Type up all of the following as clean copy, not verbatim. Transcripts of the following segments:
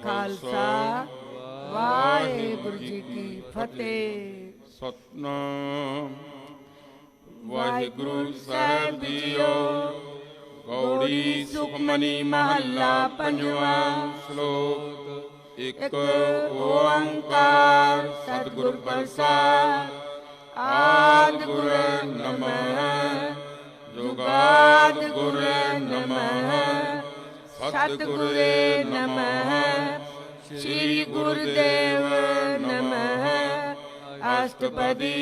खालसा वाहेगुरु जी की फतेह। सतनाम वाहिगुरु साहिब जीओ। गौड़ी सुखमनी महला पंजवा श्लोक। एक ओंकार सतगुरु प्रसाद। आदि गुर नमः जुगाद गुर नमः सतगुरे नमः श्री गुरुदेव नमः। अष्टपदी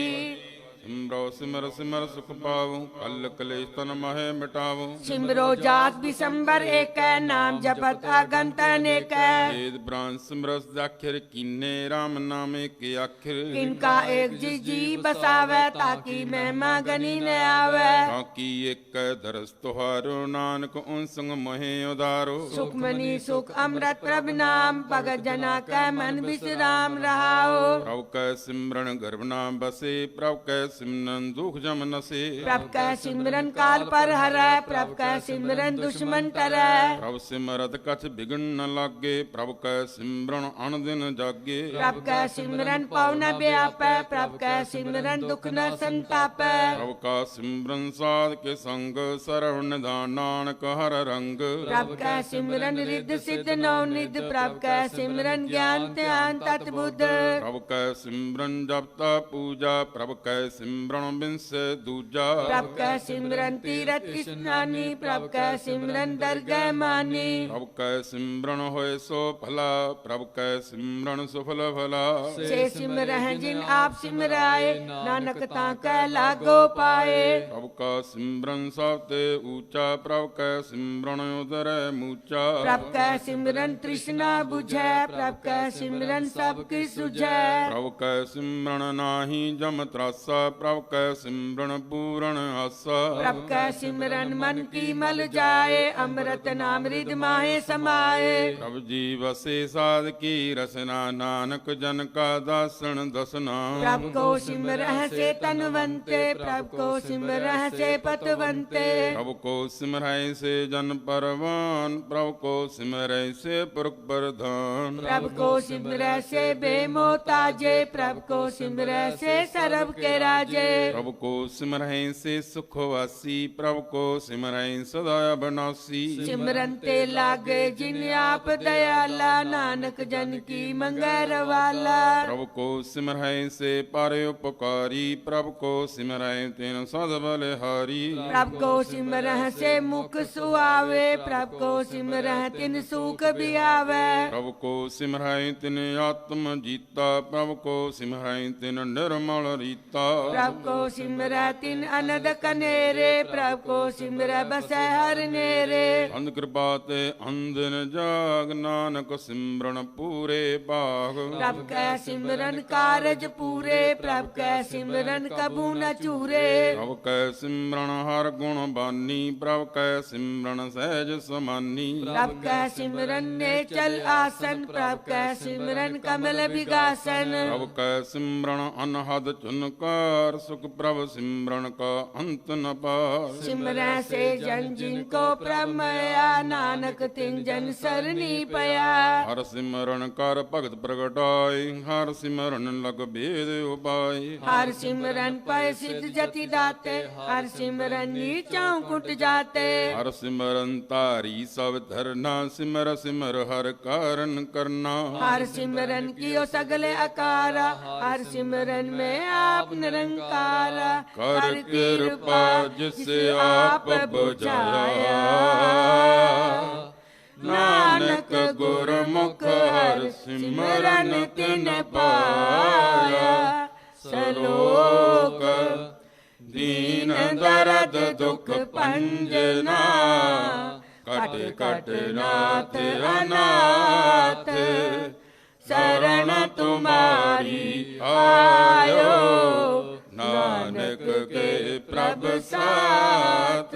सिमरो सिमर सिमर सुख पावो कल कलेश तन महे मिटावो। सिमरो जात बिसंबर एक नाम जपत अगंत अनेक। वेद ब्राह्मण सिमरस जाखिर कीने राम नाम के आखिर। किनका एक जी बसावे ताकि महिमा गनी न आवे। बाकी एक दरस तुहारो नानक उन संग महे उदारो। सुखमनी सुख अमृत प्रभ नाम भगत जना कै मन विश्राम रहाओ। प्रभु कै सिमरन गर्भ नाम बसे प्रभु कै सिमरन दुख जम नसे। प्रभु कै सिमरन काल पर हरै प्रभु कै सिमरन दुश्मन टरै। प्रभु सिमरत कछ बिगड़ न लागे प्रभु कै सिमरन अन दिन जागे। प्रभु कै सिमरन पवन व्यापै प्रभु कै सिमरन दुख न संतापै। प्रभु का सिमरन साध के संग सरवण निधान नानक हर रंग। प्रभु कै सिमरन रिद्ध सिद्ध नवनिध प्रभु कै सिमरन ज्ञान ध्यान तत्बुद्ध। प्रभु कै सिमरन जपता पूजा प्रभु कै सिमरन बिंस दूजा। प्रभु कै सिमरन तीरथ स्नानी प्रभु कै सिमरन दरगह मानी। प्रभु कै सिमरन होए सो भला प्रभु कै सिमरन सुफल भला। से सिमरह जिन आप सिमराए नानक ताकै लागो पाए। प्रभु का सिमरन सबते ऊंचा प्रभु कै सिमरन उदर मूचा। प्रभु कै सिमरन तृष्णा बुझै प्रभु कै सिमरन सबकी सुझै। प्रभु कै सिमरन नाही जम त्रासा प्रभु कै सिमरन पूरण आसा। प्रभु कै सिमरन मन की मल जाए अमृत नाम रिद माहे समाए। प्रभु जी बसे साध की रसना नानक जन का दासन दसना। प्रभु को सिमरह से तनवंते प्रभु को सिमरह से पतवंते। प्रभु को सिमरह से जन परवान प्रभु को सिमरह से पुरख प्रधान। प्रभु को सिमरह से बेमोताजे प्रभु को सिमरह से सरब के राजे। प्रभु को सिमरह से सुखवासी प्रभु को सिमरह सदा बनासी। सिमरन ते लागे जिन आप दयाला नानक जन की मंगर वाला। प्रभु को सिमरह से पारे उपकारी प्रभु को सिमरह तेन सद बलिहारी। प्रभु को सिमरह से मुख सुआवे प्रभु को सिमरह तिन सुख बियावे। प्रभु को सिमरह तिन आत्म जीता प्रभु को सिमरह तिन निर्मल रीता। प्रभु को सिमरह तिन अनद कनेरे प्रभु को सिमरह बसै हर नेरे। अंध कृपा ते अंधन जाग नानक सिमरन पूरे बाग। प्रभु कै सिमरन कारज पूरे प्रभु कै सिमरन कबू न चूरे। प्रभु कै सिमरन हर गुण बानी प्रभु कै सिमरन सहज समानी। प्रभु कै सिमरन ने चल आसन प्रभु कै सिमरन कमल विगासन। प्रभु कै सिमरन अनहद चुनकार सुख प्रभु सिमरन का अंत न पार। सिमरह से जन जिनको प्रमया नानक तिन जन सरनी पया। हर सिमरन कर भगत प्रगटाय हर सिमरन लग भेद उपाय। हर सिमरन पय सिद्ध जति दाते हर सिमरन नीचाऊ कुट जाते। हर सिमरन तारी सब धरना सिमर सिमर हर कारण करना। हर सिमरन कियो सगले अकारा हर सिमरन में आप निरंकारा। कर कृपा जिससे आप बुझाया नानक गुरमुख हर सिमरन तिन पाया। सलोक दीन दर्द दुख पंजना कट कट नाथ अनाथ। शरण तुम्हारी आयो नानक के प्रभ साथ।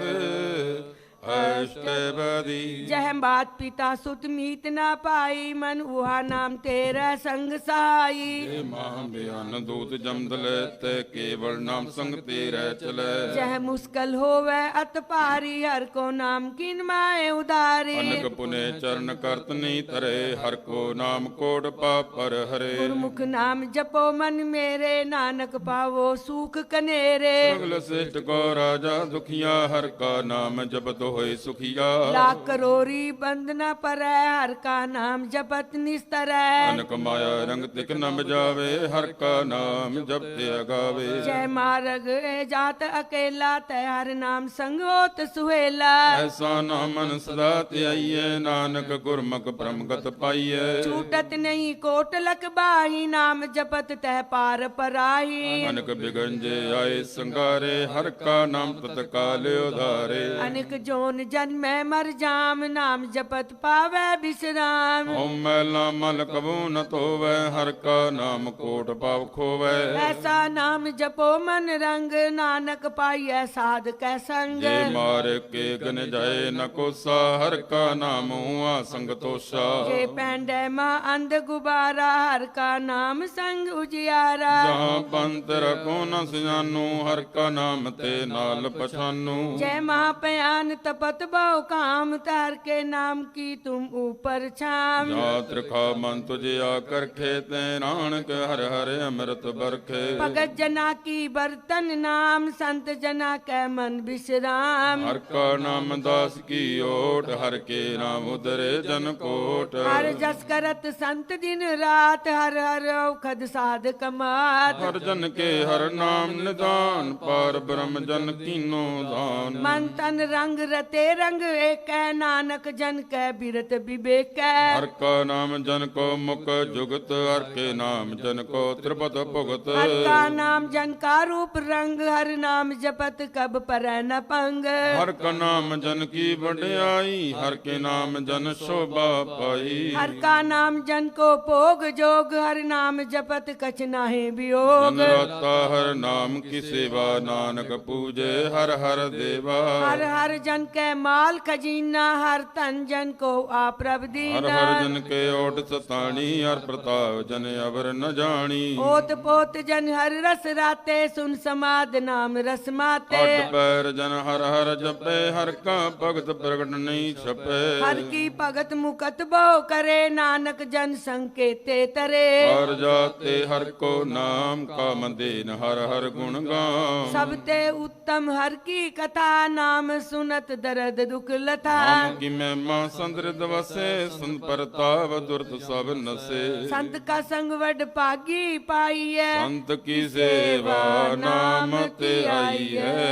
अष्टपदी जह कह मात पिता सुत मीत ना पाई मन उहा नाम तेरा संग सहाई हे माह बियान दूत जमदले ते केवल नाम संग तेरे चले जह मुश्किल होवे अत पारी हर को नाम किन माए उदारी अनक पुने चरण करत नहीं तरे हर को नाम कोट पापर हरे गुरमुख नाम जपो मन मेरे नानक पावो सुख कनेरे सगल श्रेष्ठ को राजा दुखिया हर का नाम जपत होए सुखिया लाख करोरी बंदना पर हर का नाम जपत निस्तर अनक माया रंग तिक न बजावे हर का नाम जपते अगावे जय मार्ग जात अकेला तय हर नाम संग होत सुहेला ऐसा नामन सदा त्याइए नानक गुरमुख परमगत पाइए छूटत नहीं कोटलक बाही नाम जपत तह पार पराही अनक बिगंजे आए संगारे हर का नाम तत्काल उधारे अनेक जोन जन्म मर जाम नाम जपत पावे विश्राम ओम मैला मल कबू न तोवै हर का नाम कोट पाव खोवै ऐसा नाम जपो मन रंग नानक पाइय साध कै संग जे मार के गन जाए न कोसा हर का नाम हुआ संग तोषा जे पैंडे माँ अंध गुबारा हर का नाम संग उजियारा जहाँ पंत रखो न सियानू हर का नाम ते नाल पछानू जय महापयान तपत बहु काम तार के नाम की तुम ऊपर छाम जात्र खा मन तुझे आकर खेते नानक हर हर अमृत बरखे भगत जना की बर्तन नाम संत जना कै मन विश्राम हर का नाम दास की ओट हर के नाम उदरे जन कोट हर जस करत संत दिन रात हर हर औखद साध कमात हर जन के हर नाम निदान पार ब्रह्म जन कीनो दान मन तन रंग रते रंग एक नानक जन कै बिरत विवेक हर का नाम जन को मुख जुगत हर के नाम जन को त्रिपत भुगत हर का नाम जन का रूप रंग हर नाम जपत कब पर न पंग हर का नाम जन की बढ़ियाई हर के नाम जन शोभा पाई हर का नाम जन को भोग जोग हर नाम जपत कछ नाहे वियोग जन रता हर नाम की सेवा नानक पूजे हर हर देवा हर हर जन के माल खजीना हर तन जन को आप प्रभ हर दीना हर जन के ओट सताणी हर प्रताप जन अवर न जानी ओत पोत जन हर रस राते सुन समाद नाम रस माते अट पैर जन हर हर जपे हर का भगत प्रगट नहीं छपे हर की भगत मुकत बहु करे नानक जन संकेते तरे हर जाते हर को नाम का मंदेन हर हर गुण गाम सबते उत्तम हर की कथा नाम सुनत दर्द दुख लथा नाम की महिमा संदृत वसे संत परताप दुर्त सब नसे संत का संग वड पागी पाई है संत की सेवा नाम ते आई है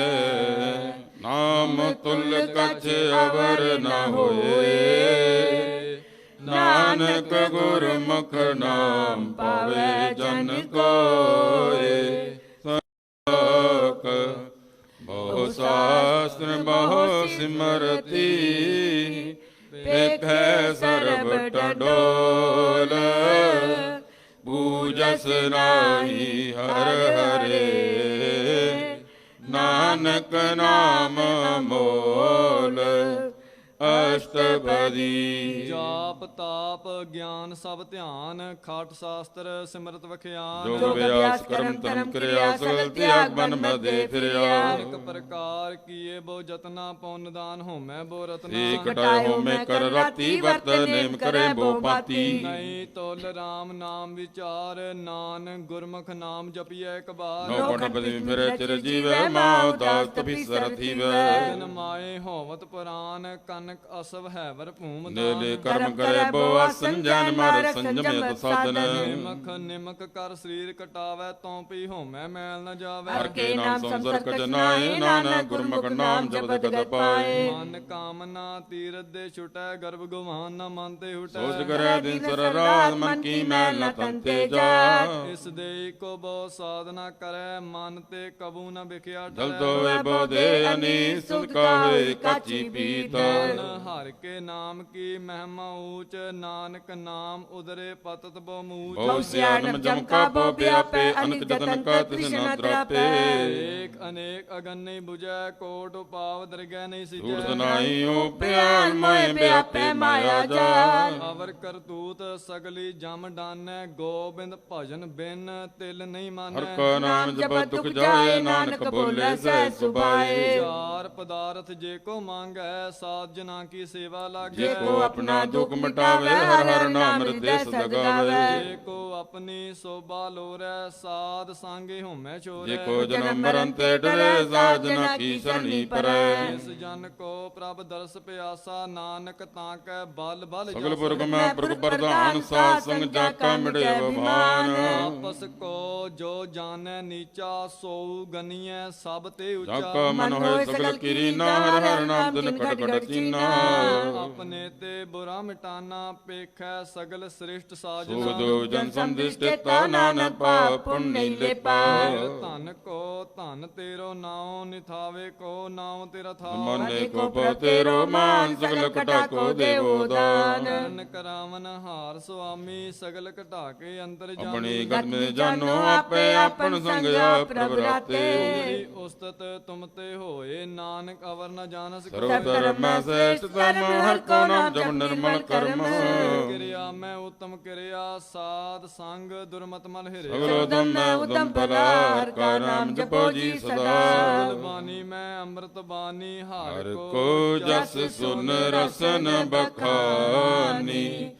नाम तुल कछ अवर न होए नानक गुरमुख नाम पावे जन कोय सक बहु शास्त्र बहु सिमरती पेखै सर्ब टडोल पूजस नाहि हर हरे नानक नाम मोल अष्टपदी ਜਾਪ ਤਾਪ ਗਿਆਨ ਸਭ ਧਿਆਨ ਖਾਟ ਸ਼ਾਸਤਰ ਸਿਮਰਤ ਵਖਿਆਨ ਜੋ ਅਭਿਆਸ ਕਰਮ ਧਰਮ ਕਿਰਿਆ ਸਗਲ ਤਿਆਗ ਬਨ ਮਦੇ ਫਿਰਿਆ ਇੱਕ ਪ੍ਰਕਾਰ ਕੀਏ ਬੋ ਜਤਨਾ ਪੁੰਨ ਦਾਨ ਹੋਮੈ ਬੋ ਰਤਨਾ ਏਕ ਟਾਇ ਹੋਮੈ ਕਰ ਰਾਤੀ ਵਰਤ ਨੇਮ ਕਰੇ ਬੋ ਪਾਤੀ ਨਹੀਂ ਤੋਲ ਰਾਮ ਨਾਮ ਵਿਚਾਰ ਨਾਨਕ ਗੁਰਮੁਖ ਨਾਮ ਜਪੀਐ ਇੱਕ ਬਾਰ ਨੋ ਪਟ ਪਦਿ ਫਿਰੇ ਚਿਰ ਜੀਵੈ ਮਾਉ ਦਾਸ ਤਪੀ ਸਰਥੀਵੈ ਜਨ ਮਾਏ ਹੋਵਤ ਪੁਰਾਨ ਕਨਕ ਅਸਵ ਹੈ ਵਰ ਭੂਮ ਨੇਲੇ ਕਰਮ ਕਰੇ ਬੋ ਆਸਨ ਜਨ ਮਾਰ ਸੰਜਮਿਤ ਸਾਧਨ ਨਿਮਕ ਨਿਮਕ ਕਰ ਸਰੀਰ ਕਟਾਵੈ ਤਉ ਪੀ ਹੋਮੈ ਮੈਲ ਨ ਜਾਵੈ ਹਰ ਕੇ ਨਾਮ ਸੰਸਰ ਕਜ ਨਾਏ ਨਾਨਕ ਗੁਰਮੁਖ ਨਾਮ ਜਪਤ ਕਤ ਪਾਏ ਮਨ ਕਾਮਨਾ ਤੀਰਥ ਦੇ ਛੁਟੈ ਗਰਭ ਗੁਮਾਨ ਨ ਮਨ ਤੇ ਹੁਟੈ ਸੋਚ ਕਰੇ ਦਿਨ ਸਰ ਰਾਤ ਮਨ ਕੀ ਮੈਲ ਨ ਤਨ ਤੇ ਜਾ ਇਸ ਦੇ ਕੋ ਬਹੁ ਸਾਧਨਾ ਕਰੈ ਮਨ ਤੇ ਕਬੂ ਨ ਵਿਖਿਆ ਜਲ ਤੋਏ ਬੋ ਦੇ ਅਨੀ ਸੁਧ ਕਾਵੇ ਕਾਚੀ ਪੀਤ ਹਰ ਕੇ ਨਾਮ ਕੀ ਮਹਿਮਾ ਊਚ ਨਾ ਨਾਨਕ ਨਾਮ ਉਦਰੇ ਪਤਤ ਬਹੁ ਮੂਚ ਬਹੁ ਸਿਆਣਪ ਜਮ ਕਾ ਬਹੁ ਵਿਆਪੇ ਅਨਕ ਜਤਨ ਕਾ ਤਿਸ ਨਾ ਤਰਾਪੇ ਏਕ ਅਨੇਕ ਅਗੰਨੇ 부ਜੈ ਕੋਟ ਉਪਾਵ ਦਰਗਹਿ ਨਹੀਂ ਝੂਠ ਸਿਜੈ ਸੁਨਾਈ ਓ ਪਿਆਨ ਮੋਏ ਵਿਆਪੇ ਮਾਇਆ ਜਾਲ ਅਵਰ ਕਰਤੂਤ ਸਗਲੀ ਜਮ ਡਾਨੈ ਗੋਬਿੰਦ ਭਜਨ ਬਿਨ ਤਿਲ ਨਹੀਂ ਹਰ ਮਾਨੈ ਕਾ ਨਾਮ ਜਪਤ ਦੁਖ ਜਾਏ ਨਾਨਕ ਬੋਲੇ ਸਹਿ ਸੁਭਾਏ ਚਾਰ ਪਦਾਰਥ ਜੇ ਕੋ ਮੰਗੈ ਸਾਧ ਜਨਾ ਕੀ ਸੇਵਾ ਲਾਗੈ ਜੇ ਕੋ ਆਪਣਾ ਦੁਖ ਮਿਟਾਵੇ ਹਰ ਹਰ ਨਾਮ ਹਿਰਦੈ ਸਦ ਗਾਵੇ ਜੇ ਕੋ ਆਪਣੀ ਸੋਭਾ ਲੋਰੈ ਸਾਧ ਸੰਗੇ ਹੋਮੈ ਚੋਰੈ ਜੇ ਕੋ ਜਨਮ ਮਰਨ ਤੇ ਡਰੇ ਸਾਜਨਾ ਕੀ ਸਰਣੀ ਪਰੈ ਇਸ ਜਨ ਕੋ ਪ੍ਰਭ ਦਰਸ ਪਿਆਸਾ ਨਾਨਕ ਤਾਂ ਕੈ ਬਲ ਬਲ ਸਗਲ ਪੁਰਖ ਮੈਂ ਪੁਰਖ ਪ੍ਰਧਾਨ ਸਾਧ ਸੰਗ ਜਾ ਕਾ ਮਿਟੇ ਬਭਾਨ ਆਪਸ ਕੋ ਜੋ ਜਾਣੈ ਨੀਚਾ ਸੋਊ ਗਨੀਐ ਸਭ ਤੇ ਜਾ ਉੱਚਾ ਕਾ ਮਨ ਹੋਏ ਸਗਲ ਕੀਰੀਨਾ ਹਰ ਹਰ ਨਾਮ ਦਿਨ ਕਟ ਕਟ ਚੀਨਾ ਆਪਣੇ ਤੇ ਬੁਰਾ ਮਿਟਾਨਾ ਪੇਖੈ ਸਗਲ ਸ੍ਰਿਸ਼ਟ ਸੋ ਸਾਜਨਾ ਦੋ ਜਨ ਸੰਦਿਸ਼ਟਿਤਾ ਨਾਨਕ ਪਾਪ ਪੁੰਨੀ ਲੇਪਾ ਧਨ ਕੋ ਧਨ ਤੇਰੋ ਨਾਉ ਨਿਥਾਵੇ ਕੋ ਨਾਉ ਤੇਰਾ ਥਾਵ ਮਨੇ ਕੋ ਪਉ ਤੇਰੋ ਮਾਨ ਸਗਲ ਕਟਾ ਕੋ ਦੇਵੋ ਦਾਨ ਨ ਕਰਾਵਨ ਹਾਰ ਸੁਆਮੀ ਸਗਲ ਘਟਾ ਕੇ ਅੰਤਰ ਆਪਣੀ ਗਤ ਮੇ ਜਾਨੋ ਆਪੇ ਆਪਨ ਸੰਗ ਆਪ ਪ੍ਰਭ ਰਾਤੇ ਮੇਰੀ ਉਸਤਤ ਤੁਮ ਤੇ ਹੋਏ ਨਾਨਕ ਅਵਰ ਨ ਜਾਣਸ ਸਰਵ ਧਰਮ ਮੈਂ ਸ੍ਰੇਸ਼ਟ ਧਰਮ ਹਰ ਕੋ ਨਾਮ ਜਪ ਨਿਰਮਲ ਕਰਮ ਕਿਰਿਆ ਮੈਂ ਉਤਮ ਕਿਰਿਆ ਸਾਧ ਸੰਗ ਦੁਰਮਤ ਮਲ ਹਿਰੇ ਸਗਲੋ ਦਮ ਮੈਂ ਉਦਮ ਭਲਾ ਹਰ ਕਾ ਨਾਮ ਜਪੋ ਜੀ ਸਦਾ ਬਾਣੀ ਮੈਂ ਅੰਮ੍ਰਿਤ ਬਾਣੀ ਹਰ ਹਰ ਕੋ ਜਸ ਸੁਨ ਰਸਨ ਬਖਾਨੀ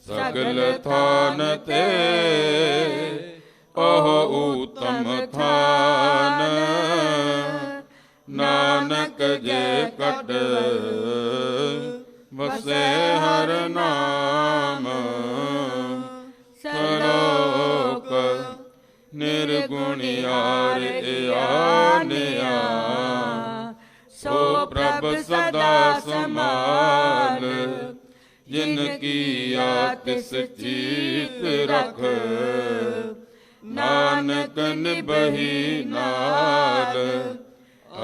ਸਗਲ ਥਾਨ ਤੇ ਉਹ ਊਤਮ ਥਾਨ ਨਾਨਕ ਜੇ ਕਟ ਵਸੇ ਹਰ ਨਾਮ ਸਲੋਕ ਨਿਰਗੁਣਿਆਰ ਆਨਿਆ ਸੋ ਪ੍ਰਭ ਸਦਾ ਸਮਾਲ ਜਿਨ ਕੀਆ ਤਿਸ ਚੀਤ ਰਖ ਨਾਨਕ ਨਿਭਹੀ ਨਾਲ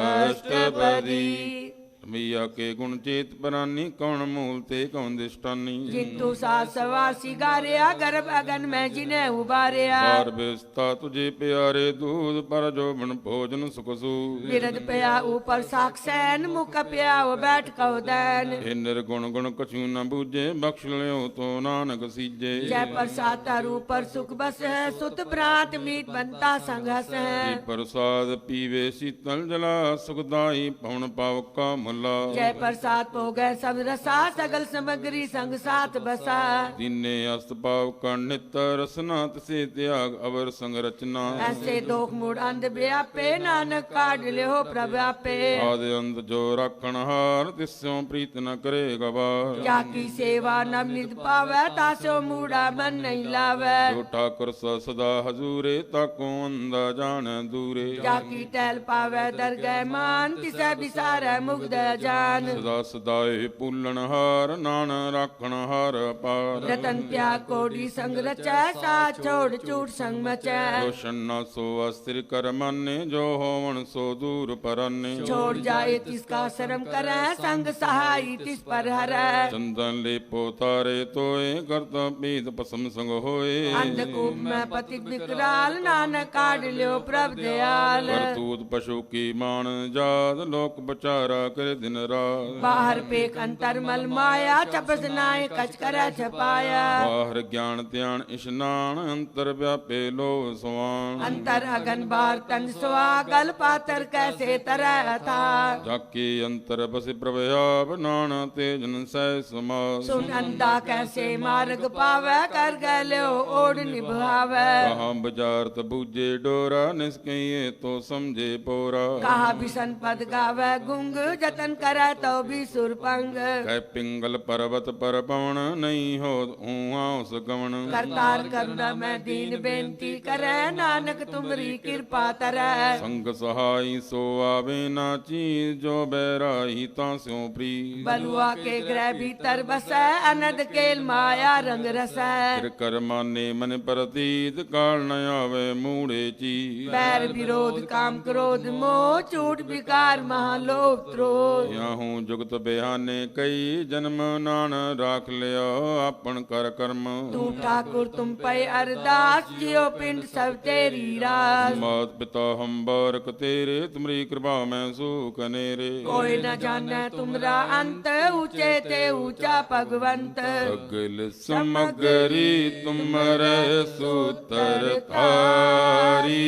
ਅਸ਼ਟਪਦੀ ਮੀਆ ਕੇ ਗੁਣ ਚੇਤ ਪਰਾਨੀ ਕੌਣ ਮੂਲ ਤੇ ਕੌਣ ਦਿਸ਼ਟਾਨੀ ਜਿਤੂ ਸਾਸਵਾਸੀ ਗਾਰਿਆ ਗਰਭ ਅਗਨ ਮੈਂ ਜਿਨੇ ਉਬਾਰਿਆ ਬਾਰ ਬਿਸਤਾ ਤੁਝੇ ਪਿਆਰੇ ਦੂਧ ਪਰ ਜੋਬਨ ਭੋਜਨ ਸੁਖ ਸੂ ਬਿਰਦ ਪਿਆ ਉਪਰ ਸਾਖਸੈਨ ਮੁਖ ਪਿਆ ਉਹ ਬੈਠ ਕਉ ਦੈਨ ਇਹ ਨਿਰਗੁਣ ਗੁਣ ਕਛੂ ਨ ਬੂਝੇ ਬਖਸ਼ ਲਿਓ ਤੋ ਨਾਨਕ ਸੀਜੇ ਜੈ ਪ੍ਰਸਾਦ ਰੂਪਰ ਸੁਖ ਬਸ ਹੈ ਸੁਤ ਭ੍ਰਾਂਤ ਮੀਤ ਬੰਤਾ ਸੰਗ ਹਸ ਜੀ ਹੈ ਪ੍ਰਸਾਦ ਪੀਵੇ ਸੀਤਲ ਜਲਾ ਸੁਖਦਾਈ ਪਵਨ ਪਾਵਕਾ ਮੁੱਲਾ ਜੈ ਪ੍ਰਸਾਦ ਹੋ ਗਏ ਸਭ ਰਸਾ ਸਗਲ ਸਮਗਰੀ ਸੰਗ ਸਾਥ ਬਸਾ ਦੀਨੇ ਅਸਤ ਪਾਵ ਕਾ ਨਿਤ ਰਸਨਾ ਤਸੇ ਤਿਆਗ ਅਵਰ ਸੰਗ ਰਚਨਾ ਐਸੇ ਦੋਖ ਮੂੜ ਅੰਧ ਵਿਆਪੇ ਨਾਨਕ ਕਾਢ ਲਿਓ ਪ੍ਰਭ ਆਪੇ ਆਦ ਅੰਤ ਜੋ ਰਾਖਣ ਹਾਰ ਤਿਸੋਂ ਪ੍ਰੀਤ ਨ ਕਰੇ ਗਵਾਰ ਜਾ ਕੀ ਸੇਵਾ ਨਮ ਨਿਤ ਪਾਵੈ ਤਾਸੋ ਮੂੜਾ ਮਨ ਨਹੀਂ ਲਾਵੈ ਜੋ ਠਾਕੁਰ ਸਦਾ ਹਜ਼ੂਰੇ ਤਾਕੋ ਅੰਦਾ ਜਾਣ ਦੂਰੇ ਜਾ ਕੀ ਟਹਿਲ ਪਾਵੈ ਦਰਗਹਿ ਮਾਨ ਤਿਸੈ ਵਿਸਾਰੈ ਮੁਗਦ ਜਾਨ ਸਦਾ ਸਦਾਏ ਪੂਲਣ ਹਾਰ ਨਾਨ ਰਾਖਣ ਹਾਰ ਪਾਰ ਰਤਨ ਪਿਆ ਕੋੜੀ ਸੰਗ ਰਚੈ ਸਾ ਛੋੜ ਝੂਠ ਸੰਗ ਮਚੈ ਰੋਸ਼ਨ ਨਾ ਸੋ ਅਸਥਿਰ ਕਰ ਮਾਨੇ ਜੋ ਹੋਵਣ ਸੋ ਦੂਰ ਪਰਾਨੇ छोड़ जाए तिसका शर्म करे संग सहाई तिस पर हरै ਚੰਦਨ ਲੇਪੋ ਤਾਰੇ ਤੋਏ ਕਰਤਾ ਪੀਤ ਪਸਮ ਸੰਗ ਹੋਏ अंधकूप में पति विकराल नानक काढ़ लियो प्रभ दयाल ਕਰਤੂਤ ਪਸ਼ੂ ਕੀ ਮਾਨ ਜਾਦ ਲੋਕ ਬਚਾਰਾ ਕਰੇ ਦਿਨ ਰਾਤ बाहर पेक अंतर मल माया चपस नाय कच करे छपाया ਬਾਹਰ ਗਿਆਨ ਧਿਆਨ ਇਸ਼ਨਾਨ ਅੰਤਰ ਵਿਆਪੇ ਲੋ ਸਵਾਨ अंतर अगन बार तन स्वागल पातर कैसे तरह था ਜਾਕੇ ਅੰਤਰ ਬਸੇ ਪ੍ਰਭ ਆਪ ਨਾਨਾ ਤੇ ਜਨ ਸਹਿ ਸਮਾਸ सुन अंधा कैसे मार्ग पावे कर गए लियो ओढ़ निभावे ਕਹਾਂ ਬਜਾਰਤ ਬੂਝੇ ਡੋਰਾ ਨਿਸਕਈਏ ਤੋ ਸਮਝੇ ਪੋਰਾ कहा बिसन पद गावे गुंग जतन करे तो भी सुरपंग ਕਹਿ ਪਿੰਗਲ ਪਰਬਤ ਪਰ ਪਵਨ ਨਹੀਂ ਹੋਤ ਊਆ ਉਸ ਗਵਨ करतार करुणा मैं दीन बेनती करे नानक तुमरी कृपा तरह ਸੰਗ ਸਹਾਈ ਸੋ ਆਵੇ ਨਾ ਚੀਜ਼ ਜੋ ਬੈਰਾਈ ਤਾਂ ਸਿਉ ਪ੍ਰੀ बलुआ के ग्रह भीतर बसै अनद केल माया रंग रसै ਫਿਰ ਕਰ ਮਾਨੇ ਮਨ ਪ੍ਰਤੀਤ ਕਾਲ ਨ ਆਵੇ ਮੂੜੇ ਚੀ बैर विरोध काम क्रोध मोह चूट विकार महालोभ क्रोध ਯਾਹੂ ਜੁਗਤ ਬਿਹਾਨੇ ਕਈ ਜਨਮ ਨਾਨ ਰਾਖ ਲਿਓ ਆਪਨ ਕਰ ਕਰਮ तू ठाकुर तुम पे अरदास जियो पिंड सब तेरी रास ਮਾਤ ਪਿਤਾ ਹਮ ਬਾਰਕ ਤੇਰੇ ਤੁਮਰੀ ਕਿਰਪਾ ਮੈਂ ਸੂਖ ਨੇਰੇ कोई न जाने तुमरा अंत ऊंचे ते ऊंचा भगवंत ਅਗਲ ਸਮਗਰੀ ਤੁਮਰੇ ਸੂਤਰ ਤਾਰੀ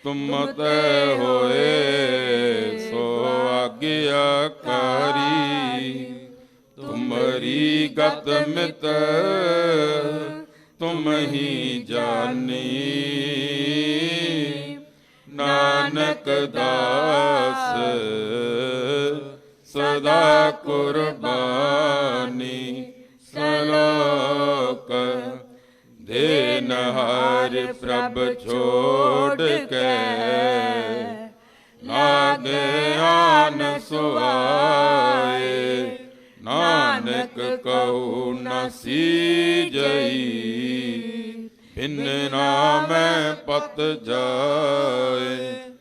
ਤੁਮ ਤੈ ਹੋਏ ਸੋ ਆਗਿਆਕਾਰੀ ਤੁਮਰੀ ਗਤ ਮਿਤ ਤੁਮ ਹੀ ਜਾਨੀ ਨਾਨਕ ਦਾਸ ਸਦਾ ਕੁਰਬਾਨੀ ਸਲੋਕ ਦੇਨਹਾਰ ਪ੍ਰਭ ਛੋੜ ਕੇ ਲਾਗੇ ਆਨ ਸੁਆਏ ਨਾਨਕ ਕਹੂ ਨ ਸੀਜਈ ਬਿਨ ਨਾਮੈ ਪਤ ਜਾਏ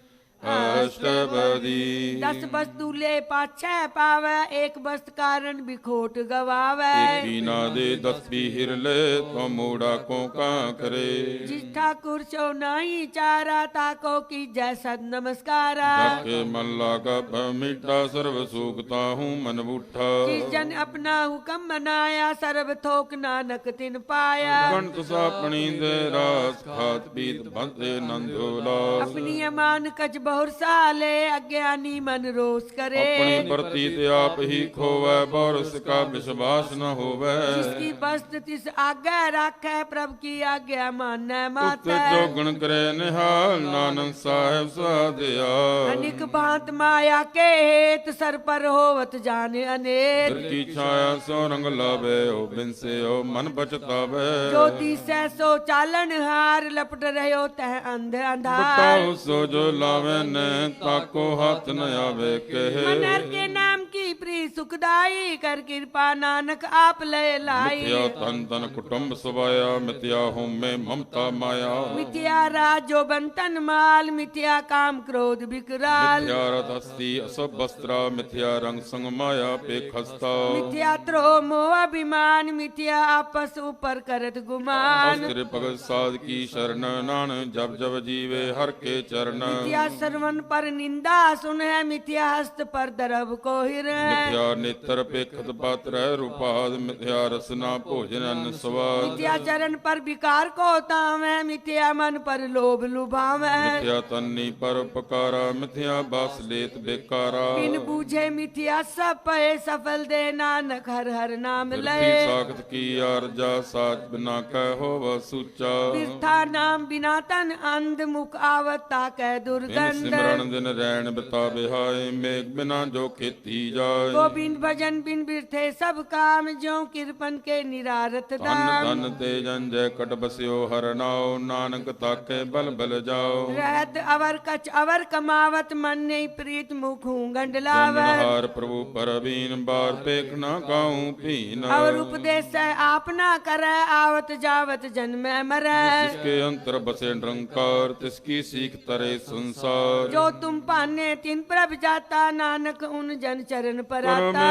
अष्टपदी 10 वस्तु ले पाछे पावे एक वस्त कारण बिखोट गवावे कीना दे 10 बिहिर ले तो मूड़ा को का करे जिस ठाकुर सो नहीं चारा ताको की जैसा नमस्कारा के मन लागा मिटा सर्व सूखता हूँ मन बूठा जिस जन अपना हुक्म बनाया सर्व थोक नानक तिन पाया कंठ सापनी दे रास खात पीत बंदे नंदोला अपनी अमान कच बहुर साले अज्ञानी मन रोष करे अपनी प्रति ते आप ही खोवे बोरस का विश्वास न होवे जिसकी वस्त तिस आगे राखे प्रभु की आज्ञा माने माते जोगण करे निहाल नानक साहेब साधिया अनिक भांत माया के हेत सर पर होवत जाने अनेक की छाया सो रंग लावे ओ बिन से ओ मन बचतावे ज्योति से सो चालन हार लपट रहो तह अंध अंधार बताओ सो जो लावे ने ताको हाथ न आवे कहे मनर के नाम की प्री सुखदाई कर कृपा नानक आप ले लाई मिथ्या तन तन कुटुंब सवाया मिथ्या हूँ मैं ममता माया मिथ्या राजो बंतन माल मिथ्या काम क्रोध विकराल मिथ्या रथ हस्ती असब वस्त्रा मिथ्या रंग संग माया पे खस्ता मिथ्या त्रोह मोह अभिमान मिथ्या आपस ऊपर करत गुमान अस्त्र भगत साध की शरण नान जब जब जीवे हर के चरण मिथ्या सर्वन पर निंदा सुन है मिथ्या हस्त पर दरब को हिर मिथ्या नेत्र पे खत पात्र रूपाद मिथ्या रसना भोजन अन्न स्वाद मिथ्या चरण पर विकार को तावे मिथ्या मन पर लोभ लुभावे मिथ्या तन्नी पर उपकारा मिथ्या बास लेत बेकारा बिन बूझे मिथ्या सब पए सफल दे नानक हर हर नाम लय साखत की आरजा साच बिना कहो व सूचा बिरथा नाम बिना तन अंध मुख आवता कै दुर्गंध सिमरन दिन रैन बिता बिहाय मेघ बिना जो खेती जाए गोविंद भजन बिन बिरथे सब काम जो किरपन के निरारत दाम धन तेजन जय कट बस्यो हर नाव नानक ताके बल बल जाओ रहत अवर कच अवर कमावत मन नहीं प्रीत मुख गंडलावर हार प्रभु परवीन बार पेख न गाऊं पीन और उपदेश आपना करे आवत जावत जन्म मरे जिसके अंतर बसे निरंकार तिसकी सीख तरे संसार जो तुम पाने तिन प्रभ जाता नानक उन जन चरण पर आता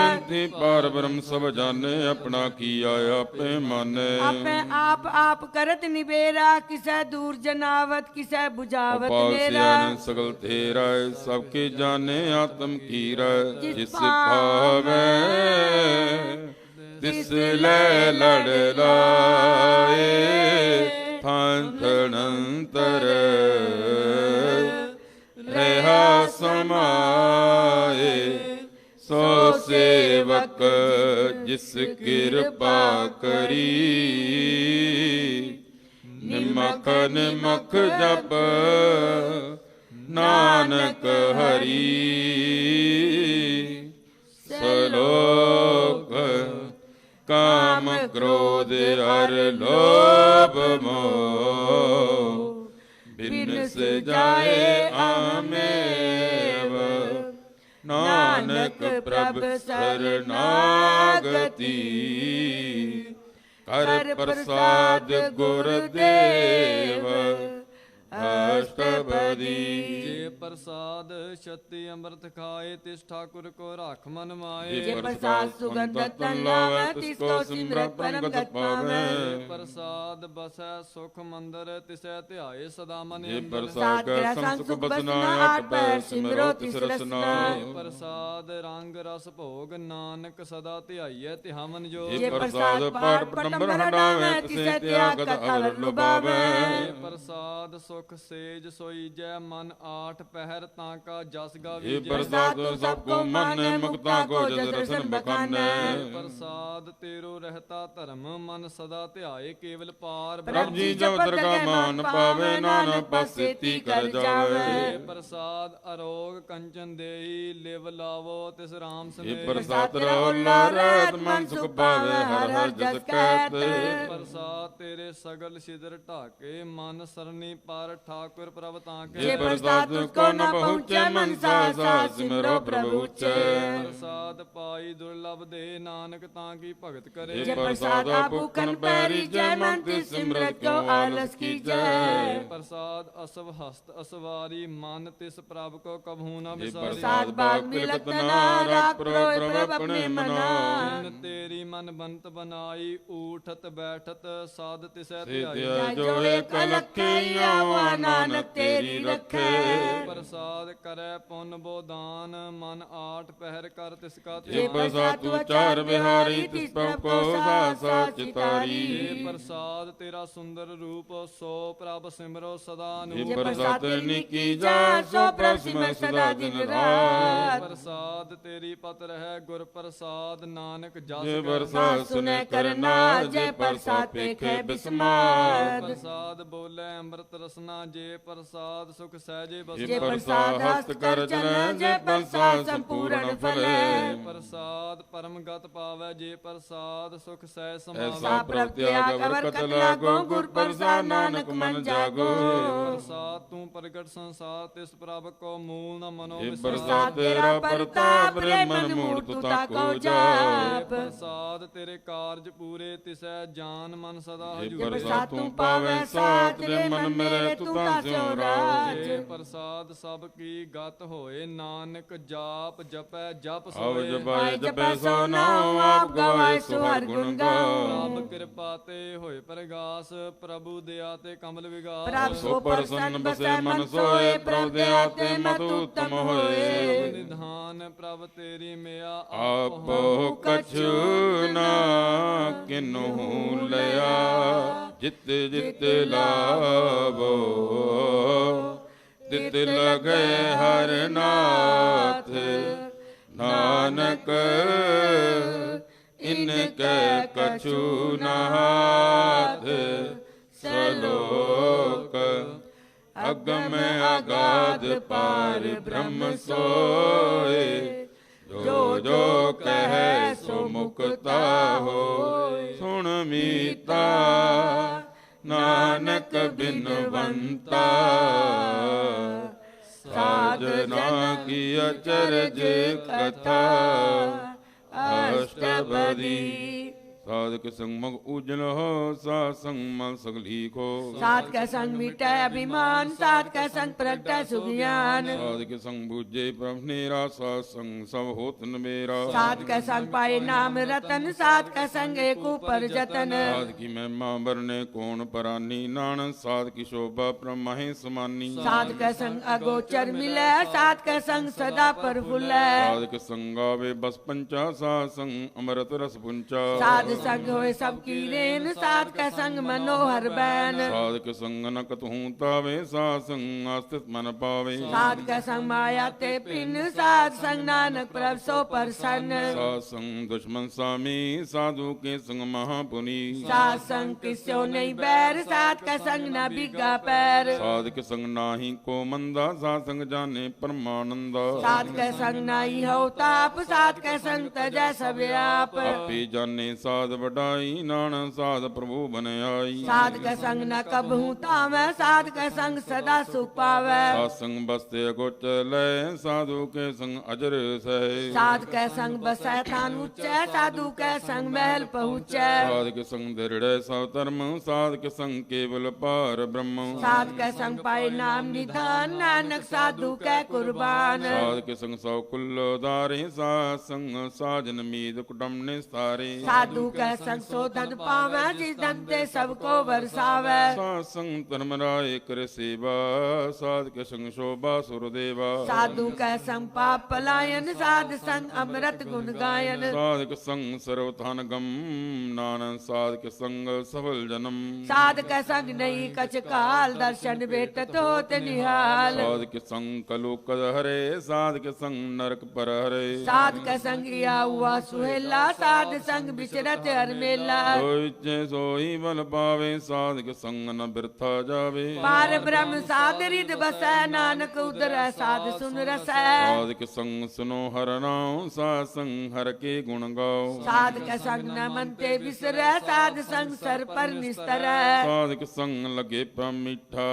पार ब्रह्म सब जाने अपना किया आपे माने आपे आप करत निबेरा किसे दूर जनावत किसे बुझावत मेरा सगल तेरा सबके जाने आत्म की जिस भावे तिस ले लड़ लाए फांथनंतर रहा समाए सो सेवक जिस कृपा करी निमख निमख जप नानक हरि सलोक काम क्रोध हर लोभ मोह बिन से जाए आमेव नानक प्रभ शरणागति कर प्रसाद गुरुदेव ਅਸ਼ਟਪਦੀ ਜੇ ਪ੍ਰਸਾਦ ਛਤੀ ਅੰਮ੍ਰਿਤ ਖਾਏ ਤਿਸ ਠਾਕੁਰ ਕੋ ਰੱਖ ਮਨ ਮਾਏ ਜੇ ਪ੍ਰਸਾਦ ਸੁਗੰਧ ਤਨ ਲਾਵੇ ਤਿਸ ਕੋ ਸਿਮਰਤ ਪਰਮ ਗਤ ਪਾਵੇ ਜੇ ਪ੍ਰਸਾਦ ਬਸੈ ਸੁਖ ਮੰਦਰ ਤਿਸੈ ਧਿਆਏ ਸਦਾ ਮਨ ਜੇ ਅੰਦਰ ਪ੍ਰਸਾਦ ਗ੍ਰਹਿ ਸੰਗ ਸੁਖ ਬਸਨਾ ਆਠ ਪੈਰ ਸਿਮਰੋ ਤਿਸ ਰਸਨਾ ਜੇ ਪ੍ਰਸਾਦ ਰੰਗ ਰਸ ਭੋਗ ਨਾਨਕ ਸਦਾ ਧਿਆਈਐ ਤਿਹਾ ਮਨ ਜੋ ਜੇ ਪ੍ਰਸਾਦ ਪਾਠ ਪਟੰਬਰ ਹਟਾਵੇ ਤਿਸੇ ਤਿਆਗਤ ਅਵਰ ਲੁਭਾਵੇ ਜੇ ਪ੍ਰਸਾਦ ਸੁਖ ਸੇਜ ਸੋਈ ਜੈ ਮਨ ਆਠ ਪਹਿਰ ਤਾਂ ਕਾ ਜਸ ਇਹ ਗਾਵੀ ਜੈ ਪ੍ਰਸਾਦ ਸਭ ਕੋ ਮਾਨੈ ਮੁਕਤਾ ਕੋ ਜਸ ਰਸਨ ਬਖਾਨੈ ਪ੍ਰਸਾਦ ਤੇਰੋ ਰਹਤਾ ਧਰਮ ਮਨ ਸਦਾ ਧਿਆਏ ਕੇਵਲ ਪਾਰ ਪ੍ਰਭ ਜੀ ਜਬ ਦਰਗਾ ਮਾਨ ਪਾਵੇ ਨਾਨਕ ਪਸੇਤੀ ਕਰ ਜਾਵੇ ਪ੍ਰਸਾਦ ਅਰੋਗ ਕੰਚਨ ਦੇਈ ਲਿਵ ਲਾਵੋ ਤਿਸ ਰਾਮ ਇਹ ਸਮੇ ਪ੍ਰਸਾਦ ਰੋਲਾ ਰਹਿਤ ਮਨ ਸੁਖ ਪਾਵੇ ਹਰ ਹਰ ਜਸ ਕਹਿਤ ਪ੍ਰਸਾਦ ਤੇਰੇ ਸਗਲ ਸਿਦਰ ਢਾਕੇ ਮਨ ਸਰਨੀ ਪਰ ਠਾਕੁਰ ਪ੍ਰਭ ਤਾਂ ਜੇ ਕੇ ਪ੍ਰਸਾਦ ਤੁਝ ਕੋ ਨ ਪਹੁੰਚੇ ਮਨ ਸਾ ਸਾ ਸਿਮਰੋ ਪ੍ਰਭੂ ਉਚੈ ਪ੍ਰਸਾਦ ਪਾਈ ਦੁਰਲਭ ਦੇ ਨਾਨਕ ਤਾਂ ਕੀ ਭਗਤ ਕਰੇ ਜੇ ਪ੍ਰਸਾਦ ਭੂਖਨ ਪੈਰੀ ਜੈ ਮਨ ਤੇ ਸਿਮਰਤ ਕੋ ਆਲਸ ਕੀਜੈ ਪ੍ਰਸਾਦ ਅਸਵ ਹਸਤ ਅਸਵਾਰੀ ਮਨ ਤਿਸ ਪ੍ਰਭ ਕੋ ਕਬਹੂ ਨਾ ਇਹ ਵਿਸਾਰੀ ਪ੍ਰਸਾਦ ਬਾਗ ਮਿਲਤ ਨਾ ਰਾਖ ਪ੍ਰਭ ਆਪਣੇ ਮਨਾ ਜਿਨ ਤੇਰੀ ਮਨ ਬੰਤ ਬਨਾਈ ਊਠਤ ਬੈਠਤ ਸਾਧ ਤਿਸੈ ਤੇ ਧਿਆਈ ਧਿਆ ਜੋ ਏਕ ਲਖੇ ਆਵਾ ਨਾਨਕ ਤੇਰੀ ਰਖੇ ਪ੍ਰਸਾਦ ਕਰੈ ਪੁੰਨ ਬੋਦਾਨ ਮਨ ਆਠ ਪਹਿਰ ਕਰ ਤਿਸ ਕਾ ਜੇ ਧਿਆਈ ਪ੍ਰਸਾਦ ਤੂ ਚਾਰ ਬਿਹਾਰੀ ਤਿਸ ਪ੍ਰਭ ਕੋ ਸਾ ਸਾ ਚਿਤਾਰੀ ਇਹ ਪ੍ਰਸਾਦ ਤੇਰਾ ਸੁੰਦਰ ਰੂਪ ਸੋ ਪ੍ਰਭ ਸਿਮਰੋ ਸਦਾ ਇਹ ਨੂੰ ਪ੍ਰਸਾਦ ਨਿਕੀ ਜਾ ਸੋ ਪ੍ਰਭ ਸਿਮਰ ਸਦਾ ਦਿਨ ਰਾਤ ਪ੍ਰਸਾਦ ਤੇਰੀ ਪਤ ਰਹਿ ਗੁਰ ਪ੍ਰਸਾਦ ਨਾਨਕ ਜਸ ਜੇ ਕਰ ਪ੍ਰਸਾਦ ਸੁਨੇ ਕਰਨਾ ਜੇ ਪ੍ਰਸਾਦ ਪੇਖੇ ਬਿਸਮਾਦ ਪ੍ਰਸਾਦ ਬੋਲੇ ਅੰਮ੍ਰਿਤ ਰਸਨਾ ਜੇ ਪ੍ਰਸਾਦ ਸੁਖ ਸਹਿਜੇ ਬਸ ਜੇ ਪ੍ਰਸਾਦ ਹਸਤ ਕਰ ਚਲੈ ਜੇ ਪ੍ਰਸਾਦ ਸੰਪੂਰਨ ਫਲੇ ਪ੍ਰਸਾਦ ਪਰਮ ਗਤ ਪਾਵੈ ਜੇ ਪ੍ਰਸਾਦ ਸੁਖ ਸਹਿ ਐਸਾ ਸਮਾਵੈ ਪ੍ਰਭ ਤਿਆਗ ਅਵਰ ਕਤ ਲਾਗੋ ਗੁਰ ਪ੍ਰਸਾਦ ਨਾਨਕ ਮਨ ਜਾਗੋ ਪ੍ਰਸਾਦ ਤੂੰ ਪ੍ਰਗਟ ਸੰਸਾਰ ਤਿਸ ਪ੍ਰਭ ਕੋ ਮੂਲ ਨ ਮਨੋ ਇਹ ਵਿਸਾਰ ਪ੍ਰਸਾਦ ਤੇਰਾ ਪ੍ਰਤਾਪ ਰੇ ਮਨ ਮੂਰਤ ਤਾਕੋ ਜਾਪ ਪ੍ਰਸਾਦ ਤੇਰੇ ਕਾਰਜ ਪੂਰੇ ਤਿਸੈ ਜਾਨ ਮਨ ਸਦਾ ਇਹ ਹਜੂਰ ਪ੍ਰਸਾਦ ਤੂੰ ਪਾਵੈ ਸਾਥ ਰੇ ਮਨ ਮੇਰੇ ਤੂੰ ਤਾਂ ਸਿਉ ਰਾਜ ਜੇ ਪ੍ਰਸਾਦ ਸਭ ਕੀ ਗਤ ਹੋਏ ਨਾਨਕ ਜਾਪ ਜਪੈ ਜਪ ਆਵ ਸੋਏ ਜਪਾਏ ਜਪੈ ਸੋ ਨਾਉ ਆਪ ਗਵਾਏ ਸੋ ਹਰ ਗੁਣ ਗਾਓ ਪ੍ਰਭ ਕਿਰਪਾ ਤੇ ਹੋਏ ਪ੍ਰਗਾਸ ਪ੍ਰਭੂ ਦਇਆ ਤੇ ਕਮਲ ਵਿਗਾਸ ਪ੍ਰਭ ਸੋ ਪਰਸਨ ਬਸੇ ਮਨ ਸੋਏ ਪ੍ਰਭ ਦਿਆ ਤੇ ਮਤ ਉਤਮ ਹੋਏ ਨਿਧਾਨ ਪ੍ਰਭ ਤੇਰੀ ਮਿਆ ਆਪੋ ਕਛੂ ਨਾ ਕਿਨਹੂ ਲਿਆ ਜਿਤ ਜਿਤ ਲਾਵੋ ਤਿਤ ਲਗੇ ਹਰ ਨਾਥ ਨਾਨਕ ਇਨ ਕੈ ਕਛੂ ਨਾਥ ਸਲੋਕ ਅਗਮ ਅਗਾਧ ਪਾਰ ਬ੍ਰਹਮ ਸੋਏ ਜੋ ਜੋ ਕਹੈ ਸੋ ਮੁਕਤਾ ਹੋਇ ਸੁਣ ਮੀਤਾ ਨਾਨਕ ਬਿਨਵੰਤਾ ਸਾਜਨਾ ਕੀ ਅਚਰਜ ਕਥਾ ਅਸ਼ਟਪਦੀ ਸਾਧਕ ਸੰਗ ਮਗ ਉਜਲ ਹੋ ਸਾ ਸੰਗ ਮਲ ਸਗਲੀ ਕੋ सात का संग मिटै अभिमान सात का संग प्रगटै सुज्ञान ਸਾਧਕ ਸੰਗ ਬੂਝੇ ਪ੍ਰਭ ਨੇਰਾ ਸਾ ਸੰਗ ਸਭ ਹੋਤ ਨਵੇਰਾ सात का संग पाए नाम रतन सात का संग एक ऊपर जतन ਸਾਧ ਕੀ ਮਹਿਮਾ ਵਰਨੇ ਕੌਣ ਪਰਾਨੀ ਨਾਨਕ ਸਾਧ ਕੀ ਸ਼ੋਭਾ ਪ੍ਰਮਹਿ ਸਮਾਨੀ सात का संग अगोचर मिलै सात का संग सदा पर फुलै ਸਾਧਕ ਸੰਗਾਵੇ ਬਸ ਪੰਚਾ ਸਾ ਸੰਗ ਅੰਮ੍ਰਿਤ ਰਸ ਪੁੰਚਾ साध संग होए सब की रेन सात का संग मनोहर बैन ਸਾਧਕ ਸੰਗ ਨ ਕਤਹੂ ਤਾਵੇ ਸਾ ਸੰਗ ਆਸਥਿਤ ਮਨ ਪਾਵੇ सात का संग माया ते पिन सात संग नानक प्रभ सो प्रसन्न ਸਾ ਸੰਗ ਦੁਸ਼ਮਨ ਸਾਮੀ ਸਾਧੂ ਕੇ ਸੰਗ ਮਹਾਪੁਨੀ सात संग किस्यो नहीं बैर सात का संग न बिगा पैर ਸਾਧਕ ਸੰਗ ਨਾਹੀ ਕੋ ਮੰਦਾ ਸਾ ਸੰਗ ਜਾਣੇ ਪਰਮਾਨੰਦਾ सात का संग नहीं हो ताप सात का संग तजै सब आप ਆਪੇ ਜਾਣੇ ਸਾਧ साध बढ़ाई, नानक साध प्रभु बन आई। साध का संग न कबहू तावै, साध का संग सदा सुख पावै। साध संग बसते गोचर लय, साधु के संग अजर सह। साध का संग बसै थान उच्चै, साधु का संग महल पहुँचै। साध के संग दृढ़ सब धर्म, साध के संग केवल पार ब्रह्म। साध का संग पाए नाम निधान, नानक साधु कै कुर्बान। साध के संग सौ कुल उदारे, साध संग साजन मीद कुटुम निस्तारे। साधु का संग सो धन पावै, जिस धन ते सबको बरसावै। साध संग धर्मराय कर सेवा, साध के संग शोभा सुरदेवा। साधु का संग पाप पलायन, साध संग अमृत गुण गायन। साध के संग सर्वथान गम, नानक साध के संग सफल जन्म। साध का संग नहीं कछ काल, दर्शन भेटत होत निहाल। साध के संग कलु कद हरे, साध के संग नरक पर हरे। साध का संग या हुआ सुहेला, साध संग बिचरत हर मेला। सोई सोई बल पावे, साध के संग न बिरथा जावे। पार ब्रह्म साध रिद बसै, नानक उदर साध सुन रसै। साध के संग सुनो हर नाम, साध संग हर के गुण गाओ। साध का संग न मनते बिसरै, साध संग सर पर निस्तरै। साध के संग लगे पर मीठा,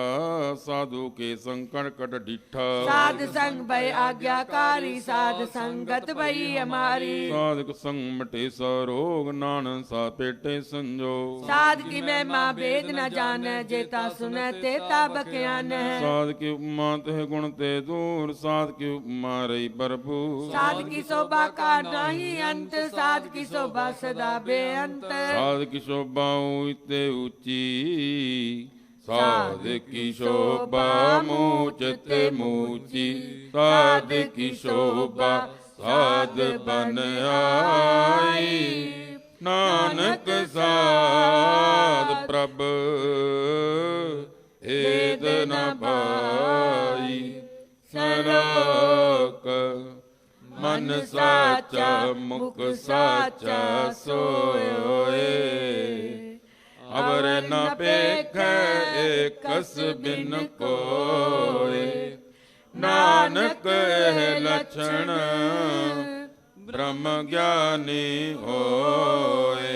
साधु के संग कड़कट डिठा। साध संग भय आज्ञाकारी, साध संगत भई हमारी। साध के संग मटे सा रोग, नानक सा पेटे संजोग। साध की महिमा भेद न जाने, जेता सुने तेता बख्यान है। साध की उपमा ते गुण ते दूर, साध की उपमा रही भरपूर। साध की शोभा का नहीं अंत, साध की शोभा सदा बेअंत। साध की शोभा ऊंचे ऊंची, साध की शोभा मूचते मूची। साध की शोभा साध बन आई, नानक साध प्रभ हेद न पाई। सरोक मन साचा, मुख साचा सोए। अवर न पेख एकस बिन कोय, नानक लक्षण ब्रह्म ज्ञानी होए।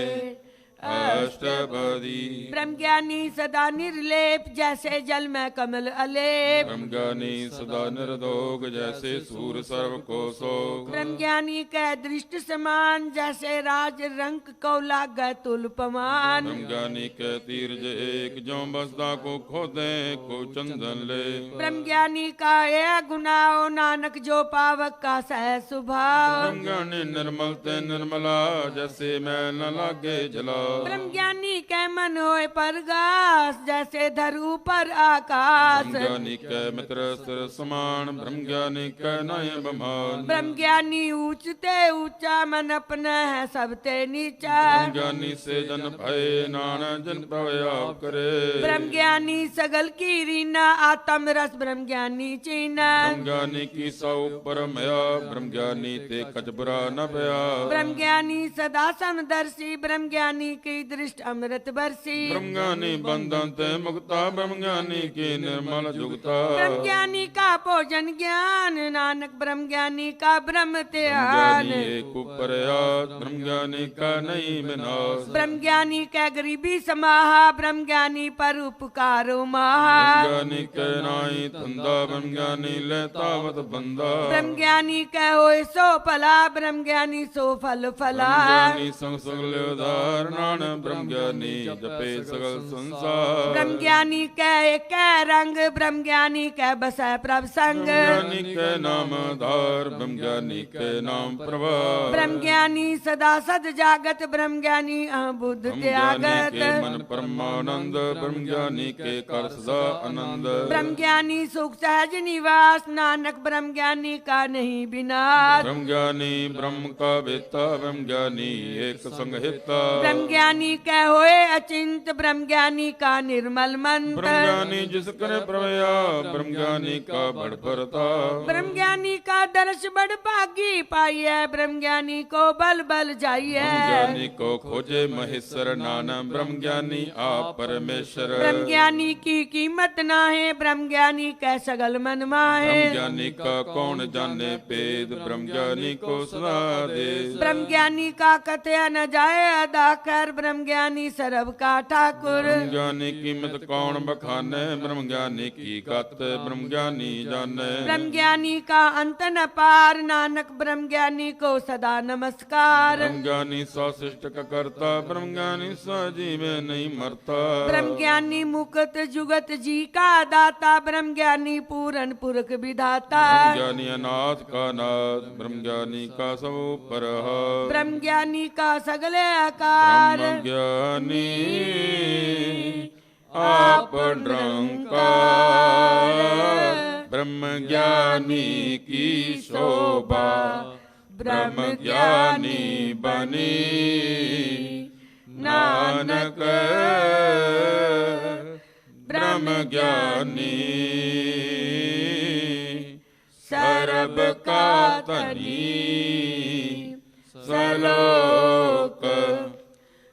अष्टपदी ब्रह्म ज्ञानी सदा निर्लेप, जैसे जल में कमल अलेप। ब्रह्म ज्ञानी सदा निर्दोग, जैसे सूर सर्व को सोग। ब्रह्म ज्ञानी के दृष्ट समान, जैसे राज रंक को लागै तुलपमान। ब्रह्म ज्ञानी के तीर्ज एक, जो बसदा को खोदे को चंदन ले। ब्रह्म ज्ञानी का यह गुनाह, नानक जो पावक का सह स्वभाव। ब्रह्म ज्ञानी निर्मल ते निर्मला, जैसे मैल न लागे जला। ब्रह्म ज्ञानी के मन होए परगास, जैसे धरू पर आकाश। ब्रह्म ज्ञानी के मित्र सिर समान, ब्रह्म ज्ञानी के नय बमान। ब्रह्म ज्ञानी ऊंचते ऊंचा, मन अपना है सबते नीचा। ब्रह्म ज्ञानी से जन भय, नानक जन प्रयाप करे। ब्रह्म ज्ञानी सगल की रीना, आत्म रस ब्रह्म ज्ञानी चीना। ब्रह्म ज्ञानी की सौ परमया, ब्रह्म ज्ञानी ते कछ बुरा न भया। ब्रह्म ज्ञानी सदा समदर्शी, ब्रह्म ज्ञानी की दृष्ट अमृत बरसी। ब्रह्म ज्ञानी बंधन ते मुक्ता, ब्रह्म ज्ञानी की निर्मल जुगता। ब्रह्म ज्ञानी का भोजन ज्ञान, नानक ब्रह्म ज्ञानी का ब्रह्म ब्रह्म ध्यान। ज्ञानी एक प्रयास, ब्रह्म ज्ञानी का नहीं विनाश। ब्रह्म ज्ञानी के गरीबी समाहा, ब्रह्म ज्ञानी पर उपकारो महा। ब्रह्म ज्ञानी के नाई धंधा, ब्रह्म ज्ञानी लेता वत बंदा। ब्रह्म ज्ञानी के होए सो फला, ब्रह्म ज्ञानी सो फल फला। ब्रह्म ज्ञानी संग सगल उदाहरण, ब्रह्म ज्ञानी जपे सगल संसार। ब्रह्म ज्ञानी के एक रंग, ब्रह्म ज्ञानी के बसै प्रभ संग। ब्रह्म ज्ञानी के नाम आधार, ब्रह्म ज्ञानी के नाम प्रभाव। ब्रह्म ज्ञानी सदा सद जागत, ब्रह्म ज्ञानी बुद्ध ब्रह्म ज्ञानी त्यागत। के मन परमानंद, ब्रह्म ज्ञानी के कर सदा आनंद। ब्रह्म ज्ञानी सुख सहज निवास, नानक ब्रह्म ज्ञानी का नहीं विनाश। ब्रह्म ज्ञानी ब्रह्म का वेता, ब्रह्म ज्ञानी एक संग हिता। ब्रह्म ज्ञानी कह होए अचिंत, ब्रह्म ज्ञानी का निर्मल मंत्र। ब्रह्म ज्ञानी जिस करे प्रवया, ब्रह्म ज्ञानी का बड़ प्रताप। ब्रह्म ज्ञानी का दर्श बड़ भागी पाइए, ब्रह्म ज्ञानी को बल बल जाइए। ब्रह्म ज्ञानी को खोजे महेश्वर, नाना ब्रह्म ज्ञानी आप परमेश्वर। ब्रह्म ज्ञानी की कीमत ना है, ब्रह्म ज्ञानी कै सगल मन माहे। ब्रह्म ज्ञानी का कौन जाने पेद, ब्रह्म ज्ञानी को सदा देश। ब्रह्म ज्ञानी का कथया न जाए अदा कर, ब्रह्म ज्ञानी सरब का ठाकुर। ब्रह्म ज्ञानी कीमत कौन बखाने, ब्रह्म ज्ञानी की गत ब्रह्म ज्ञानी जाने। ब्रह्म ज्ञानी का अंत न पार, नानक ब्रह्म ज्ञानी को सदा नमस्कार। ब्रह्म ज्ञानी सशिष्ट का करता, ब्रह्म ज्ञानी सजी में नहीं मरता। ब्रह्म ज्ञानी मुक्त जुगत जी का दाता, ब्रह्म ज्ञानी पूरन पुरख विधाता। ब्रह्म ज्ञानी अनाथ का नाथ, ब्रह्म ज्ञानी का सब ऊपर है। ब्रह्म ज्ञानी का सगले आकार, ब्रह्म ज्ञानी आप निरंकार। ब्रह्म ज्ञानी की शोभा, ब्रह्म ज्ञानी बनी नानक। ब्रह्म ज्ञानी सर्ब का धनी, सलोक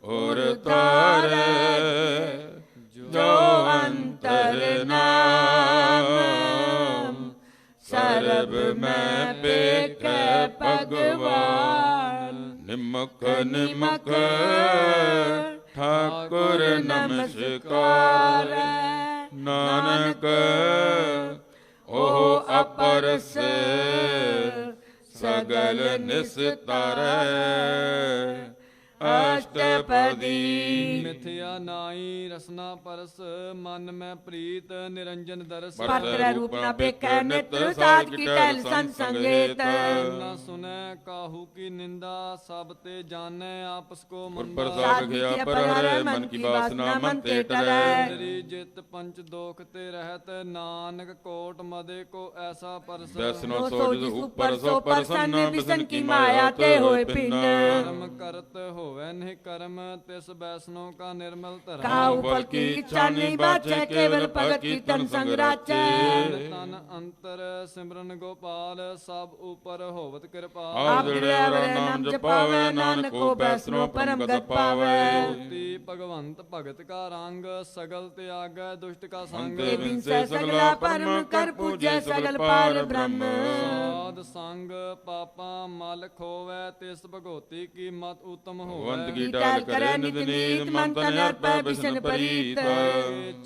और तारे जो अंतर नाम। सर्ब में पेख भगवान, निमक निमक ठाकुर नमस्कार। नानक ओह अपर से सगल निस्तर अष्टपदी। मिथ्या नाई रसना परस, मन में प्रीत निरंजन दरस। पात्र रूप न पेखै नेत्र, साध की टहल संसंगेत। न सुने काहू की निंदा, सब ते जाने आपस को मंदा। प्रसाद गया पर हरे, मन की वासना मन ते टलै। तेरी जित पंच दोख ते रहत, नानक कोट मदे को ऐसा परस। वैष्णो सो जिस ऊपर सो प्रसन्न, बिसन की माया ते होए भिन्न। कर्म करत होवे नहीं कर्म, तिस वैष्णो का निर्मल धर्म। काहू फल की इच्छा नहीं बाचै, केवल भगत की तन संग राचै। तन अंतर सिमरन गोपाल, सब ऊपर होवत कृपाल। आप दृढ़ नाम जपावे, नानक को वैष्णो परम गत पावे। मूर्ति भगवंत भगत का रंग, सगल त्याग दुष्ट का संग। अंते बिन से सगला परम, कर पूजै सगल पार ब्रह्म। साध संग पापा मल खोवे, तिस भगवती की मत उत्तम भगवंत होवे। की टाल करे नित नीत, मन तन अर्पै बिसन परीत।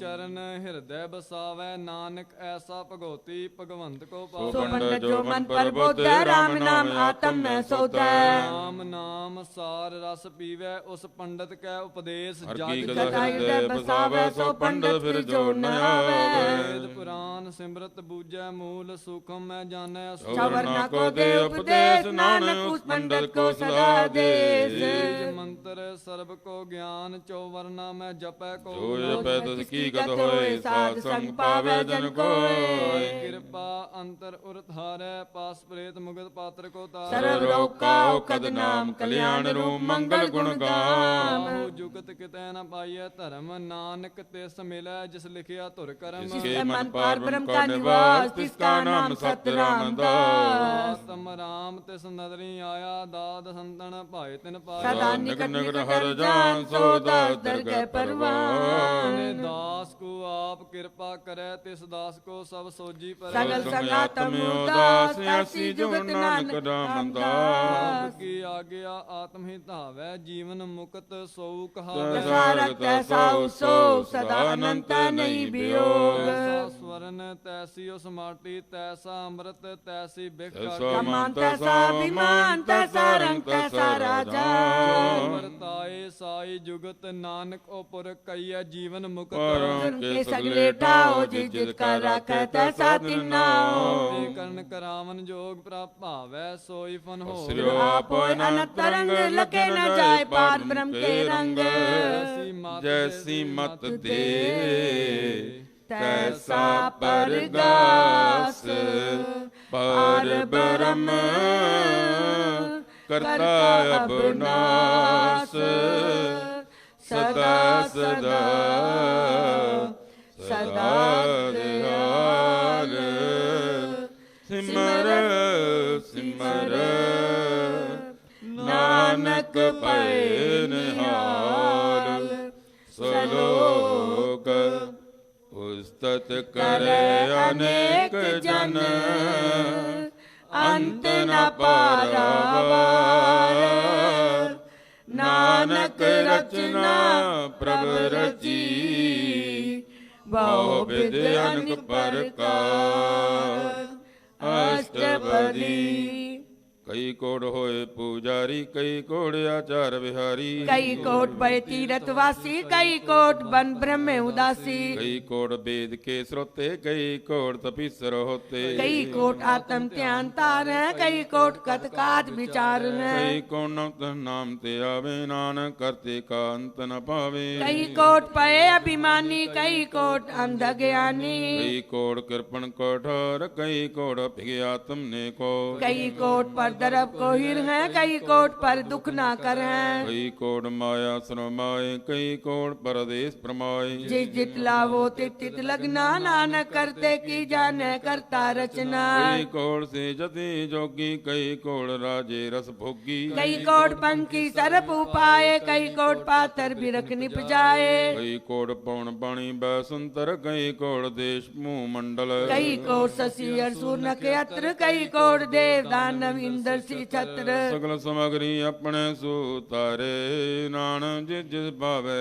चरण हृदय बसावे, नानक ऐसा भगवती भगवंत को सो पावे। सो पंड पंडित जो मन पर बोधै, राम नाम आत्म में सोधै। राम नाम सार रस पीवे, उस पंडित कै उपदेश हर जग की जग। गदा हृदय बसावे, सो पंडित फिर जो न आवे। वेद पुराण सिमरत बूझै, मूल सूखम मैं जानै। चौवर्णा को दे उपदेश, नानक उस पंडित को सदा देश। बीज मंत्र सर्ब को ज्ञान, चौवर्णा में जपै को। जो जपै तिस की गत होए, साध संग पावे जन कोय। कृपा अंतर उरधारै, पास प्रेत मुगत पात्र को तार। सर्व रोग का औषध नाम, कल्याण रूप मंगल गुण गाम। बाहु जुगत कितै न पाइय धर्म, नानक तिस मिलै जिस लिखिया धुर करम। जिसके मन पार ब्रह्म का निवास, तिसका नाम सत्य रामदास। आत्म राम तिस नदरी आया, दाद संतन भाई तिन सदा पाया। निकट निकट हर जान, सो दास दरगह परवान। अपने दास को आप कृपा करे, तिस दास को सब सोजी पर। सगल संगातम उदास, उदास, ऐसी जुगत नानक रामदास। की आज्ञा आत्म ही धावै, जीवन मुक्त सोऊ कहा। दशहरत तैसा सो, सदा अनंत नहीं वियोग। तैसा स्वर्ण तैसी उस माटी, तैसा अमृत तैसी भिक्षा। तैसा मान तैसा अभिमान, तैसा रंग तैसा राजा। वर्ताए साई जुगत, नानक ओपुर कहिए जीवन मुक्त। परम के सगले ठाओ, जिस जिस का राखै तैसा तिन्नाओ। कर्ण करावन जोग प्राप्त भावै, सोई फन हो। श्री आप अनंत तरंग, लगे न जाए पार ब्रह्म के रंग। जैसी मत दे तैसा परगास, पर ब्रह्म करता अब नाश। ਸਦਾ ਸਦਾ ਸਦਾ ਦਿਆਲ ਸਿਮਰ ਸਿਮਰ ਨਾਨਕ ਭੈ ਨਿਹਾਲ ਸਲੋਕ ਉਸਤਤ ਕਰੇ ਅਨੇਕ ਜਨ ਅੰਤ ਨ ਪਾਰਾਵਾਰ ਨਾਨਕ ਰਚਨਾ ਪ੍ਰਭ ਰਚੀ ਬਹੁ ਵਿਧ ਅਨਕ ਪ੍ਰਕਾਰ ਅਸ਼ਟਪਦੀ ਕਈ ਕੋੜ ਹੋਏ ਪੂਜਾਰੀ ਕਈ ਕੋੜ ਆਚਾਰ ਵਿਹਾਰੀ ਕਈ ਕੋਟ ਪਏ ਤੀਰਥ ਵਾਸੀ ਕਈ ਕੋਟ ਬਨ ਬ੍ਰਹਮੇ ਉਦਾਸੀ ਕਈ ਕੋੜ ਵੇਦ ਕੇ ਸਰੋਤੇ ਕਈ ਕੋੜ ਤਪੀਸਰ ਹੋਤੇ ਕਈ ਕੋਟ ਆਤਮ ਧਿਆਨ ਤਾਰ ਹੈ ਕਈ ਕੋਟ ਕਤ ਕਾਜ ਵਿਚਾਰ ਹੈ ਕਈ ਕੋੜ ਨਵਤ ਨਾਮ ਤੇ ਆਵੇ ਨਾਨਕ ਕਰਤੇ ਕਾ ਅੰਤ ਨ ਪਾਵੇ ਕਈ ਕੋਟ ਪਏ ਅਭਿਮਾਨੀ ਕਈ ਕੋਟ ਅੰਧ ਗਿਆਨੀ ਕਈ ਕੋੜ ਕਿਰਪਨ ਕਠੋਰ ਕਈ ਕੋੜ ਭਿਗ ਆਤਮ ਨੇ ਕੋ ਕਈ ਕੋਟ पर दरब को हिर है कई कोट पर दुख ना कर है कई कोड माया श्रमाए कई कोड परदेश प्रमाए जिस जित लावो तित तित लगना नानक करते की जाने करता रचना कई कोड से जति जोगी कई कोड राजे रस भोगी कई कोट पंखी सरप उपाए कई कोट पाथर बिरख निप जाए कई कोड पौन पानी बैसंतर कई कोड देश मुंह मंडल कई कोट शशि असुर नक्षत्र कई कोट देव दानव इंद्र सी छत्र सगल समगरी अपने सुतारे नानक जिस जिस भावे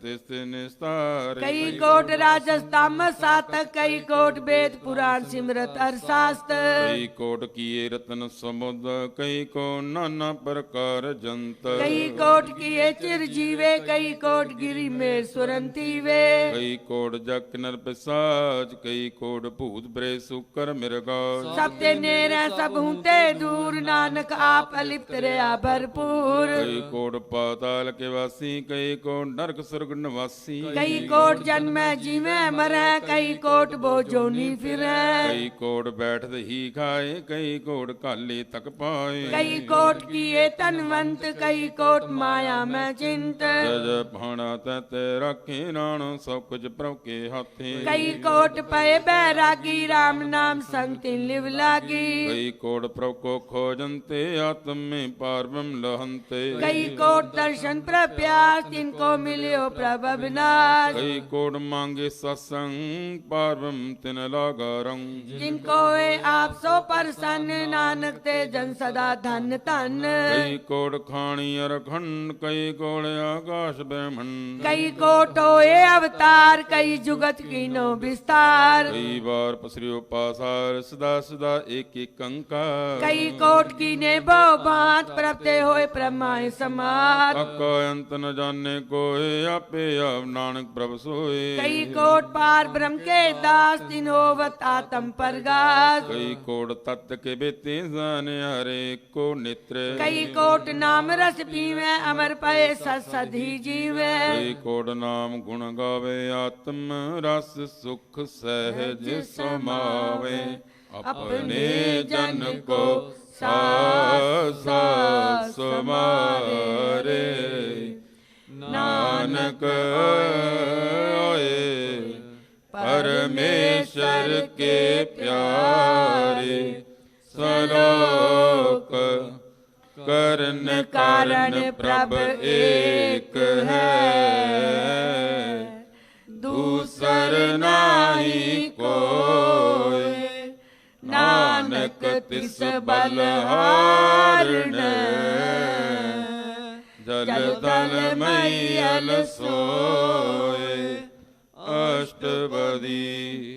तिस तिस निस्तारे कई कोट राजस तामस सातक कई कोट वेद पुराण सिमरत अरशास्त्र कई कोट किए रत्न समुद्र कई को नाना प्रकार जंत कई कोट किए चिर जीवे कई कोट गिरी में सुरंती वे कई कोट जग नर पिशाच कई कोट भूत प्रेत सुकर मृगा सब ते नेर है सब हूते दूर नानक आप अलिप्त रहा भरपूर कई कोट पाताल के वासी कई कोट नरक स्वर्ग निवासी कई कोट जन्म जीवे मरे कई कोट बोझोनी फिरे कई कोट बैठत ही खाए कई कोट काले तक पाए कई कोट किए तनवंत कई कोट माया में चिंत जज भाणा तत रखे नान सब कुछ प्रभु के हाथे कई कोट पए बैरागी राम नाम संग तिन लिव लागी कई कोट प्रभु को खोजनते आत्म में पारब्रह्म लहंते कई कोट दर्शन प्रप्यास तिनको मिलियो प्रभ अविनाश कई कोट मांगे सत्संग पारब्रह्म तिन लागा रंग जिनको वे आप सो प्रसन्न नानक ते जन सदा धन धन कई कोट खाणी अरखंड कई कोट आकाश ब्रह्मंड कई कोट होए अवतार कई जुगत कीनो विस्तार कई बार पसरियो पासार सदा सदा एक एक कंकार कई कोट कीने बो भांत प्रपते होए प्रमाय समात अका अंत न जाने कोय आपे आप नानक प्रभु सोए कई कोट पार ब्रह्म के दास तिन होवत आत्म परगास कई कोट तत्त के बेते जाने हरे को नेत्र कई कोट नाम रस पीवे अमर पए सदी जीवे कई कोट नाम गुण गावे आत्म रस सुख सहज समावे अपने जन को सास समारे नानक होए परमेश्वर के प्यारे सलोक करण कारण प्रभ एक है दूसर नाही कोई नानक तिस बलहारण जल दल मैयल सोए अष्टपदी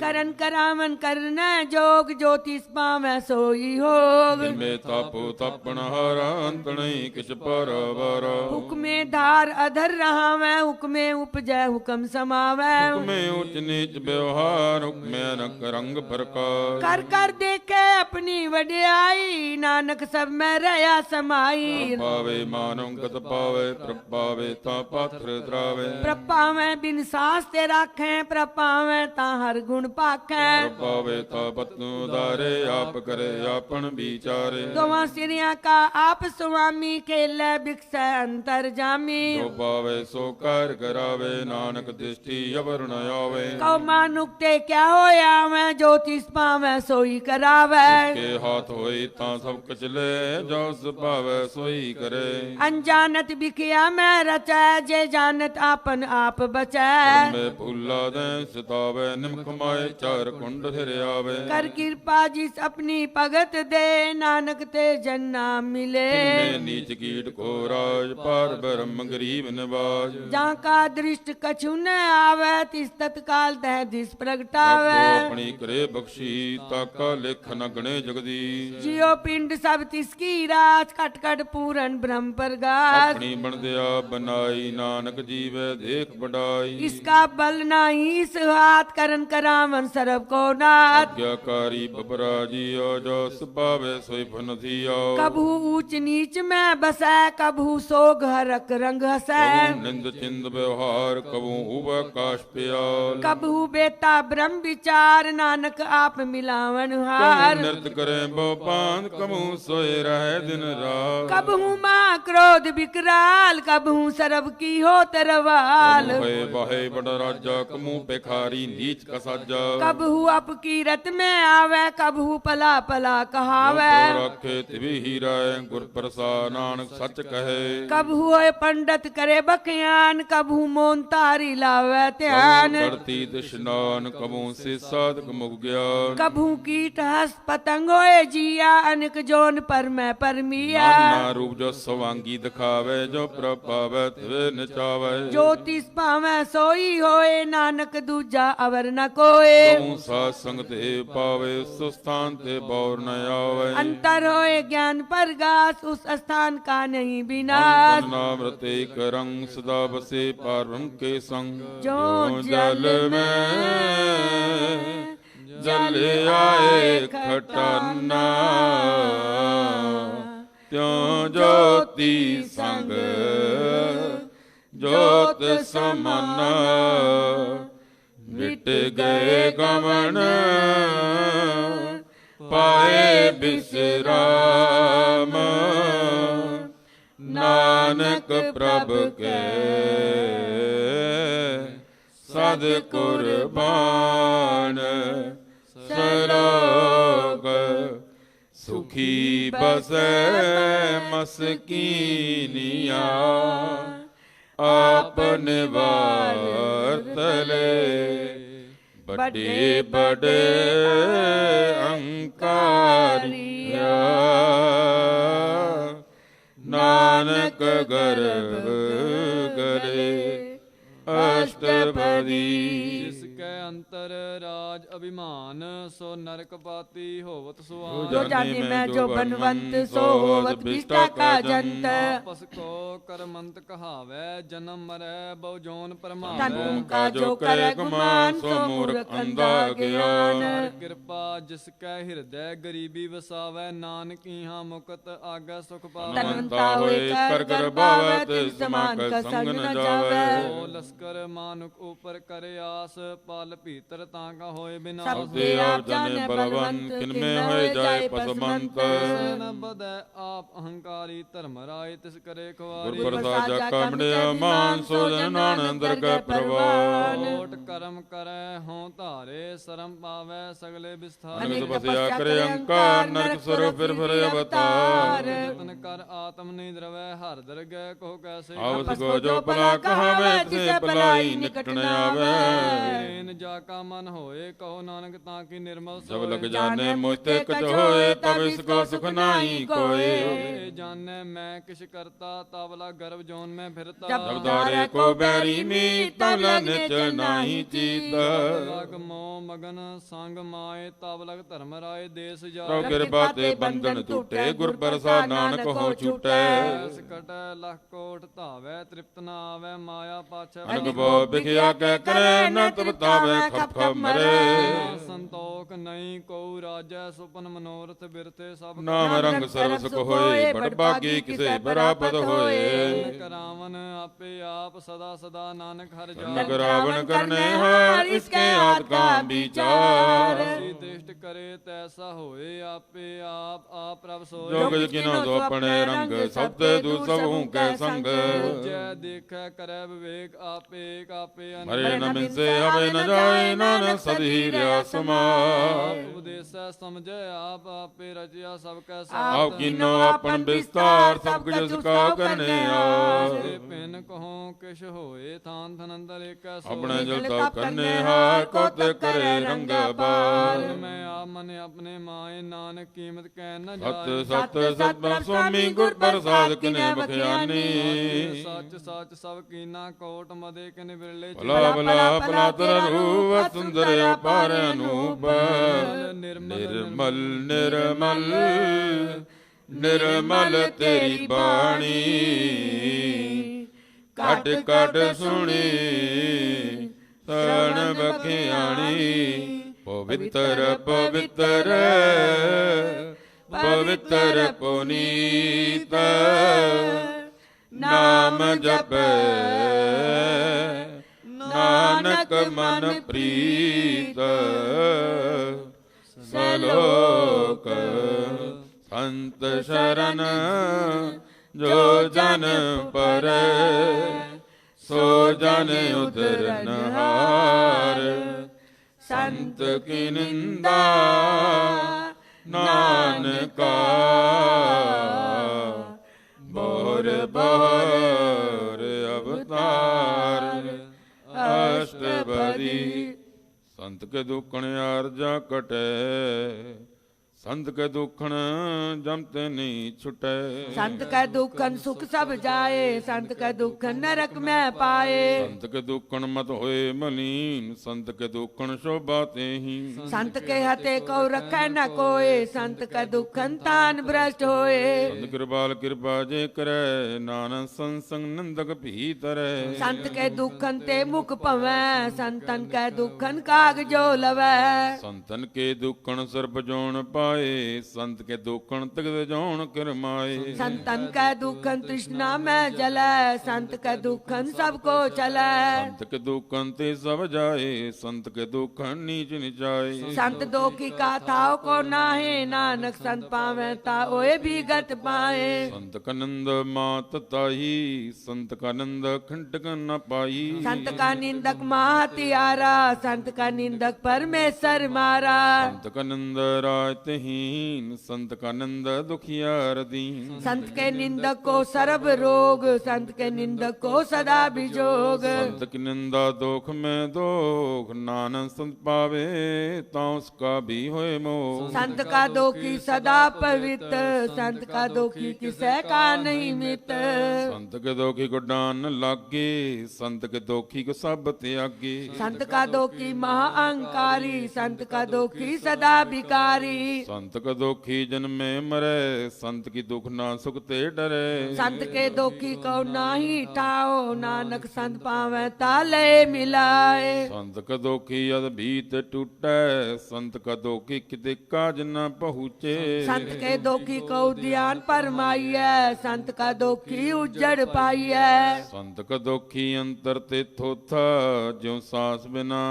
करन करावन करना जोग ज्योतिष पावै सोई होग में तापो तपन हर अंत नहीं किछ पर बर हुक्मे धार अधर रहावै हुक्मे उपजै हुक्म समावै हुक्मे उच्च नीच व्यवहार हुक्मे अनक रंग प्रकार कर कर देखे अपनी वड्याई नानक सब में रया समाई पावे मानो गत पावे प्रपावे ता पात्र द्रावे प्रपावै बिन सास ते राखें प्रप ਪਾਵੈ ਤਾਂ ਹਰ ਗੁਣ ਭਾਖੈ। ਪਾਵੇ ਤਾ ਪਤਨੂ ਉਦਾਰੇ ਆਪ ਕਰੇ ਆਪਨ ਵਿਚਾਰੇ। ਦੋਵਾਂ ਸਿਰਿਆਂ ਕਾ ਆਪ ਸੁਆਮੀ ਖੇਲੇ ਬਿਕਸੈ ਅੰਤਰ ਜਾਮੀ। ਜੋ ਪਾਵੇ ਸੋ ਕਰ ਕਰਾਵੇ ਨਾਨਕ ਦ੍ਰਿਸ਼ਟੀ ਅਵਰ ਨ ਆਵੇ। ਕਉ ਮਾਨੁਖ ਤੇ ਕਿਆ ਹੋਇਆ ਮੈਂ ਜੋ ਤਿਸ ਪਾਵੈ ਸੋਈ ਕਰਾਵੈ। ਕੇ ਹਾਥ ਹੋਈ ਤਾਂ ਸਭ ਕੁਛ ਲੈ ਜੋ ਸੁਭਾਵੈ ਸੋਈ ਕਰੇ। ਅਨਜਾਨਤ ਬਿਖਿਆ ਮੈਂ ਰਚੈ ਜੇ ਜਾਣਤ ਆਪਨ ਆਪ ਬਚੈ। ਮੈਂ ਭੁੱਲਾ ਦੇ ਸਤਾਵੇ ਨਿਮਕ ਮਾਏ ਚਾਰ ਕੁੰਡ ਫਿਰ ਆਵੇ। ਕਰ ਕਿਰਪਾ ਜਿਸ ਆਪਣੀ ਭਗਤ ਦੇ ਨਾਨਕ ਤੇ ਜਨ ਨਾਮ ਮਿਲੇ। ਕਿੰਨੇ ਨੀਚ ਕੀਟ ਕੋ ਰਾਜ ਪਰ ਬ੍ਰਹਮ ਗਰੀਬ ਨਿਵਾਜ। ਜਾਂ ਕਾ ਦ੍ਰਿਸ਼ਟ ਕਛੁ ਨ ਆਵੈ ਤਿਸ ਤਤਕਾਲ ਤਹਿ ਦਿਸ ਆਪੋ ਪ੍ਰਗਟਾਵੈ। ਆਪਣੀ ਕਰੇ ਬਖਸ਼ੀ ਤਾਕਾ ਲੇਖ ਨ ਗਣੇ ਜਗਦੀਸ਼। ਜਿਉ ਪਿੰਡ ਸਭ ਤਿਸ ਕੀ ਰਾਜ ਘਟ ਘਟ ਪੂਰਨ ਬ੍ਰਹਮ ਪ੍ਰਗਾਸ। ਆਪਣੀ ਬਣਦਿਆ ਬਨਾਈ ਨਾਨਕ ਜੀਵੈ ਦੇਖ ਬਡਾਈ। इसका बल नाही इस हाथ करन करावन सरब को नाथ। ਆਗਿਆਕਾਰੀ ਬਬਰਾ ਜੀਓ ਜੋ ਸੁਭਾਵੇ ਸੋਈ ਫਨ ਥੀਓ। कबहू ऊंच नीच में बसै कबहू सोग हरक रंग हसै। ਕਬੂ ਨਿੰਦ ਚਿੰਦ ਵਿਵਹਾਰ ਕਬੂ ਉਬ ਆਕਾਸ਼ ਪਿਆਲ। कबहू बेता ब्रह्म विचार नानक आप मिलावन ਕਬੂ हार। ਨਿਰਤ ਕਰੇ ਬੋ ਪਾਨ ਕਬੂ ਸੋਏ ਰਹੇ ਦਿਨ ਰਾਤ। कबहू माँ क्रोध विकराल कबहू सरब की हो तरवाल। ਕਬੂ ਹੋਏ ਬਾਹੇ ਬੜਾ ਰਾਜਾ ਕਮੂ ਭਿਖਾਰੀ ਨੀਚ ਕਸਾਜਾ। कबहू अपकीरत में आवे कबहू पला पला कहावे। ਜੋ ਰਾਖੇ ਤਿਵੀ ਹੀਰਾ ਗੁਰ ਪ੍ਰਸਾਦ ਨਾਨਕ ਸੱਚ ਕਹੇ। कबहू होए पंडित करे बखयान कबहू मोन तारी लावे ध्यान। ਕਰਤੀ ਦਿਸ਼ਨਾਨ ਕਬੂ ਸੇ ਸਾਧਕ ਮੁਖ ਗਿਆਨ। कबहू कीट हस पतंग होए जिया अनक जोन पर मैं परमिया। ਨਾਨਾ ਰੂਪ ਜੋ ਸਵਾਂਗੀ ਦਿਖਾਵੇ ਜੋ ਪ੍ਰਭ ਪਾਵੇ ਤਿਵੇ ਨਚਾਵੇ। ज्योतिष पावे सोई होए नानक दूजा अवर न कोए। ਕਬੂ ਸਾਧ ਸੰਗ ਤੇ ਪਾਵੇ ਸੋ ਸਥਾਨ ਤੇ ਬੌਰ ਨ ਆਵੇ। अंतर होए ज्ञान परगास उस स्थान का नहीं विनाश। ਨਾਮ ਰਤੇ ਇਕ ਰੰਗ ਸਦਾ ਬਸੇ ਪਾਰਬ੍ਰਹਮ ਕੇ ਸੰਗ। जो जल में ਜਲ ਆਏ ਖਟਾਨਾ ਤਿਉ ਜੋਤੀ ਸੰਗ ਜੋਤ ਸਮਾਨਾ। ਮਿਟ ਗਏ ਗਮਨ ਪਾਏ ਬਿਸਰਾਮ। ਨਾਨਕ ਪ੍ਰਭ ਕੇ ਸਦ ਕੁਰਬਾਨ। ਸਰੋਗ ਸੁਖੀ ਬਸੈ ਮਸਕੀਨੀਆ। ਆਪ ਨਿਵਾਰਤ ਲੈ ਵੱਡੇ ਵੱਡੇ ਅੰਕਾਰੀਆ। ਨਾਨਕ ਗਰਭ ਕਰੇ ਅਸ਼ਟਪਦੀ। ਜਿਸ ਕੈ ਅੰਤਰ ਰਾਜ ਅਭਿਮਾਨ ਸੋ ਨਰਕ ਪਾਤੀ ਹੋਵਤ जो ਸੁਆਨ। जाने मैं जो बनवंत सो होवत विष्टा का जंत। ਆਪਸ ਕੋ ਕਰਮੰਤ ਕਹਾਵੈ ਜਨਮ ਮਰੈ ਬਹੁ ਜੋਨ तन ਪਰਮਾਵੈ। का जो करे गुमान सो मूर्ख अंधा ज्ञान। ਕਿਰਪਾ ਜਿਸ ਕੈ ਹਿਰਦੈ ਗਰੀਬੀ ਵਸਾਵੈ ਨਾਨਕ ਇਹਾਂ ਮੁਕਤ ਆਗੈ ਸੁਖ ਪਾਵੈ। तनवंता होए कर कर बावै तिस समान का संग न जावै। ਓ ਲਸਕਰ ਮਾਨੁਕ ਉਪਰ ਕਰੇ ਆਸ ਪਾਲ ਭੀਤਰ ਤਾਂ ਕਾ ਹੋਏ ਬਿਨਾਸ਼। सब दे आप जाने बलवंत किनमें होए जाए पसमंत। ਨ ਬਦੈ ਆਪ ਅਹੰਕਾਰੀ ਧਰਮ ਰਾਏ ਤਿਸ ਕਰੇ ਖਵਾਰੀ। ਗੁਰ ਪ੍ਰਸਾਦ ਜਾ ਕਮੜਿਆ ਮਾਨ ਸੋ ਜਨ ਨਾਨਕ ਦਰਗਹਿ ਪ੍ਰਵਾਨ। ਕੋਟ ਕਰਮ ਕਰੈ ਹੋਂ ਧਾਰੇ ਸਰਮ ਪਾਵੈ ਸਗਲੇ ਵਿਸਥਾਰ। ਅਨੰਦ ਬਸਿਆ ਕਰੇ ਅੰਕਾਰ ਨਰਕ ਸਰੋ ਫਿਰ ਅਵਤਾਰ। ਤਨ ਕਰ ਆਤਮ ਨਿਦਰਵੈ ਹਰ ਦਰਗਹਿ ਕੋ ਕੈਸੇ। ਆਵਸ ਕੋ ਜੋ ਭਲਾ ਕਹਾਵੇ ਤਿਸੇ ਭਲਾਈ ਨਿਕਟ ਨ ਆਵੇ। ਨ ਜਾ ਕਾ ਮਨ ਹੋਏ ਕਹੋ ਨਾਨਕ ਤਾਂ ਕੀ ਨਿਰਮਲ ਜਬ ਲਗ ਜਾਣੇ ਮੋਤੇ ਕਛ ਹੋਏ ਤਬ ਇਸ ਕੋ ਸੁਖ ਨਾਹੀ ਕੋਏ। ਸੋਏ ਜਾਣੈ ਮੈਂ ਕਿਛ ਕਰਤਾ ਤਬਲਾ ਗਰਭ ਜੋਨ ਮੈਂ ਫਿਰਤਾ। ਜਬ ਦਾਰੇ ਕੋ ਬੈਰੀ ਮੀਤ ਤਬ ਨਿਚ ਨਾਹੀ ਚੀਤ। ਲਗ ਮੋ ਮਗਨ ਸੰਗ ਮਾਏ ਤਬ ਲਗ ਧਰਮ ਰਾਏ ਦੇਸ ਜਾ। ਪ੍ਰਭ ਕਿਰਪਾ ਤੇ ਬੰਧਨ ਟੂਟੇ ਗੁਰ ਪ੍ਰਸਾਦ ਨਾਨਕ ਹੋ ਛੂਟੈ। ਐਸ ਕਟੈ ਲਖ ਕੋਟ ਧਾਵੈ ਤ੍ਰਿਪਤ ਨਾ ਆਵੈ ਮਾਇਆ ਪਾਛੈ। ਅਨਕ ਬੋ ਬਿਖਿਆ ਕਹਿ ਕਰੇ ਨ ਤਬ ਤਾਵੇ ਖਪੈ ਠਪ ਠਪ ਮਰੈ। ਸੰਤੋਖ ਨਹੀਂ ਕੋ ਰਾਜੈ ਸੁਪਨ ਮਨੋਰਥ ਬਿਰਤੇ ਸਭ ਨਾਮ ਰੰਗ ਸਰਬ ਸੁਖ ਹੋਏ, ਬੜ ਭਾਗੀ ਕਿਸੇ ਬਰਾਬਦ ਹੋਏ। ਕਰਾਵਨ ਆਪੇ ਆਪ ਸਦਾ ਸਦਾ ਨਾਨਕ ਹਰਿ ਨਕ ਜਾਪ ਰਾਵਣ ਕਰਨੇ ਹਾਰ, ਇਸਕੇ ਆਦ ਕਾ ਵਿਚਾਰ। ਜੀ ਦਿਸ਼ਟ ਕਰੇ ਤੈਸਾ ਹੋਏ, ਆਪੇ ਆਪ ਪ੍ਰਭ ਸੋਏ। ਜੋ ਕਿਛ ਕਿਨੋ ਸੋ ਆਪਣੇ ਰੰਗ, ਸਭ ਤੇ ਦੂਰ ਸਭ ਹੂੰ ਕੈ ਸੰਗ। ਜੈ ਦੇਖੈ ਕਰੈ ਵਿਵੇਕ, ਆਪੇ ਆਪੇ ਮਰੇ ਨ ਮਿਨਸੇ ਹਵੇ ਨ ਜਾਏ, ਨਾਨਕ ਸਦੀ ਰਿਆ ਸਮਾਰ। ਉਪਦੇਸੈ ਸਮਝੈ ਆਪ, ਆਪੇ ਰਚਿਆ ਸਭ ਕੈ ਆਪ ਸਾਥ। ਕੀਨੋ ਆਪਨ ਵਿਸਤਾਰ, ਸਭ ਕੁਛ ਸੁਖਾਉ ਕਰਨੇ ਆਰ। ਜੇ ਪਿਨ ਕਹੋ ਕਿਛ ਹੋਏ, ਥਾਨ ਥਨ ਅੰਦਰ ਏਕੈ ਸੋਏ। ਆਪਣੇ ਜਲ ਤਉ ਕਰਨੇ ਹਾਰ, ਕੋਤ ਕਰੇ ਰੰਗ ਬਾਰ। ਮੈਂ ਆਪ ਮਨ ਆਪਣੇ ਮਾਏ, ਨਾਨਕ ਕੀਮਤ ਕਹਿ ਨ ਸਤ ਜਾਏ। ਸਤ ਸਤਿ ਸੁਆਮੀ ਗੁਰ ਪ੍ਰਸਾਦ ਕਿਨੇ ਬਖਿਆਨੀ। ਸੱਚ ਸੱਚ ਸਭ ਕੀਨਾ ਕੋਟ ਮਦੇ ਕਿਨ ਬਿਰਲੇ ਭਲਾ ਭਲਾ ਭਲਾ ਤਰ ਰੂਪ, ਸੁੰਦਰ ਅਪਾਰ ਅਨੂਪ। ਨਿਰਮਲ ਨਿਰਮਲ ਨਿਰਮਲ ਤੇਰੀ ਬਾਣੀ, ਕੱਢ ਕੱਢ ਸੁਣੀ ਸਣ ਬਖਿਆਣੀ। ਪਵਿੱਤਰ ਪਵਿੱਤਰ ਪਵਿੱਤਰ ਪੁਨੀਤ, ਨਾਮ ਜਪੈ ਨਾਨਕ ਮਨ ਪ੍ਰੀਤ। ਸਲੋਕ ਸੰਤ ਸ਼ਰਨ ਜੋ ਜਨ ਪਰੈ, ਸੋ ਜਨ ਉਦਰਨ ਹਾਰ। ਸੰਤ ਕੀ ਨਿੰਦਾ ਨਾਨਕਾ, ਬੋਰ ਬੋਰ ਅਵਤਾਰ। ਅਸ਼ਟਪਦੀ ਸੰਤ ਕੇ ਦੁਖਣ ਆਰਜਾ ਕਟੈ, ਸੰਤ ਕੇ ਦੁਖਣ ਜਮ ਤੇ ਨਹੀਂ ਛੁਟੈ। ਸੰਤ ਕੈ ਦੁਖਨ ਸੁਖ ਸਭ ਜਾਏ, ਸੰਤ ਕੈ ਦੁਖਨ ਨਰਕ ਮੈਂ ਪਾਏ। ਸੰਤ ਕੇ ਦੁਖਣ ਮਤ ਹੋਏ ਮਲੀਨ, ਸੰਤ ਕੇ ਦੁਖਣ ਸ਼ੋਭਾ ਤੇਹੀ। ਸੰਤ ਕੇ ਹਤੇ ਕਉ ਰਖੈ ਨ ਕੋਏ, ਸੰਤ ਕੈ ਦੁਖਨ ਤਾਨ ਭ੍ਰਸ਼ਟ ਹੋਏ। ਸੰਤ ਕਿਰਪਾਲ ਕਿਰਪਾ ਜੇ ਕਰੈ, ਨਾਨਕ ਸੰਸੰਗ ਨਿੰਦਕ ਭੀ ਤਰੈ। ਸੰਤ ਕੇ ਦੁਖਨ ਤੇ ਮੁਖ ਭਵੈ, ਸੰਤਨ ਕੈ ਦੁਖਨ ਕਾਗ ਜੋ ਲਵੈ। ਸੰਤਨ ਕੇ ਦੁਖਣ ਸਰਬ ਜੋਨ ਪਾਏ, ਸੰਤ ਕੇ ਦੁਖਣ ਤਗਦ ਜੋਨ ਕਰਮਾਏ। ਸੰਤਨ ਕੈ ਦੁਖਨ ਤ੍ਰਿਸ਼ਨਾ ਮੈਂ ਜਲੈ, ਸੰਤ ਕੈ ਦੁਖਨ ਸਭ ਕੋ ਚਲੈ। ਸੰਤ ਕੇ ਦੁਖਣ ਤੇ ਸਭ ਜਾਏ, ਸੰਤ ਕੇ ਦੁਖਣ ਨੀਚ ਨਿਚਾਏ। ਸੰਤ ਦੋਖੀ ਕਾ ਥਾਉ ਕੋ ਨਾਹੇ, ਨਾਨਕ ਸੰਤ ਪਾਵੈ ਤਾ ਓਏ ਵੀ ਗਤ ਪਾਏ। ਸੰਤ ਕਨੰਦ ਮਾਤ ਤਾਈ, ਸੰਤ ਕਨੰਦ ਖੰਡਕ ਨ ਪਾਈ। ਸੰਤ ਕਾ ਨਿੰਦਕ ਮਹਾ ਹਤਿਆਰਾ, ਸੰਤ ਕਾ ਨਿੰਦਕ ਪਰਮੇਸ਼ਰ ਮਾਰਾ। ਸੰਤ ਕਨੰਦ ਰਾਜ ਤਹੀਨ, ਸੰਤ ਕਨੰਦ ਦੁਖਿਆਰ ਦੀਨ। संत के निंदक को सर्व रोग, संत के निंदक को सदा बिजोग। संत की निंदा दोख में दोख, नानक संत पावे ता उसका भी होए मोह। संत का दोखी सदा पवित्र, संत का दोखी किसे का नहीं मित। संत के दोखी को डान लागे, संत के दोखी को सब त्यागे। संत का दोखी महाअंकारी, संत का दोखी सदा भिकारी। संत का दोखी जन्मे मरे, संत की दुख ना सुख ते डरे। संत के दोखी को नाही ठाओ, नानक संत पावे ताले मिलाए। संत का दोखी अद भीत टूटे, संत का दोखी किते काज न पहुँचे। संत के दोखी को ध्यान परमाइए, संत का दोखी उज्जड़ पाइए। संत का दोखी अंतर ते थोथा, ज्यों सांस बिना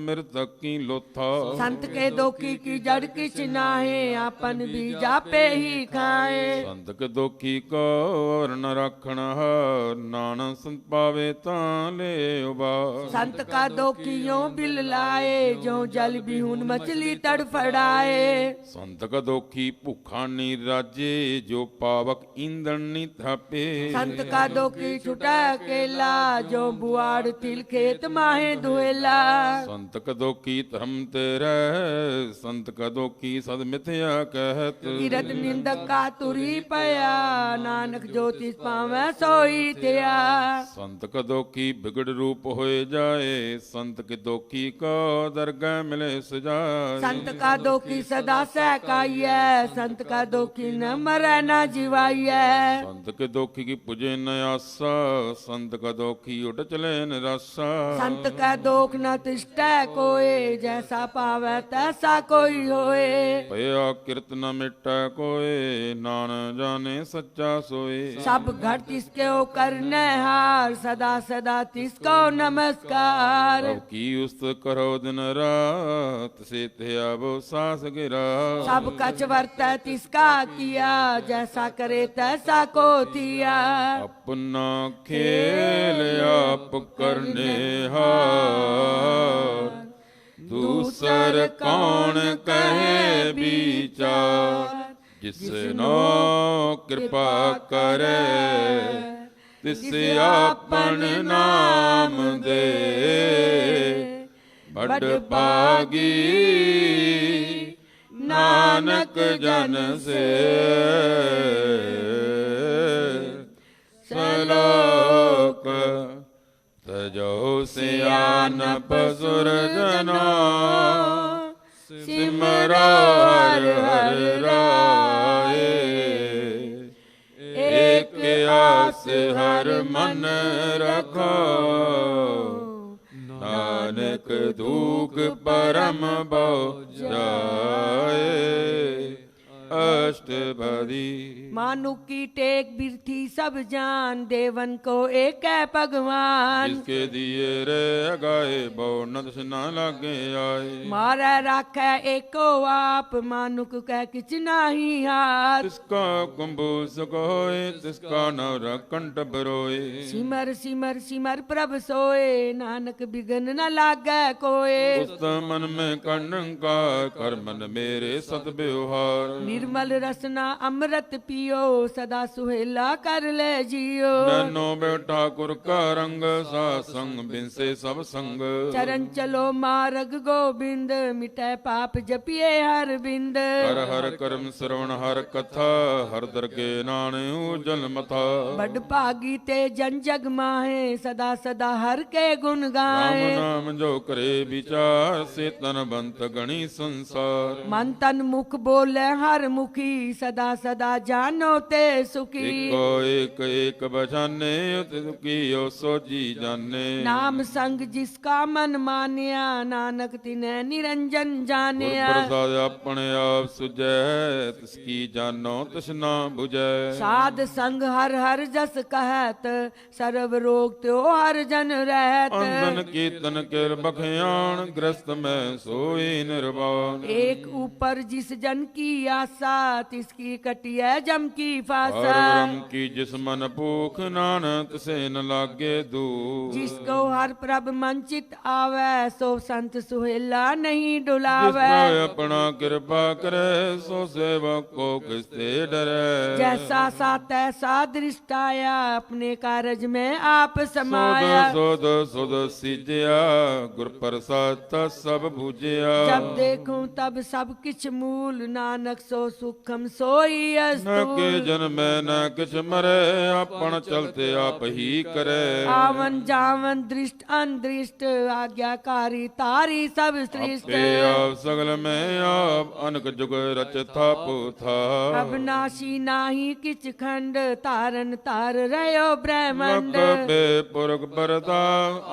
मृतक की लोथा। संत के दोखी की जड़ किछ नाहे, आपन भी जापे ही खाए। संत के दोखी को और न रखण हार, नानक संत पावे तां ले उबार। संत का दोखियों बिल लाए, जो जल बिहुन मछली तड़फड़ाए। संत का दोखी भूखा नी राजे, जो पावक ईंधन नी थापे। संत का दोखी छुटा अकेला, जो बुआड़ तिल खेत माहे धुएला। संत का दोखी धर्म तेरे, संत का दोखी सद ਮਿਥਿਆ ਕਹਿਤ। ਕੀਰਤ ਨਿੰਦਕ ਕਾ ਤੁਰੀ ਪਿਆ, ਨਾਨਕ ਜੋ ਤਿਸ ਪਾਵੈ ਸੋਈ ਥਿਆ। ਸੰਤ ਕ ਦੋਖੀ ਬਿਗੜ ਰੂਪ ਹੋਏ ਜਾਏ, ਸੰਤ ਕੇ ਦੋਖੀ ਕੋ ਦਰਗਹਿ ਮਿਲੇ ਸਜਾਏ। ਸੰਤ ਕਾ ਦੁਖੀ ਸਦਾ ਸਹਿਕਾਈਐ, ਸੰਤ ਕਾ ਦੁਖੀ ਨ ਮਰੈ ਨ ਜਿਵਾਈਐ। ਸੰਤ ਕੇ ਦੋਖੀ ਕੀ ਪੁਜੇ ਨ ਆਸਾ, ਸੰਤ ਕਾ ਦੋਖੀ ਉਡ ਚਲੇ ਨਿਰਾਸਾ। संत का दोख न तिष्ठै कोय, जैसा पावै तैसा कोई होए। ਭਇਆ ਕਿਰਤ ਨ ਮਿਟੈ ਕੋਏ, ਨਾਨਕ ਜਾਣੇ ਸੱਚਾ ਸੋਏ। सब घट तिसके करने हार, सदा सदा तिसको नमस्कार। ਸਭ ਕੀ ਉਸਤ ਕਰੋ ਦਿਨ ਰਾਤ, ਸੇ ਥਿਆ ਬੋ ਸਾਸ ਗਿਰਾ। सब कछ वर्तै तिसका किया, जैसा करे तैसा को थिया। ਆਪਣਾ ਖੇਲ ਆਪ ਕਰਨੇ ਹਾਰ, ਦੂਸਰ ਕੌਣ ਕਹੇ ਵਿਚਾਰ। ਜਿਸਨੋ ਕਿਰਪਾ ਕਰੇ, ਤਿਸ ਆਪਨ ਨਾਮ ਦੇ। ਬੜ ਭਾਗੀ ਨਾਨਕ ਜਨ ਸੇ, ਸਲੋਕ ਤਜੋ ਸਿਆਨਪ ਸੁਰਜਨਾ। ਸਿਮਰੋ ਹਰਿ ਹਰਿ ਰਾਏ, ਏਕ ਆਸ ਹਰ ਮਨ ਰਖੋ। ਨਾਨਕ ਦੁਖ ਪਰਮ ਭਉ ਜਾਏ। अष्टपदी मानुक की टेक बिरथी सब जान, देवन को एक है भगवान। जिसके दिए रे अगाए, बहु नदस न लागे आए। मारै राखै एको आप, मानुक कह किछ नाही हाथ। तिसका कुंभु सकोए, तिसका नव कंठ बरोए। सिमर सिमर सिमर प्रभ सोए, नानक बिघन न लागै कोय। उस मन में कंकार, कर मन मेरे सत व्यवहार। निर्मल रसना अमृत पियो, सदा सुहेला कर ले जियो। नैनो बेटा ठाकुर का रंग, सा संग बिनसे सब संग। चरण चलो मार्ग गोबिंद, मिटै पाप जपिए हर बिंद। हर हर कर्म श्रवण हर कथा, हर दर के नाने उजल मथा। बड़ भागी ते जन जग माहे, सदा सदा हर के गुण गाए। राम नाम जो करे विचार, से तन बंत गणी संसार। मन तन मुख बोले हर मुखी, सदा सदा जानो ते सुखी। एको एक एक बजाने, की सो जी जाने। नाम संग जिसका मन मानिया, नानक तिन्हें निरंजन जानिया। प्रसाद अपने आप सुझै, तिसकी जानो तृष्णा बुझै। साध संग हर हर जस कहत, सर्व रोग त्यो हर जन रहत। अंधन कीर्तन कर बखयान, ग्रस्त में सोई निर्वाण। एक ऊपर जिस जन की आशा, तिसकी कटिया जम की फासा। ब्रह्म की जिस मन भूख, नानक से न लागे दूर। जिसको हर प्रभ मन चित आवे, सो संत सुहेला नहीं डुलावे। जिसको अपना कृपा करे, सो सेवक को किससे डरे। जैसा सा तैसा दृष्टाया, अपने कारज में आप समाया। सोद सोद सिजया, गुर प्रसाद सब बुझया। जब देखूं तब सब किछ मूल, नानक सो सुखम सोई न अस्तूल। के जन्म न किछ मरे, अपन चलते आप ही करे। आवन जावन दृष्ट अनदृष्ट, आज्ञाकारी तारी सब सृष्ट। आपे आप सगल में आप, अनक जुग रचता पुथा। अविनाशी नाही किच खंड, तारन तार रयो ब्रह्मंड। बे पुरख बरता,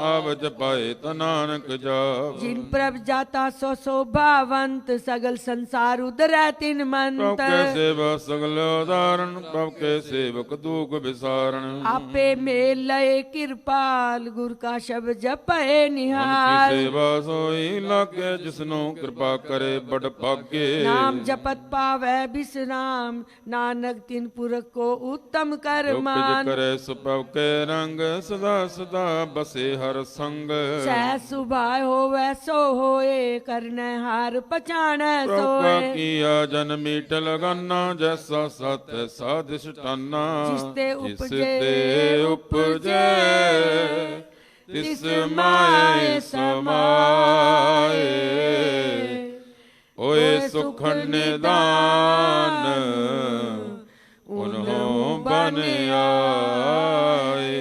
आव जपाए त नानक जाप। जिन प्रभ जाता सो शोभावंत, सगल संसार उदरै तिन मंत। सेवा सगल उदाहरण, प्रभ के सेवक दुख विसारण। आपे मेल लय कृपाल, गुर का शब्द जपए निहाल। सेवा सोई लागे, जिसनो कृपा करे बड़ भागे। नाम जपत पावै विश्राम, नानक तिन पुरख को उत्तम कर मान। करे सुप्रभ के रंग, सदा सदा बसे हर संग। सह सुभाय होवै सो होए, करने हार पछाणै सोए। किया जन मीठ लगाना, जैसा सत साधिष्ठाना। जिसते उपजे तिस माए समाए। ओए सुख निदान उन्हों बन आए।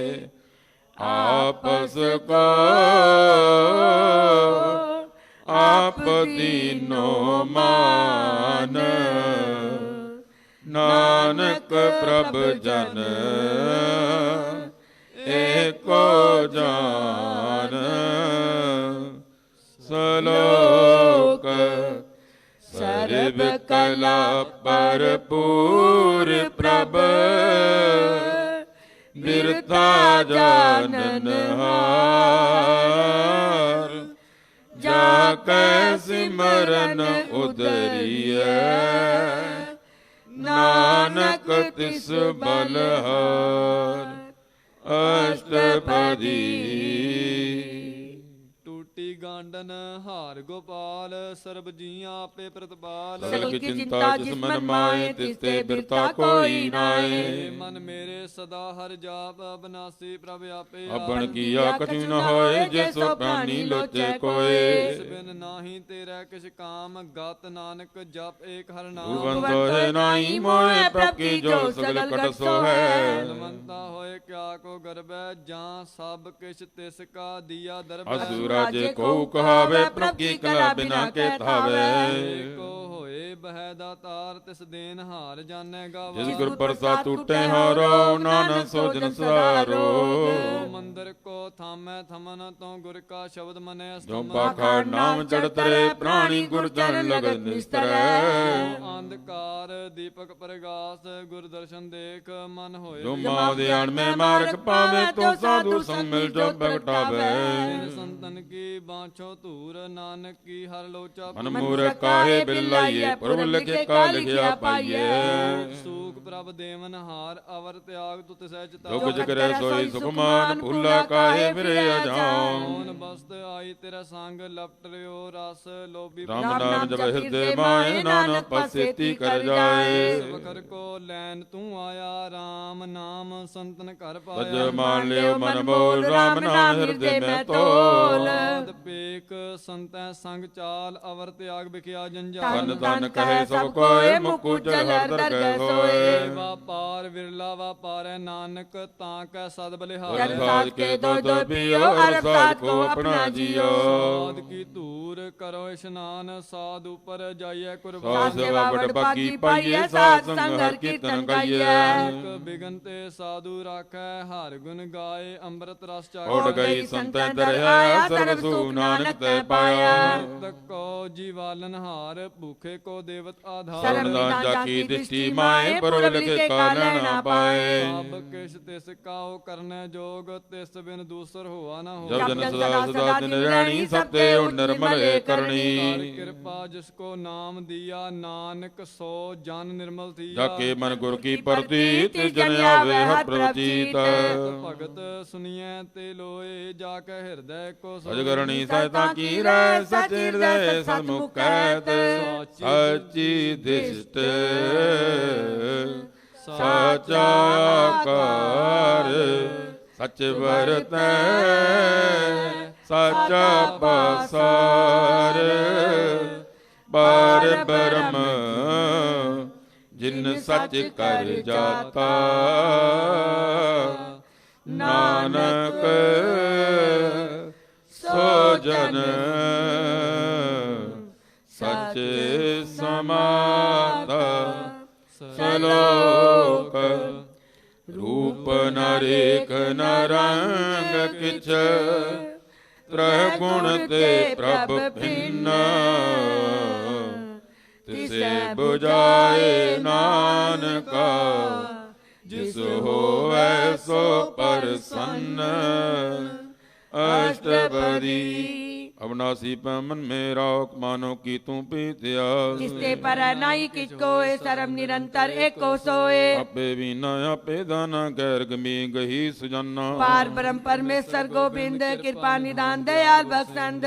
आपस को आप दीनो मान नानक प्रभ जन एको जान। सलोक सर्व कला भरपूर प्रभ बिरथा जाननहार। जाकै सिमरन उदरिय नानक तिस बलहार। अष्टपदी टूटी गांडन हार गोपाल सर्ब जियां आपे प्रतिपाल। सकल की चिंता जिस मन माए तिसते बिरता कोई नाए। मन मेरे सदा हर जाप अबनासी प्रभ आपे। अपन किया कछु न होए जे सो प्राणी लोचे कोय। इस बिन नाही तेरा किस काम गात नानक जप एक हर नाम। भुवन तो है नाई मोए प्रभ की जो सगल कट सो है। बलवंता होए क्या को गर्भ जां सब किछ तिस का दिया दरब। असुरा जे को कहावे प्रभ की कला बिना के थावे। को होए बह दातार तिस देन हार जाने गावा। जिस गुर प्रसाद टूटे हारो नानक सो जन सवारो। मंदिर को थामे थमन तो गुर का शब्द मने जो पाखार नाम चढ़तरे प्राणी गुर जन लगन निस्तरै। अंधकार दीपक प्रकाश गुर दर्शन देख मन होए। जो माव ध्यान में मार्ग पावे तो साधु संग मिल जो बगटावे। संतन की बाँछो धूर नानक की हर लोचा। मन मूर्ख काहे बिलाइए प्रभु लिखे का लिखिया पाइए। सूख प्रभ देवन हार अवर त्याग तुत सहज। जो कुछ करे सोई सुखमान भूला काहे फिरे अजान। बस्त आई तेरा संग लपट रयो रस लोभी। राम नाम जब हृदय माए नानक पसेती कर जाए। बखर को लैन तू आया राम नाम संतन कर पाया। तज मान लियो मन बोल राम नाम हृदय में तोल। पेक संत संग चाल अवर त्याग बिखिया जंजाल। तन तन कहे सब कोय मुकु जल हर दर सोए। व्यापार विरला व्यापार नानक ताक सद बलिहार। अरसाद के दो दो पियो अरसाद को अपना जियो। साध की धूर करो स्नान साध ऊपर जाइए कुर्बान। सेवा बड़ बाकी पाइए साध संग हर कीर्तन गाइए। बिगनते साधु राखै हर गुण गाए अमृत रस चाहे। उठ गई संत दरया सर्व सु नानक ते पाया। तक को जीवालन हार भूखे को देवत आधार। सर्वदान जाकी दृष्टि माए पर लिखे का लेना पाए। अब किस तिस काओ करने जोग तिस बिन दूसर हुआ न हो। जब जन सदा सदा दिन रानी सबते निर्मल करनी। कृपा जिसको नाम दिया नानक सो जन निर्मल थी। जाके मन गुर की प्रतीत जन आवे हर प्रतीत। भगत सुनिए ते लोए जाके हृदय को। अजगरणी सहायता की रह सच हृदय सन्मुख कहत। सच्ची दृष्ट सचा आकार सच बरत सचा पासार। पर ब्रह्म जिन सच कर जाता नानक सो जन सच समाता। सलोक रूप न रेख न रंग किछ त्रगुण ते प्रभ भिन्न। तिसे बुझाए नानका जिस होवे सो प्रसन्न। अष्टपदी अविनाशी मन में राख मानो की तू पीतिया। जिसते पर नाई किसको सरम निरंतर एको सोए। आपे बीना आपे दाना गैर गमी गही सुजाना। पार ब्रह्म परमेश्वर गोविंद कृपा निदान दयाल बख्शंद।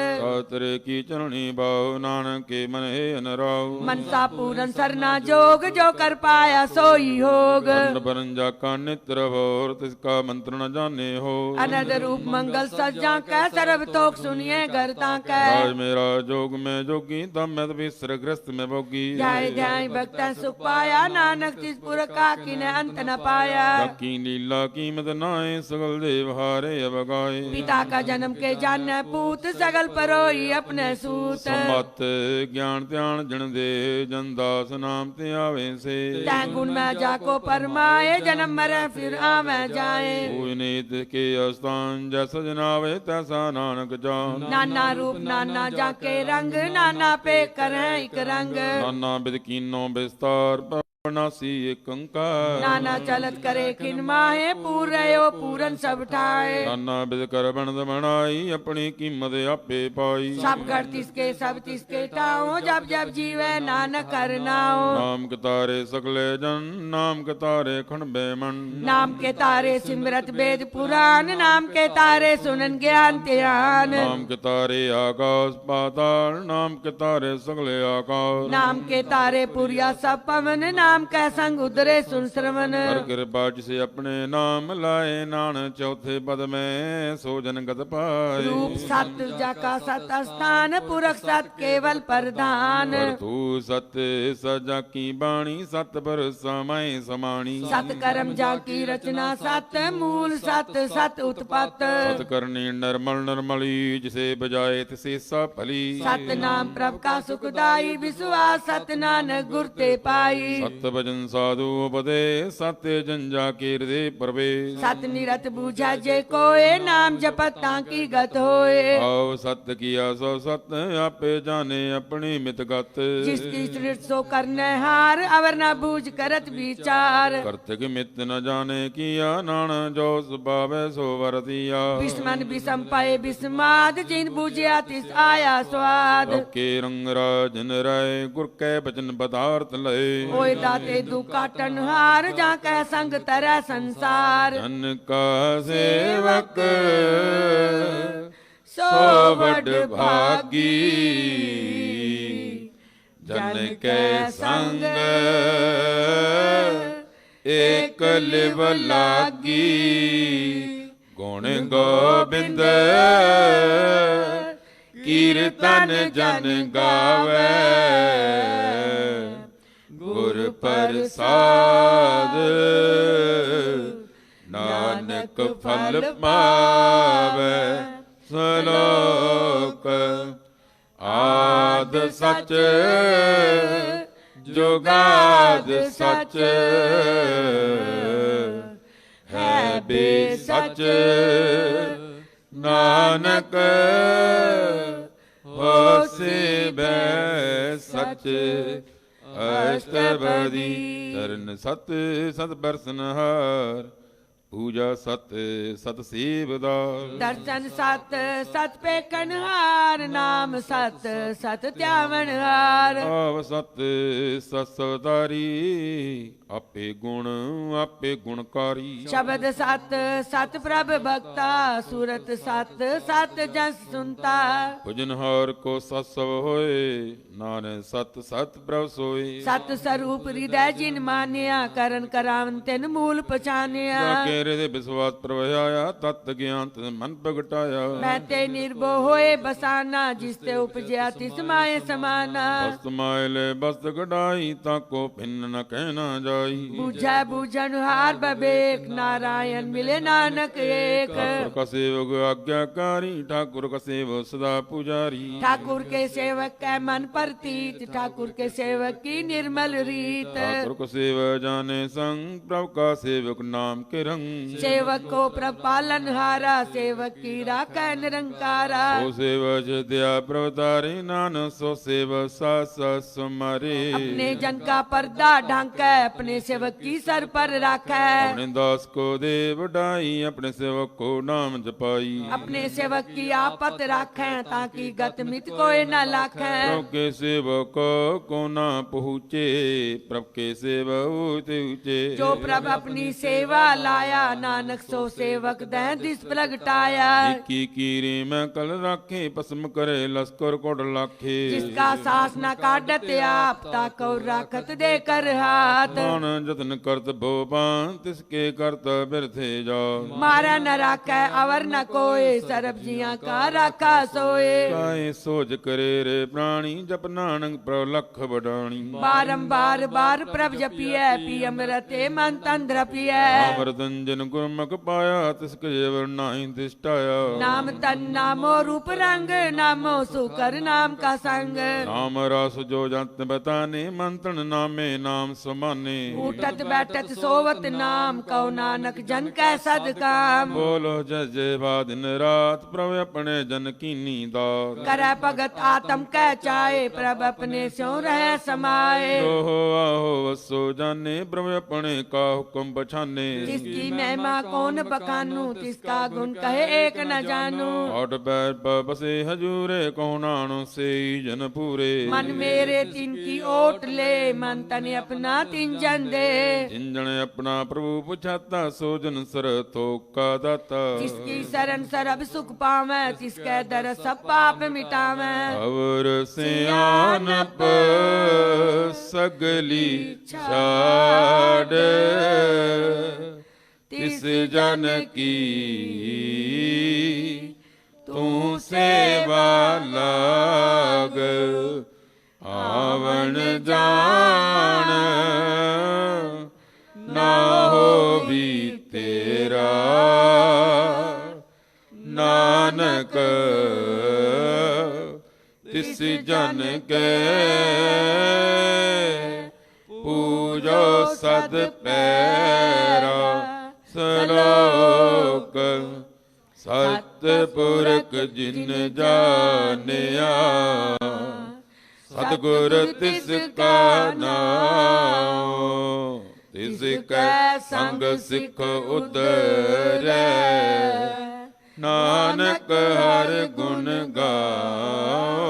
तेरे की चरणी भाव नानक के मन है अनराव। मनसा पूरन सरना जोग जो कर पाया सोई होग। परंजा का नित्र भोर तिसका मंत्र न जाने हो। अनद रूप मंगल सज्जा का सर्व तोक सुनिए करता ताकै राज मेरा जोग में जोगी तब मैं विसर ग्रस्त में भोगी ध्याय ध्याय भक्त सुख पाया नानक तिस पुर का किने अंत न पाया की लीला कीमत नाए सगल देव हारे अब गाए पिता का जन्म के जान पूत सगल परोई अपने सूत समत ज्ञान ध्यान जन दे जन दास नाम ते आवे से तै गुण में जाको परमाए जन्म मरे फिर आवे जाए कोई नीत के स्थान जैसा जनावे तैसा नानक जान नाना रूप नाना जाके रंग नाना पे करें एक रंग नाना बिद कीनो विस्तार नासी एक कंकार नाना चलत करे किन माहे पूरयो पूरन सब ठाए नाना बिद कर बनद बनाई अपनी कीमत आपे पाई सब घर तिसके सब तिसके टाओ जब जब जीवे नानक करनाओ नाम के तारे सकले जन नाम के तारे खंड मन नाम के तारे सिमरत वेद पुराण नाम के तारे सुनन ज्ञान ध्यान नाम के तारे आकाश पाताल नाम के तारे सकले आकाश नाम के तारे पुरिया सब पवन नाम कै संग उदरे सुन श्रवण हर कृपा जिसे अपने नाम लाए नान चौथे पद में सो जन गत पाए रूप सत जाका सत स्थान पुरख सत केवल प्रधान तू सत्य सजा की बाणी सत पर समय समाणी सत कर्म जाकी रचना सत मूल सत सत उत्पत्त सत करनी निर्मल निर्मली जिसे बजाए तिसे सफली सत नाम प्रभ का सुखदाई विश्वास सत नानक गुर ते पाई सत भजन साधु पदे सत्य जन जाके हृदय प्रवेश सत निरत बूझा जे कोए नाम जपत ताकी गत होए आओ सत्य किया सो सत्य आपे जाने अपनी मित गत जिसकी सृष्टि सो करने हार अवर न बूझ करत विचार कर्तक मित न जाने किया नान जो सुभावे सो वरदिया विस्मन विषम पाए विस्माद जिन बूझिया तिस आया स्वाद के रंग राजन राय गुर के बचन पदार्थ लय ओए दाते दुकाटन हार जा कह संग तरह संसार जन का सेवक सो बड़ भागी जन के संग एक लिव लागी गुण गोबिंद कीर्तन जन गावे गुर प्रसाद नानक फल पावे सलोक आद सच जुगाद सच है बे सच नानक होसे बे सच अष्टपदी चरण सत सत बरसनहार पूजा सत सत सेवदार दर्शन सत सत पे कनहार नाम सत सत त्यावन हार आव सत सत सवतारी आपे गुणकारी शब्द सत सत प्रभ भक्ता सूरत सत सत जस सुनता भजनहार को सत सब होए नाने सत सत प्रभ सोए सत स्वरूप हृदय जिन मानिया करन करावन तिन मूल पछानिया हृदय विश्वास प्रभयाया तत्व ज्ञान मन प्रगटाया बैते निर्भो होए बसाना जिसते उपजया तिस माए समाना बस्त मायले बस्त गडाई ताको भिन्न न कहना जाई बुझा बुझन हार बबेक नारायण मिले नानक एक ठाकुर का सेवक आज्ञाकारी ठाकुर का सेवक सदा पुजारी ठाकुर के सेवक के मन प्रतीत ठाकुर के सेवक की निर्मल रीत ठाकुर को सेवक जाने संग प्रभु का सेवक नाम के रंग सेवक को प्रभ पालन हारा सेवक की राखै निरंकारा सो सेवक दया प्रवतारे नान सो सेवक सास समारे अपने जन का पर्दा ढांकै अपने सेवक की सर पर राखै अपने दास को दे बढ़ाई अपने सेवक को नाम जपाई अपने सेवक की आपत राखै ताकि गत मित कोई न लाखै प्रभु के सेवक को ना पहुँचे प्रभु के सेवक ऊंचे ऊंचे जो प्रभु अपनी सेवा लाया नानक सो सेवक दह दिस प्रगटाया की कीरी में कल राखे पसम करे लश्कर कोट लाखे जिसका सास न काटत आप ताको राखत देकर हाथ प्राण जतन करत भोपान तिसके करत बिरथे जा मारा न राखै अवर न कोय सरब जिया का राखा सोए काहे सोच करे रे प्राणी जप नानक प्रलख बडाणी बारंबार बार प्रभ जपिए पी अमृते मन तन द्रपिए अमृतंजन गुरमुख पाया तिसके जेवर नाहि दिष्टाया नाम तन नामो रूप रंग नामो सुकर नाम का संग नाम रस जो जंत बताने मंत्रण नामे नाम समाने उठत बैठत सोवत नाम कहो नानक जन कै सद काम बोलो जय जय बा दिन रात प्रभु अपने जन कीनी दात करे भगत आत्म कै चाहे प्रभ अपने स्यों रह समाए ओहो आहो वसो जाने प्रभु अपने का हुक्म बछाने जिसकी महिमा कौन बखानू तिसका गुण कहे एक न जानू हट पैर पर बसे हजूरे कौनाणो से जन पूरे मन मेरे तिनकी ओट ले मन तने अपना तिन जन दे जिंजन अपना प्रभु पुछाता सोजन सर थोका दाता जिसकी शरण सरब सुख पावे जिसके दर सब पाप मिटावे अवर सियानप सगली छाड़ तिस जन की तू सेवा लाग आवन जान ना हो भी तेरा नानक तिस जन के पूजो सद पैरा सलोक सतपुरख जिन जानिया सतगुर तिसका नाम तिसका संग सिख उतरै नानक हर गुण गाओ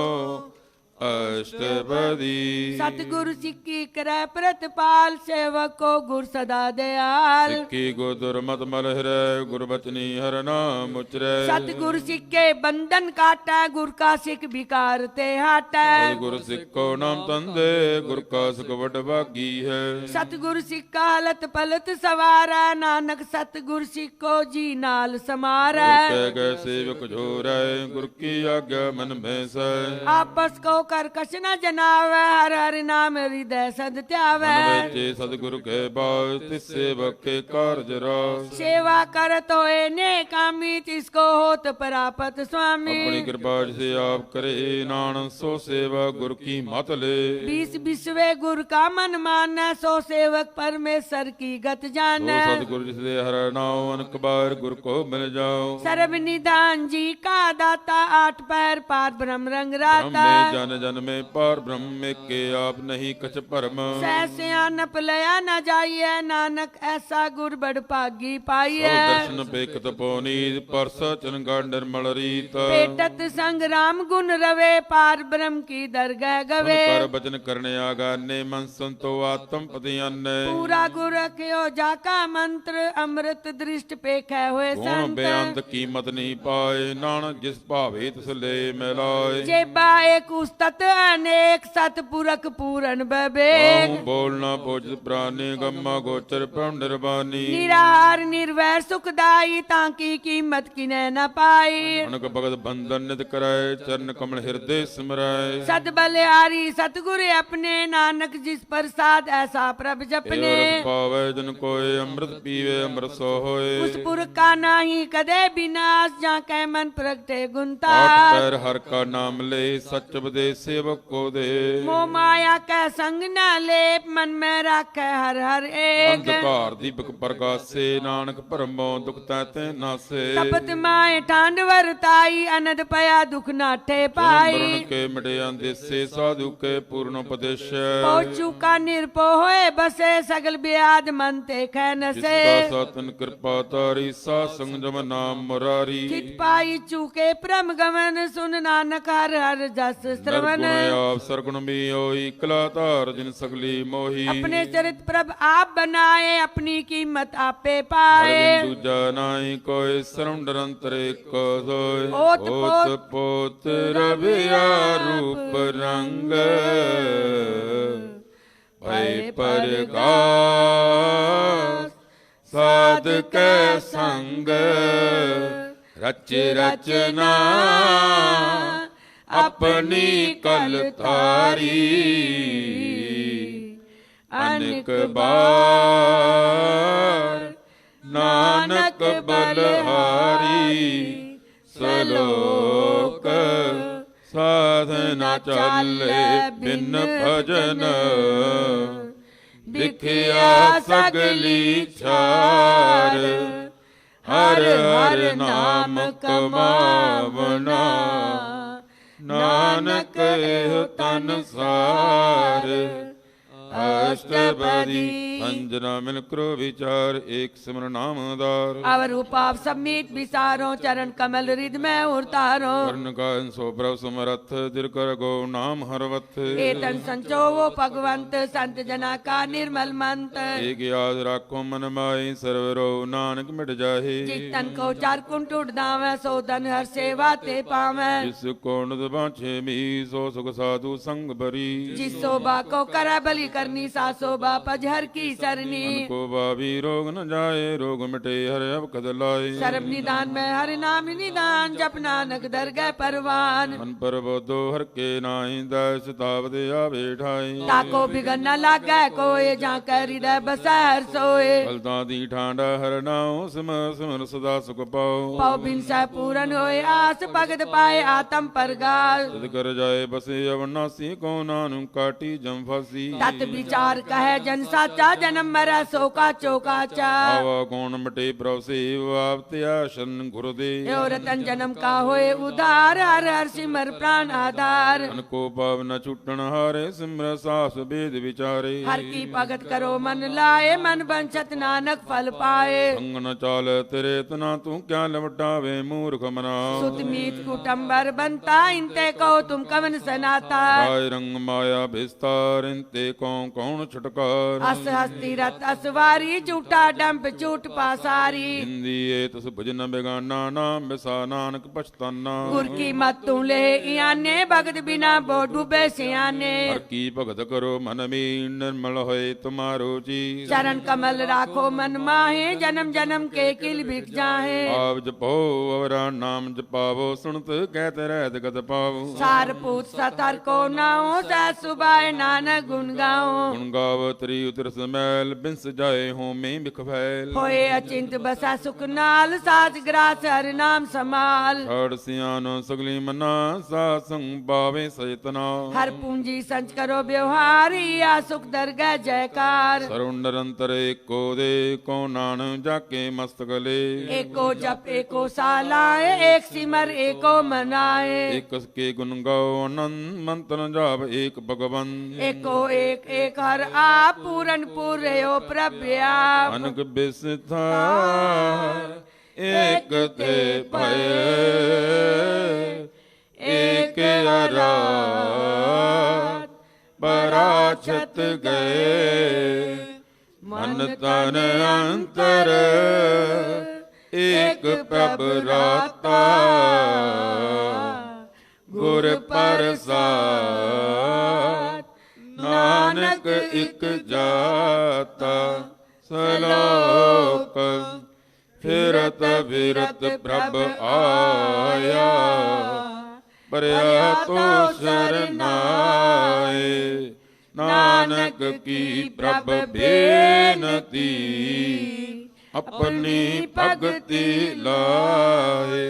अष्टपदी सतगुरु सिक्की करे प्रतपाल सेवक को गुर सदा दयाल सिक्की गो दुर्मत मल हृदय गुरबचनी हर नाम उचरै सतगुरु सिक्के बंधन काटै गुर का सिख विकार ते हटै गुरु सिक्को नाम तंदे गुर का सुख वड भागी है सतगुरु सिक्का हलत पलत सवारै नानक सतगुरु सिक्को जी नाल समारै कह गए सेवक झोरै गुर की आज्ञा मन में सै आपस को कर कछ न जनावे हर हर नाम हृदय सद त्यावे बेचे सतगुरु के बाज तिस सेवक के कारज रास सेवा करत होए ने कामी तिसको होत परापत स्वामी अपनी कृपा से आप करे नानक सो सेवा गुरु की मत ले बीस विश्वे गुरु का मन मानै सो सेवक परमेश्वर की गत जानै सतगुरु जिससे हर नाम अनक बार गुरु को मिल जाओ सर्व निधान जी का दाता आठ पैर पार ब्रह्म रंग राता जन जन में पार ब्रह्म के आप नहीं कछ परम सहस्यानप लया न जाइए नानक ऐसा गुर बड़ भागी पाइए दर्शन पेकत पोनीत परस चन गांडर निर्मल रीत पेटत संग राम गुण रवे पार ब्रह्म की दरगह गवे कर बचन करने आगाने मन संतो आत्म पति अन्य पूरा गुर रखियो जाका मंत्र अमृत दृष्ट पेख हुए संत बेअंत कीमत नहीं पाए नानक जिस भावे तिस ले मिलाए जेबा एक उस्तत अनेक सतपुरख पूरन बबेग बोलना पोजित प्राणी गम्मा गोचर परम निर्वाणी निराहार निर्वैर सुखदाई ताकि कीमत किने न पाई अनक भगत बंधन नित कराए चरण कमल हृदय सिमराए सत बलिहारी सतगुर अपने नानक जिस प्रसाद ऐसा प्रभ जपने पावे जन कोय अमृत पीवे अमृत सो होए उस पुरख का नाही कदे विनाश जा कै मन प्रगटे गुणता पैर हर का नाम ले सच उपदेश सेवक को दे मोह माया कै संग न लेप मन में राखे हर हर एक अंधकार दीपक प्रकाश से नानक परमो दुख तैते नासे तपत माए ठांड वरताई अनद पया दुख नाठे पाई के मिटे से साधु के पूर्ण उपदेश पहुँचू का निरपो होए बसे सगल ब्याद मन ते खैन से सतन कृपा तारी सा संगम नाम मुरारी चित पाई चूके प्रम गमन सुन नानक हर हर जस श्रवण आप सरगुण भी होई कला तार जिन सगली मोही अपने चरित प्रभ आप बनाए अपनी कीमत आपे पाए दूजा नाई कोई शरण डरंतरे को सोय ओत पोत रविया रूप रंग ਭਏ ਪਰਗਾਸ ਸਾਧ ਕੈ ਸੰਗ ਰਚ ਰਚਨਾ ਆਪਣੀ ਕਲ ਤਾਰੀ ਅਨੇਕ ਬਾਰ ਨਾਨਕ ਬਲਹਾਰੀ ਸਲੋਕ ਸਾਧਨਾ ਚਾਲੇ ਬਿਨ ਭਜਨ ਵਿਖਿਆ ਸਗਲੀ ਛਾਰ ਹਰ ਹਰ ਨਾਮ ਕਮਾਵਣਾ ਨਾਨਕ ਇਹ ਤਨ ਸਾਰ अष्टपदी अंजना मिल करो विचार एक सिमर नाम आधार अवर उपाप समीत विसारो चरण कमल रिद में उतारो कर्ण का सो प्रभ समरथ दिल कर गो नाम हरवत एतन संचो वो भगवंत संत जना का निर्मल मंत एक याद राखो मन माई सर्वरो नानक मिट जाहे जितन को चार कुंट उठ दावे सो धन हर सेवा ते पावे जिस को नद बाछे मी सो सुख साधु संग भरी जिस शोभा को करा बलि करनी सासो बाप हर की सरनी को बाबी रोग न जाए रोग मिटे हर अब कद लाए सर्व निदान में हर नाम निदान जप नानक दर गए परवान मन पर बोधो हर के नाई दस ताव दे आवे ठाई ताको बिगन न लागे कोय जा कर हृदय बसर सोए बलता दी ठांडा हर नाओ सिमर सिमर सदा सुख पाओ पाओ बिन सा पूरन होए आस भगत पाए आत्म परगाल सद कर जाए बसे अवनासी को नानु काटी जम फासी तत विचार कहे जन साचा जन्म मरा सोका चौका चा आवा कौन मटे प्रभु वावत्या शरण गुरुदे यो रतन जन्म का होए उधार हर हर सिमर प्राण आधार मन को पाव न छुटन हारे सिमर सास वेद विचारे हर की भगत करो मन लाए मन बंचत नानक फल पाए संग न चाल तेरे तना तू क्या लवटावे मूर्ख मना सुत मीत कुटुंबर बनता इनते को तुम कवन सनाता राय रंग माया विस्तार इनते कौन छुटकार अस हस्ती रत असवारी झूठा डंप झूठ पासारी हिंदी तस भजन बेगाना नाम बिसा नानक पछताना गुर की मत तू ले इयाने भगत बिना बो डूबे सियाने हर की भगत करो मन में निर्मल होए तुम्हारो जी चरण कमल राखो मन माहे जन्म जन्म के किल बिक जाहे आप जपो अवरा नाम जपावो सुनत कहते रहत गत पावो सार पूत सतर को नाओ सह सुबाए नानक गुण गाओ गुण गावतरी उतर समैल बिंस जाए हो में बिख फैल होए अचिंत बसा सुख नाल साज ग्रास हर नाम समाल छड़ सियानो सगली मना सासंग पावे सचतना हर पूंजी संच करो व्यवहार या सुख दरगह जयकार सर्व निरंतर एको दे को नान जाके मस्तक ले एको जप एको सालाए एक सिमर एको मनाए एक के गुण गाओ अनंत मंत्र जाप एक भगवन एको एक एक हर आप पूरन पूर्यो प्रभ्याप अनक बिस्था एक थे भय एक अरात पराछत गए मन तन अंतर एक प्रभ राता गुर प्रसाद नानक इक जाता सलोक फिरत फिरत प्रभ आया परया तो शरनाए नानक की प्रभ बेनती अपनी भगति लाए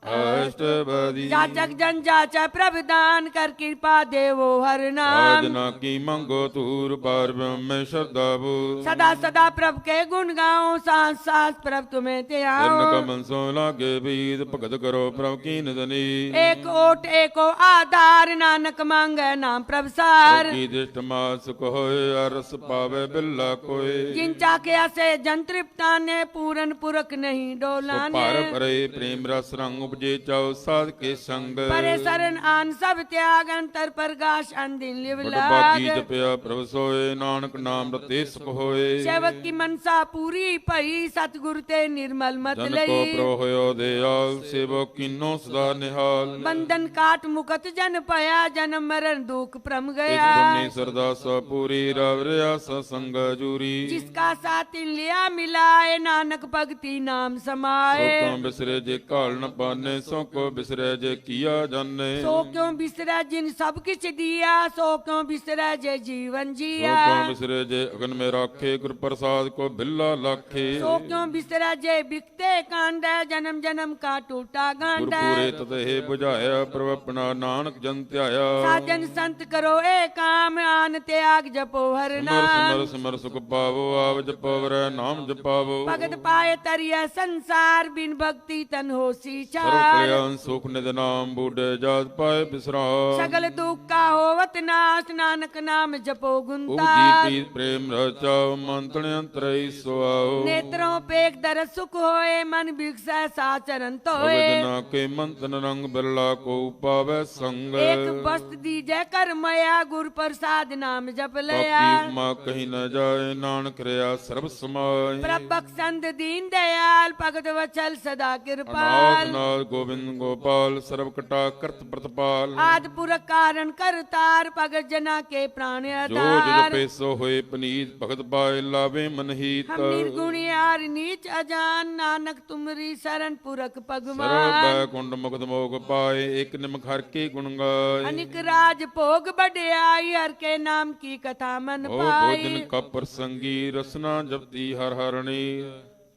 अष्टपदी जाचक जन जाचा प्रभदान कर कृपा देवो हर नाम साधना की मंगो तूर पार ब्रह्म श्रद्धा भूर सदा सदा प्रभ के गुण गाओ सांस सांस प्रभ तुम्हें त्याओ जन कमल सो लागे बीत भगत करो प्रभ की नदनी एक ओट एको आधार नानक मांगे नाम प्रभ सार की दृष्ट मास को होए अरस पावे बिल्ला कोय जिन चाख्या से जन तृप्ता ने पूरन पुरख नहीं डोला पार ने परे प्रेम रस रंग उपजे चाओ ਸਾਧ ਕੇ ਸੰਗ ਪਰੇ ਸਰਨ ਆਨ ਸਭ ਤਿਆਗ ਅੰਤਰ ਪ੍ਰਗਾਸ਼ ਅੰਦਿਨ ਲਿਵ ਬੜ ਬਾਗੀ ਲਾਗ ਜਪਿਆ ਪ੍ਰਭ ਸੋਏ ਨਾਨਕ ਨਾਮ ਰਤੇ ਸੁਖ ਹੋਏ ਸੇਵਕ ਕੀ ਮਨਸਾ ਪੂਰੀ ਭਈ ਸਤਿਗੁਰ ਤੇ ਨਿਰਮਲ ਮਤ ਜਨ ਕੋ ਲਈ ਪ੍ਰੋ ਹੋਇਓ ਦਿਆਲ ਸੇਵਕ ਕੀਨੋ ਸਦਾ ਨਿਹਾਲ ਬੰਧਨ ਕਾਟ ਮੁਕਤ ਜਨ ਭਇਆ ਜਨਮ ਮਰਨ ਦੁਖ ਪ੍ਰਮ ਇਕ ਗਿਆ ਗੁਨੀ ਸਰਦਾਸ ਪੂਰੀ ਰਵ ਰਿਆ ਸਤਸੰਗ ਜੂਰੀ जिसका साथ लिया मिलाए नानक भगति नाम समाए ਸੋ ਕੋ ਬਿਸਰੇ ਜੇ ਘਾਲ ਨ ਪਾਨੇ ਸੋ ਕੋ ਬਿਸਰੇ ਜੇ ਕੀਆ ਜਾਣੇ सो क्यों बिसरा जिन सब किछ दिया सो क्यों बिसरा जे जीवन ਸੋ जिया ਕੋ ਬਿਸਰੇ ਜੇ ਅਗਨ ਮੇ ਰਾਖੇ ਗੁਰ ਪ੍ਰਸਾਦ ਕੋ ਬਿੱਲਾ ਲਾਖੇ सो क्यों बिसरा जे बिकते कांड जन्म जन्म का टूटा ਗੁਰ गांड ਪੂਰੇ ਤਤਹਿ 부ਝਾਇਆ ਪ੍ਰਭ ਆਪਣਾ ਨਾਨਕ ਜਨ ਧਿਆਇਆ साजन संत करो ए काम आन त्याग जपो हर ਸਿਮਰ नाम ਸਿਮਰ ਸਿਮਰ ਸੁਖ ਪਾਵੋ ਆਵ ਜਪਵਰੈ ਨਾਮ ਜਪਾਵੋ भगत पाए तरिया संसार बिन भक्ति तन होसी ਸਰਵ छार ਕਲਿਆਣ ਸੁਖ ਨਿਦ ਨਾਮ ਬੁੱਢੇ ਜਾਤ ਪਾਏ ਬਿਸਰਾਮ सगल दुख का होवत नाश नानक नाम जपो ਉਜੀ गुंतार ਪ੍ਰੀਤ ਪ੍ਰੇਮ ਰਚਾਓ ਮੰਤਣ ਅੰਤਰਈ ਸੁਆਓ नेत्रों पेक दर सुख होए मन भिक्षा साचरण तोए ਅਵਿਦਨਾ ਕੇ ਮੰਤਨ ਰੰਗ ਬਿਰਲਾ ਕੋ ਪਾਵੈ ਸੰਗ एक वस्त दीजै कर मया गुर प्रसाद नाम जप लया ਪਾਪੀ ਮਾ ਕਹੀ ਨ ਜਾਏ ਨਾਨਕ ਰਿਆ ਸਰਬ ਸਮਾਏ प्रभक संत दीन दयाल भगत वचल सदा ਅਨਾਥ कृपाल ਨਾਥ ਗੋਬਿੰਦ ਗੋਪਾਲ ਸਰਬ ਕਟਾ ਕਰਤ ਪ੍ਰਤਪਾਲ आद पुरख कारण करतार भगत जना के प्राण ਜੋ आधार ਜਗ ਪੈਸੋ ਹੋਏ ਪਨੀਤ ਭਗਤ ਪਾਏ ਲਾਵੇ ਮਨਹੀਤ हम निर्गुण यार नीच अजान नानक तुमरी शरण पुरख ਸਰਬ भगवान ਬੈਕੁੰਡ ਮੁਕਤ ਮੋਗ ਪਾਏ ਇੱਕ ਨਿਮਖ ਹਰ ਕੇ ਗੁਣ ਗਾਏ अनिक राज भोग बढ़ियाई हर के नाम की कथा मन ਓ पाई ਭੋਜਨ ਕਾ ਪ੍ਰਸੰਗੀ ਰਸਨਾ ਜਪਤੀ ਹਰ ਹਰਣੀ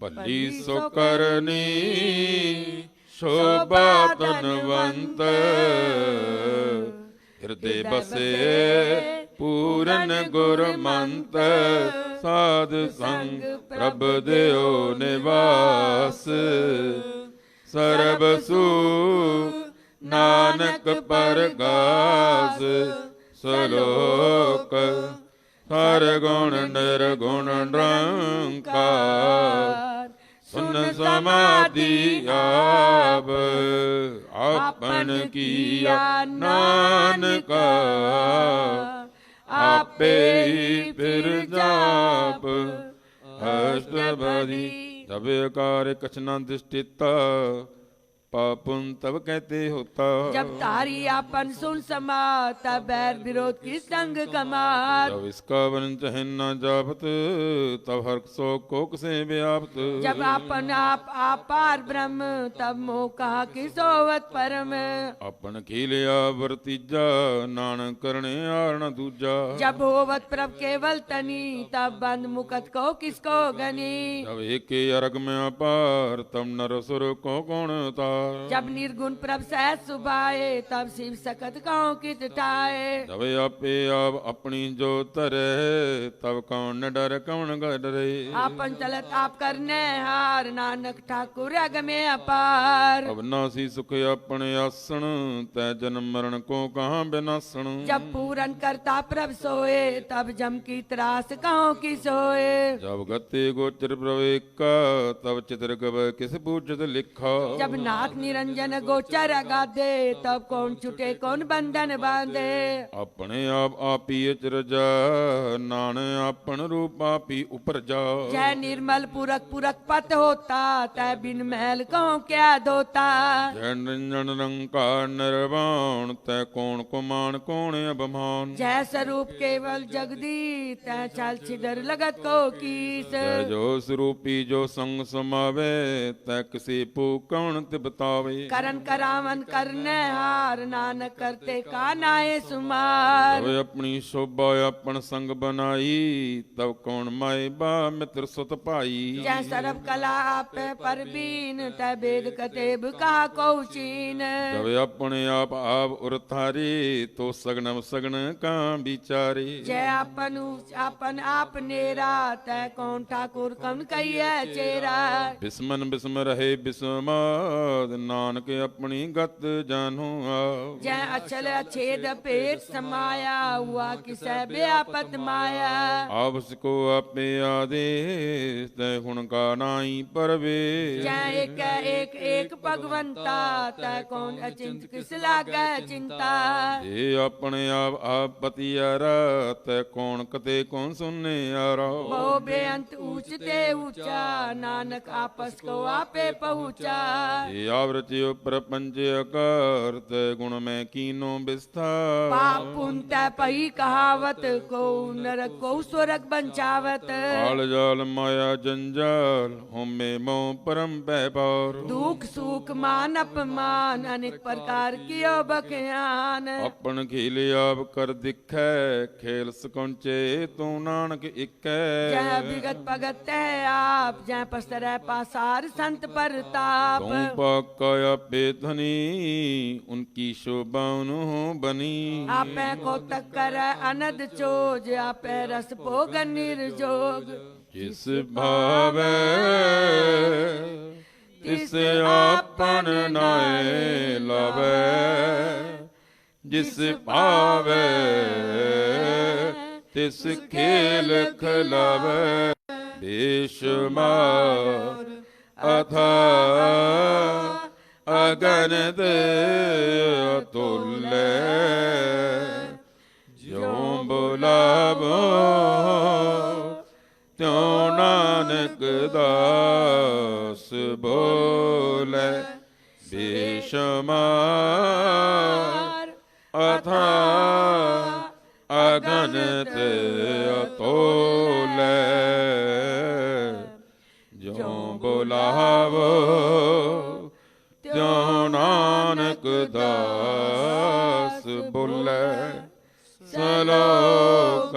ਭੱਲੀ ਸੋ ਕਰਨੀ ਸ਼ੋਭਾ ਧਨਵੰਤ ਹਿਰਦੇ ਬਸੇ ਪੂਰਨ ਗੁਰਮੰਤ ਸਾਧ ਸੰਗ ਪ੍ਰਭ ਦਿਓ ਨਿਵਾਸ ਸਰਬ ਸੁਖ ਨਾਨਕ ਪਰਗਾਸ ਸਲੋਕ ਹਰ ਗੁਣ ਨਿਰਗੁਣ ਨਿਰੰਕਾਰ ਸੁਨ ਸਮਾਧੀ ਆਪ ਆਪਨ ਕੀਆ ਨਾਨਕਾ ਆਪੇ ਹੀ ਫਿਰ ਜਾਪ ਅਸ਼ਟਪਦੀ ਤਬ ਅਕਾਰ ਕਛਨਾ ਦਿਸ਼ਟਿਤਾ पापुन तब कहते होता जब तारी आपन सुन समात तब बैर विरोध की संग कमात जब इसका वन चहन न जापत तब हर सो कोक से व्याप्त जब आपन आप पार ब्रह्म तब मोह कहा कि सोवत परम अपन खीलिया वर्तीजा नानक करने आर न दूजा जब होवत प्रभ केवल तनी तब बंद मुकत को किसको गनी जब एक अर्घ में अपार तब नर सुर को कौन तार जब निर्गुण प्रभ सहज सुभाए तब शिव सकत कहो कित ठाए जब आपे आप अपनी जो तरे तब कौन न डर कौन डरे आपन चलत आप करने हार नानक ठाकुर अग में अपार अविनाशी सुख अपने आसन तै जन्म मरण को कहाँ विनाशन जब पूरन करता प्रभ सोए तब जम की त्रास कहो की सोए जब गते गोचर प्रवेका तब चित्र गव किस पूछत लिखा जब नाथ निरंजन गोचर अगाधे तब कौन छुटे कौन बंधन बांधे अपने आप आपी अचरजा नान आपन रूप आपी उपरजा जय निर्मल पुरख पुरख पत होता तय बिन महल कहो क्या धोता जय निरंजन रंकार निर्वाण तै कौन कुमान कौन अभिमान जय स्वरूप केवल जगदीश तय चल छिदर लगत को कीस जय जो स्वरूपी जो संग समावे तै किसी पू कौन तिबतावे करन करावन करने हार नानक करते का नाए सुमार तब अपनी शोभा अपन संग बनाई तब कौन माए बा मित्र सुत पाई जय सर्व कला आपे परबीन तय वेद कतेब कहा कौशीन जब अपने आप उरतारे तो सगनम सगन का बिचारे जय अपन आप नेरा तय कौन ठाकुर कौन कहिए चेरा बिस्मन बिस्म रहे बिस्मा ਸਾਧ ਨਾਨਕ ਆਪਣੀ ਗਤ ਜਾਨੋ ਆਪ। जय अचल अछेद पेट समाया हुआ किसै व्यापत माया। ਆਪਸ ਕੋ ਆਪੇ ਆਦੇਸ ਤੈ ਗੁਣ ਕਾ ਨਾਹੀ ਪਰਵੇਸ਼। जय एक एक भगवंता तै कौन अचिंत किस लागै चिंता। ਇਹ ਆਪਣੇ ਆਪ ਆਪ ਪਤੀਆਰਾ ਤੈ ਕੌਣ ਕਤੇ ਕੌਣ ਸੁਨਿਆਰਾ। बहु बेअंत ऊंच ते ऊंचा नानक आपस को आपे पहुँचा। ਇਹ ਆਪ ਰਚਿਓ ਪ੍ਰਪੰਚ ਆਕਾਰ ਤੈ ਗੁਣ ਮੈਂ ਕੀਨੋ ਵਿਸਥਾਰ। पाप पुण्य तै पही कहावत को नरक को स्वर्ग बंचावत। ਕਾਲ ਜਾਲ ਮਾਇਆ ਜੰਜਾਲ ਹੋਮੇ ਮੋਹ ਪਰਮ ਭੈ ਪਾਰ। दुख सुख मान अपमान अनेक प्रकार कियो बख्यान। ਆਪਣ ਖੇਲ ਆਪ ਕਰ ਦਿਖੈ ਖੇਲ ਸਕੁੰਚੇ ਤੂੰ ਨਾਨਕ ਇਕੈ। जय विगत भगत तै आप जय पस्तरै पासार संत परताप। ਤੂੰ ਪਾਕਾ ਆਪੇ ਧਨੀ ਉਨਕੀ ਸ਼ੋਭਾ ਉਨਹੁ ਬਨੀ। आपै को तकर अनद चोज आपै रस भोग निर्जोग। ਜਿਸ ਭਾਵੈ ਤਿਸ ਆਪਨ ਨਾਏ ਲਾਵੈ। ਜਿਸ ਭਾਵੈ ਤਿਸ ਖੇਲ ਖਿਲਾਵੈ। ਬੇਸ਼ੁਮਾਰ ਅਥਾ ਅਗਨਿਤ ਅਤੁੱਲੇ। ਜਿਉ ਬੁਲਾਵੋ ਤਿਉ ਨਾਨਕ ਦਾਸ ਬੋਲੇ। ਬੇਸ਼ੁਮਾਰ ਅਥਾ ਅਗਨਿਤ ਅਤੁੱਲੇ। ਜਿਉ ਬੁਲਾਵੋ ਤਿਉ ਨਾਨਕ ਦਾਸ ਬੋਲੇ। ਸਲੋਕ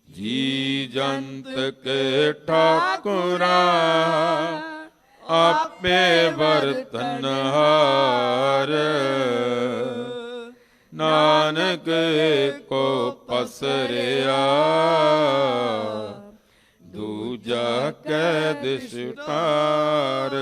ਜੀ ਜੰਤ ਕੇ ਠਾਕੁਰਾ ਆਪੇ ਵਰਤਨ ਹਾਰ। ਨਾਨਕ ਕੋ ਪਸਰਿਆ ਦੂਜਾ ਕੈ ਦਿਸ਼ਟਾਰ।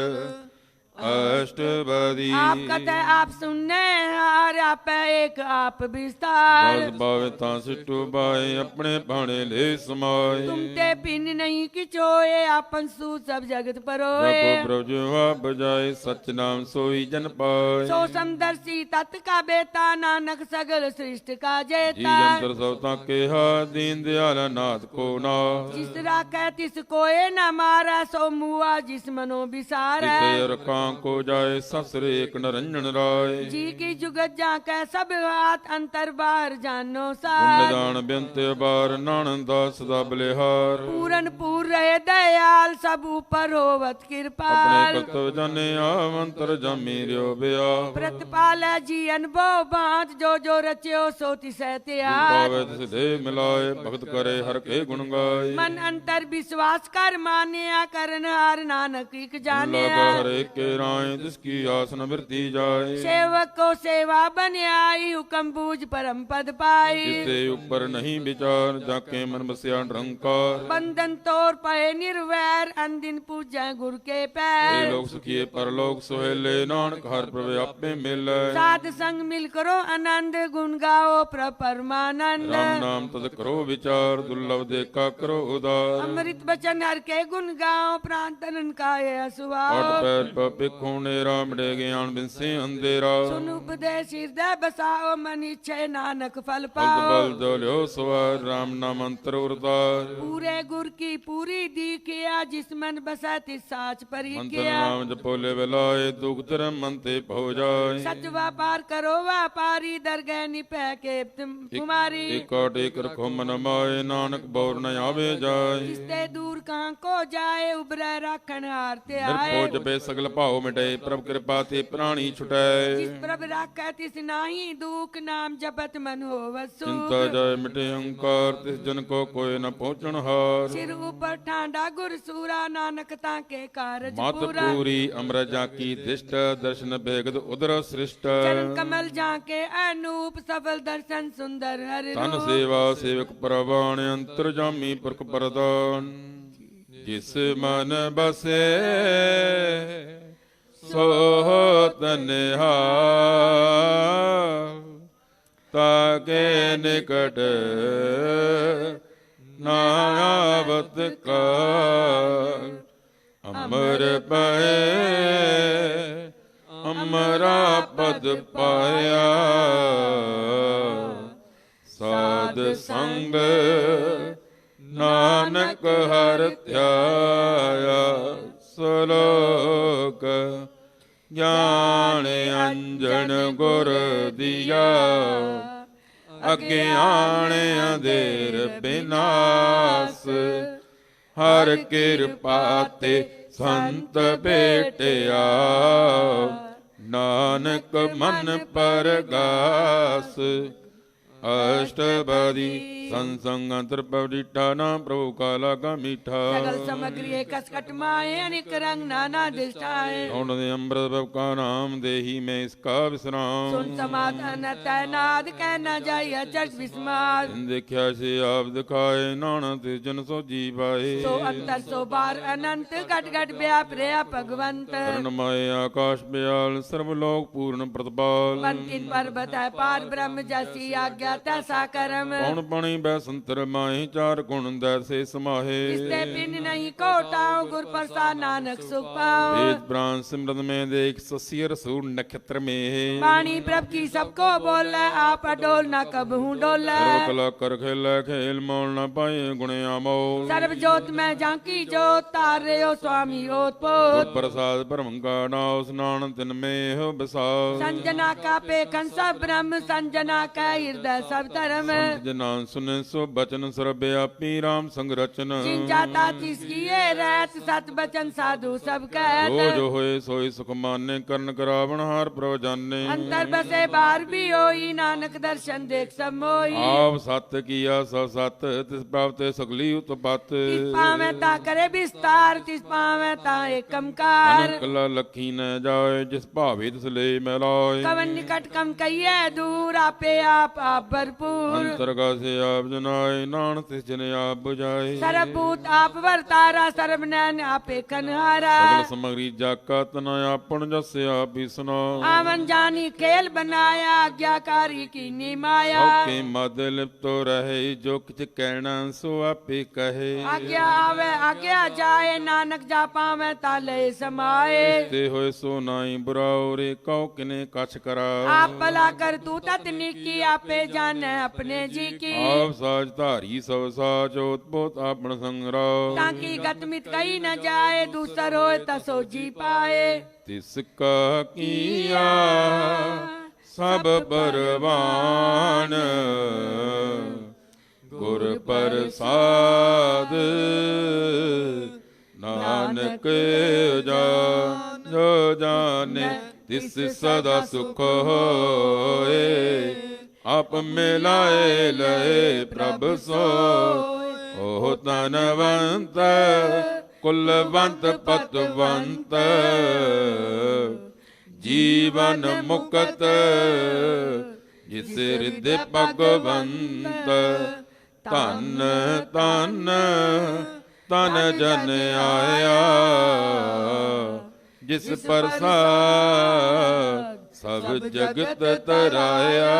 अष्टपदी आप कथा आप सुनने हार आप एक आप विस्तार। बस भावे ता सिटू बाए अपने भाणे ले समाए। तुम ते पिन नहीं किचोए आपन सू सब जगत परोए। रघु ब्रजवा बजाए सच नाम सोई जन पाए। सो समदर्शी तत् का बेता नानक सगल सृष्टि का जी जेता। जंतर सवता के हा दीन दयाल नाथ को ना। जिस राखै तिस कोय न मारा सो मुआ जिस मनो बिसारा। रखा को जाए ससरे एक नरंजन राय। जी की जुगत जाकै सब हाथ अंतर बार जानो पुण्य सार। दान बेंत बार नानक दास सदा बलिहार। पूरन पूर रहे दयाल सब ऊपर होवत अपने कृपाल। कर्तव्य जाने आवंतर जमी रियो बिया। प्रतिपाल जी अनुभव बात जो जो रच्यो सो तिसै त्याग। पावे तिस दे मिलाए भगत करे हर के गुण गाए। मन अंतर विश्वास कर मान्या करन हार नानक एक जाने। लगा हरे के राय जिसकी आसन वृत्ति जाए। सेवक को सेवा बन्याई हुक्म बूझ परम पद पाई। इससे ऊपर नहीं विचार जाके मन बसिया निरंकार। बंधन तोर पए निर्वैर अंदिन पूजै गुरु के पैर। लोग सुखिए परलोक सोहेले नानक हर प्रभु आपे मिले। साध संग मिल करो आनंद गुण गाओ परमानंद। राम नाम तद करो विचार दुर्लभ देखा करो उदार। अमृत बचन हर के गुण गाओ प्राण तन का ये अट सुभाव। पैर पपिक होने राम डे ज्ञान बिनसे अंधेरा। सुन उपदेश हृदय बसाओ मन इच्छे नानक फल बल पाओ। बल दौल्यो सवार राम नाम अंतर उतार। पूरे गुर की पूरी दी किया जिस मन बसा तिस साच परी मंत्र किया। नाम जपोले बेलाए दुख धर्म मंते पहो जाए। सच व्यापार करो व्यापारी दरगह निपह के तुम्हारी। एक आट एक रखो मन माए नानक बौर न आवे जाए। जिसते दूर कहाँ को जाए उबरे राखन हारते आए। निरपो जपे सगल भाव मिटे प्रभ कृपा ते प्राणी छुटै। जिस प्रभ राखै तिस नाही दुख नाम जपत मन होवत सुख। चिंता जाय मिटे अहंकार तिस जन को कोई न पहुँचन हार। सिर ऊपर ठांडा गुर सूरा नानक ताके कारज मत पूरा। पूरी अमर जाकी दिष्ट दर्शन बेगद उदर सृष्ट। चरण कमल जाके अनूप सफल दर्शन सुंदर हरि तन रूप। सेवा सेवक परवान अंतर जामी पुरख प्रदान। जिस मन बसे सो निहाल ताके निकट नायावत काल अमर पए अमरा पद पाया साध संग नानक हर ध्याया सलोक ज्ञान अंजन गुर दिया अज्ञान अंधेर विनाश हर कृपा ते संत भेटिया नानक मन परगास अष्टपदी संसंग अंतर्पविटा नाम प्रभु काला का मीठा सगल सामग्री कसकट माए अनेक रंग नाना दिष्टाए अमृत प्रभु का नाम देही में इसका विश्राम सुन समाधान तैनाद कहना जाय अचरज विस्मार देखा से आप दिखाए नानक जन सो जी पाए सो अंतर सो बार अनंत घट घट व्याप रहा भगवंत कर्णमय आकाश ब्याल सर्वलोक पूर्ण प्रतिपाल पंकित पर्वत है पार ब्रह्म जैसी आज्ञा तैसा कर्म कौन पानी बैसंतर माहे चार गुण दैसे समाहे किसते पिन नहीं कोटाओ गुर प्रसाद नानक सुख पाओ वेद प्राण सिमरन में देख ससी रसूल नक्षत्र में पानी प्रभ की सबको बोल आप अडोल न कब हूँ डोल सर्व कला कर खेल खेल मोल न पाए गुणे आमोल सर्व जोत में झांकी जोत तारे हो स्वामी ओत पोत प्रसाद ब्रह्म का नाव स्नान दिन में हो विसाल संजना का पेखन सब ब्रह्म संजना का हृदय सब धर्म जनान सुने सो बचन सर्वव्यापी राम संग रचन जिन जाता जिसकी रहत सत बचन साधु सब जो कहत जो होए सोई सुख माने कर्ण करावण हार प्रभ जाने अंतर बसे बाहर भी होई नानक दर्शन देख सब मोई आप सत किया सब सत तिस प्राप्त सगली उत्पत तिस पावे ता करे विस्तार तिस पावे ता एकमकार अनकला लखी न जाए जिस भावे तिस ले मैलाए कवन निकट कम कहिए दूर आपे आप भरपूर अंतरगा से आप जनाए नानक तिस जन आप बुझाए सर्वभूत आप वर्तारा सर्वनैन आपे कन्हारा सगल समग्री जाका तना आपन जसे आप ही सुना आवन जानी खेल बनाया आज्ञाकारी की निमाया सबके मद लिप्तो रहे जो किछ कहना सो आपे कहे आज्ञा आवे आज्ञा जाए नानक जा पावे ताले समाए ते होए सो नाई बुराओ रे कौ किने कछ करा आप भला कर तू ततनी की आपे जाने अपने जी की आप साज धारी सब साज उत्पोत आपन संग्राम ताकि गतमित कही न जाए दूसर हो तसो जी पाए तिसका किया सब परवान गुर प्रसाद नानक जान जो जाने तिस सदा सुख होए आप मिलाए लए प्रभ सो ओह तनवंत कुलवंत पतवंत जीवन मुक्त जिस हृदय भगवंत तन तन तन जन आया जिस प्रसाद सब जगत तराया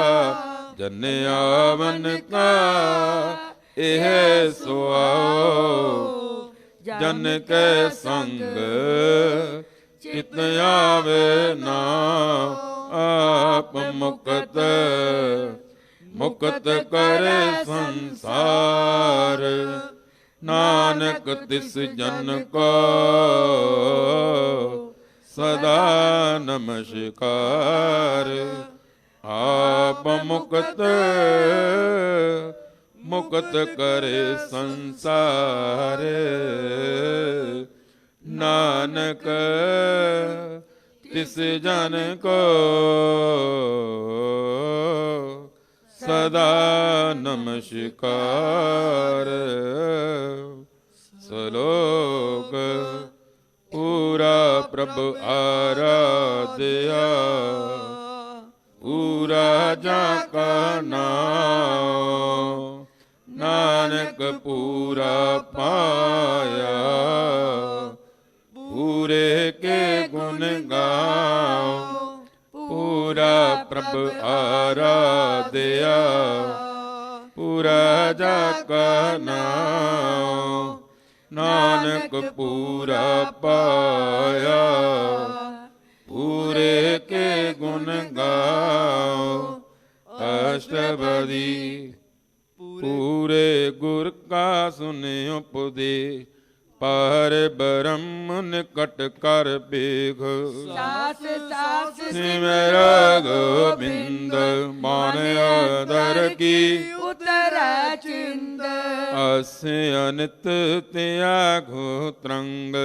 जन आवन का एह सुआओ जन के संग चित आवे ना आप मुक्त मुक्त करे संसार नानक तिस जन को सदा नमस्कार आप मुक्त मुक्त करे संसार नानक तिस जन को सदा नमस्कार सलोक पूरा प्रभु आराध्या पूरा जाका नाम नानक पूरा पाया पूरे के गुण गाओ ਪ੍ਰਭ ਆਰਾਧਿਆ ਪੂਰਾ ਜਾ ਕਾ ਨਾਮ ਨਾਨਕ ਪੂਰਾ ਪਾਇਆ ਪੂਰੇ ਕੇ ਗੁਣ ਗਾਓ ਅਸ਼ਟਪਦੀ ਪੂਰੇ ਗੁਰ ਕਾ ਸੁਨਿ ਉਪਦੇਸ਼ ਪਰ ਬ੍ਰਹਮ ਨਿਕਟ ਕਰ ਬੇਖ ਸਾਸ ਸਾਸ ਸਿਮਰ ਗੋਬਿੰਦ ਮਨ ਆਦਰ ਕੀ ਉਤਰੈ ਚਿੰਦ ਅਸ ਅਨਿਤ ਤਿਆਗੋ ਤਰੰਗ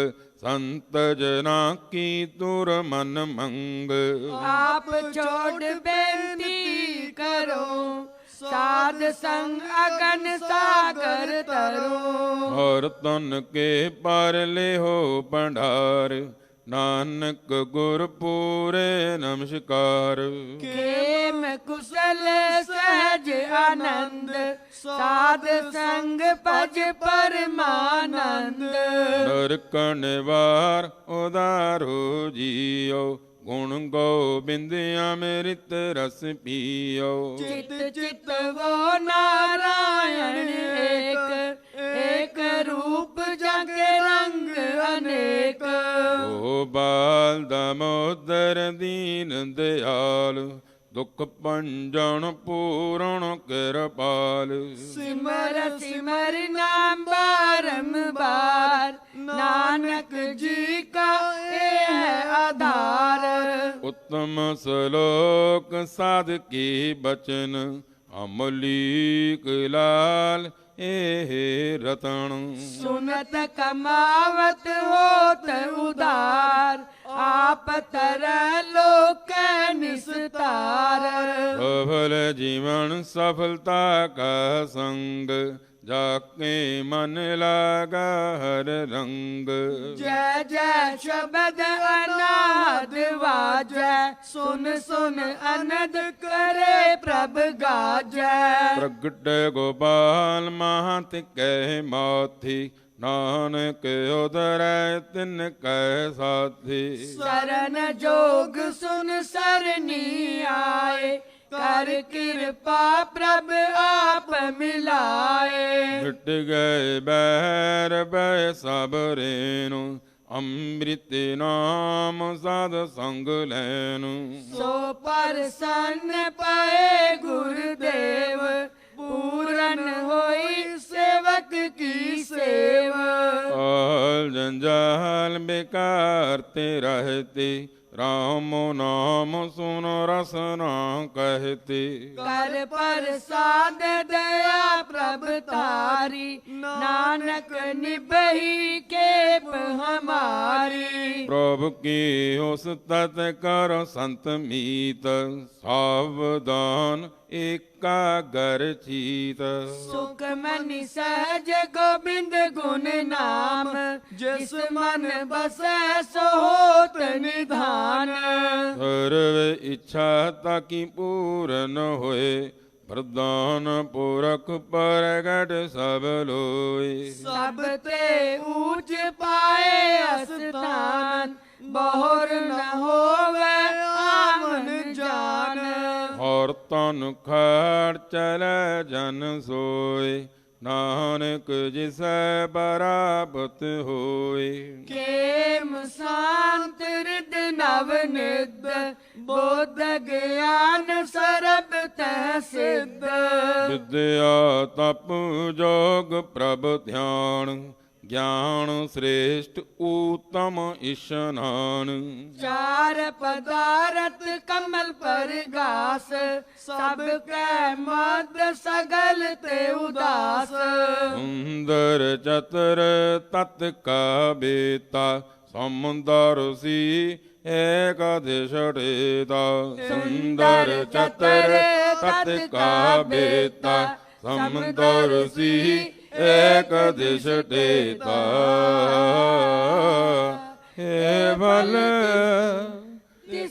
ਸੰਤ ਜਨਾ ਕੀ ਤੁਰ ਮਨ ਮੰਗ ਆਪ ਛੋੜ ਬੇਨਤੀ ਕਰੋ ਸਾਧ ਸੰਗ ਅਗਨ ਸਾਗਰ ਤਰੋ ਹਰ ਤਨ ਕੇ ਪਰ ਲਿਹੋ ਭੰਡਾਰ ਨਾਨਕ ਗੁਰ ਪੂਰੇ ਨਮਸਕਾਰ ਖੇਮ ਕੁਸਲ ਸਹਿਜ ਆਨੰਦ ਸਾਧ ਸੰਗ ਭਜ ਪਰਮਾਨੰਦ ਨਰਕਣ ਵਾਰ ਉਦਾਰੋ ਜੀਓ ਗੁਣ ਗੋਬਿੰਦ ਅੰਮ੍ਰਿਤ ਰਸ ਪੀਓ ਚਿਤ ਚਿਤ ਵੋ ਨਾਰਾਇਣ ਏਕ ਰੂਪ ਜਗ ਰੰਗ ਅਨੇਕ ਓ ਬਾਲ ਦਮੋਦਰ ਦੀਨ ਦਿਆਲ ਦੁਖ ਭੰਜਨ ਪੂਰਨ ਕਿਰਪਾਲ ਸਿਮਰ ਸਿਮਰ ਨਾਮ ਬਾਰੰਬਾਰ ਨਾਨਕ ਜੀ ਕਾ ਇਹ ਹੈ ਆਧਾਰ ਉੱਤਮ ਸਲੋਕ ਸਾਧ ਕੀ ਬਚਨ ਅਮਲੀਕ ਲਾਲ ਇਹ ਰਤਨ ਸੁਨਤ ਕਮਾਵਤ ਹੋਤ ਉਦਾਰ ਆਪ ਤਰ ਲੋਕ ਨਿਸਤਾਰ ਸਫਲ ਜੀਵਨ ਸਫਲਤਾ ਕਾ ਸੰਗ ਜਾਕੇ ਮਨ ਲਾਗਾ ਹਰ ਰੰਗ ਜੈ ਜੈ ਸ਼ਬਦ ਅਨਾਦ ਵਾਜੈ ਸੁਨ ਸੁਨ ਅਨੰਦ ਕਰੇ ਪ੍ਰਭ ਗਾਜੈ ਪ੍ਰਗਟ ਗੋਪਾਲ ਮਹੰਤ ਕਹਿ ਮਾਥੀ ਨਾਨਕ ਉਦਰੈ ਤਿਨ ਕੈ ਸਾਥੀ ਸਰਨ ਜੋਗ ਸੁਨ ਸਰਨੀ ਆਏ ਕਰ ਕਿਰਪਾ ਪ੍ਰਭ ਆਪ ਮਿਲਾਏ ਮਿਟ ਗਏ ਬੈਰ ਬੈ ਸਬਰੇਨੁ ਅੰਮ੍ਰਿਤ ਨਾਮ ਸਾਧ ਸੰਗ ਲੈਨੁ ਸੋ ਪਰਸੰਨ ਪਏ ਗੁਰਦੇਵ ਪੂਰਨ ਹੋਈ ਸੇਵਕ ਕੀ ਸੇਵ ਆਲ ਜੰਜਾਲ ਬੇਕਾਰ ਤੇ ਰਹਤੇ ਰਾਮ ਨਾਮ ਸੁਨ ਰਸਨਾ ਕਹਤੇ ਕਰ ਪ੍ਰਸਾਦ ਦਇਆ ਪ੍ਰਭ ਤਾਰੀ ਨਾਨਕ ਨਿਭਹੀ ਕੇਪ ਹਮਾਰੀ ਪ੍ਰਭ ਕੀ ਉਸ ਤਤ ਕਰ ਸੰਤ ਮੀਤ ਸਾਵਧਾਨ ਏਕਾਗਰ ਚੀਤ ਸੁਖ ਮਨਿ ਸਹਜ ਗੋਬਿੰਦ ਗੁਣ ਨਾਮ ਜਿਸ ਮਨ ਬਸੈ ਸੋ ਹੋਤ ਨਿਧਾਨ ਸਰਵ ਇੱਛਾ ਤਾਕੀ ਪੂਰਨ ਹੋਏ ਵਰਦਾਨ ਪੁਰਖ ਪ੍ਰਗਟ ਸਭ ਲੋਏ ਸਭ ਤੇ ਊਚ ਪਾਏ ਅਸਥਾਨ ਬਹੁਰ ਨ ਹੋਵੇ ਆਮਨ ਜਾਨ ਔਰ ਤਨ ਖੜ ਚਲੇ ਜਨ ਸੋਏ ਨਾਨਕ ਜਿਸੈ ਬਰਾਬਤ ਹੋਏ ਖੇਮ ਸ਼ਾਂਤ ਰਿਦ ਨਵ ਨਿਦ ਬੋਧ ਗਿਆਨ ਸਰਬ ਤੈ ਸਿੱਧ ਵਿਦਿਆ ਤਪ ਜੋਗ ਪ੍ਰਭ ਧਿਆਨ ਗਿਆਨ ਸ੍ਰੇਸ਼ਟ ਊਤਮ ਇਸ਼ਨਾਨ ਚਾਰ ਪਦਾਰਥ ਕਮਲ ਪਰਗਾਸ ਸਭ ਕੈ ਮਦ ਸਗਲ ਤੇ ਉਦਾਸ ਸੁੰਦਰ ਚਤਰ ਤਤ ਕਾ ਬੇਤਾ ਸਮੁੰਦਰ ਸੀ ਏਕਾਦਿ ਛੜੇਦਾ ਸੁੰਦਰ ਚਤਰ ਤਤ ਕਾ ਬੇਤਾ ਸਮੁੰਦਰ ਸੀ ਏਕਾਦਿ ਛੜੇਦਾ ਹੇ ਬਲ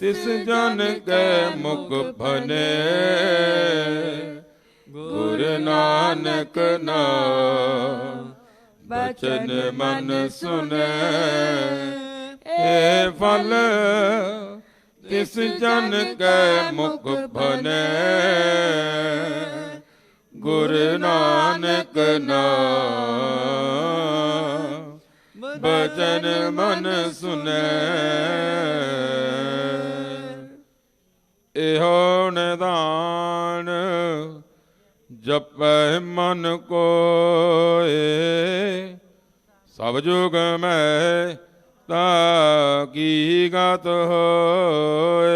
ਤਿਸ ਜਨ ਕੈ ਮੁਖ ਬਨੇ ਗੁਰ ਨਾਨਕ ਨਾਮ ਬਚਨ ਮਨ ਸੁਨੈ ਏ ਫਲ ਤਿਸ ਜਨ ਕੈ ਮੁਖ ਬਨੈ ਗੁਰ ਨਾਨਕ ਨਾਮ ਬਚਨ ਮਨ ਸੁਨੈ ਇਹੋ ਨਿਦਾਨ ਜਪੈ ਮਨ ਕੋਏ ਸਭ ਜੁਗ ਮੈਂ ਤਾ ਕੀ ਗਤ ਹੋਏ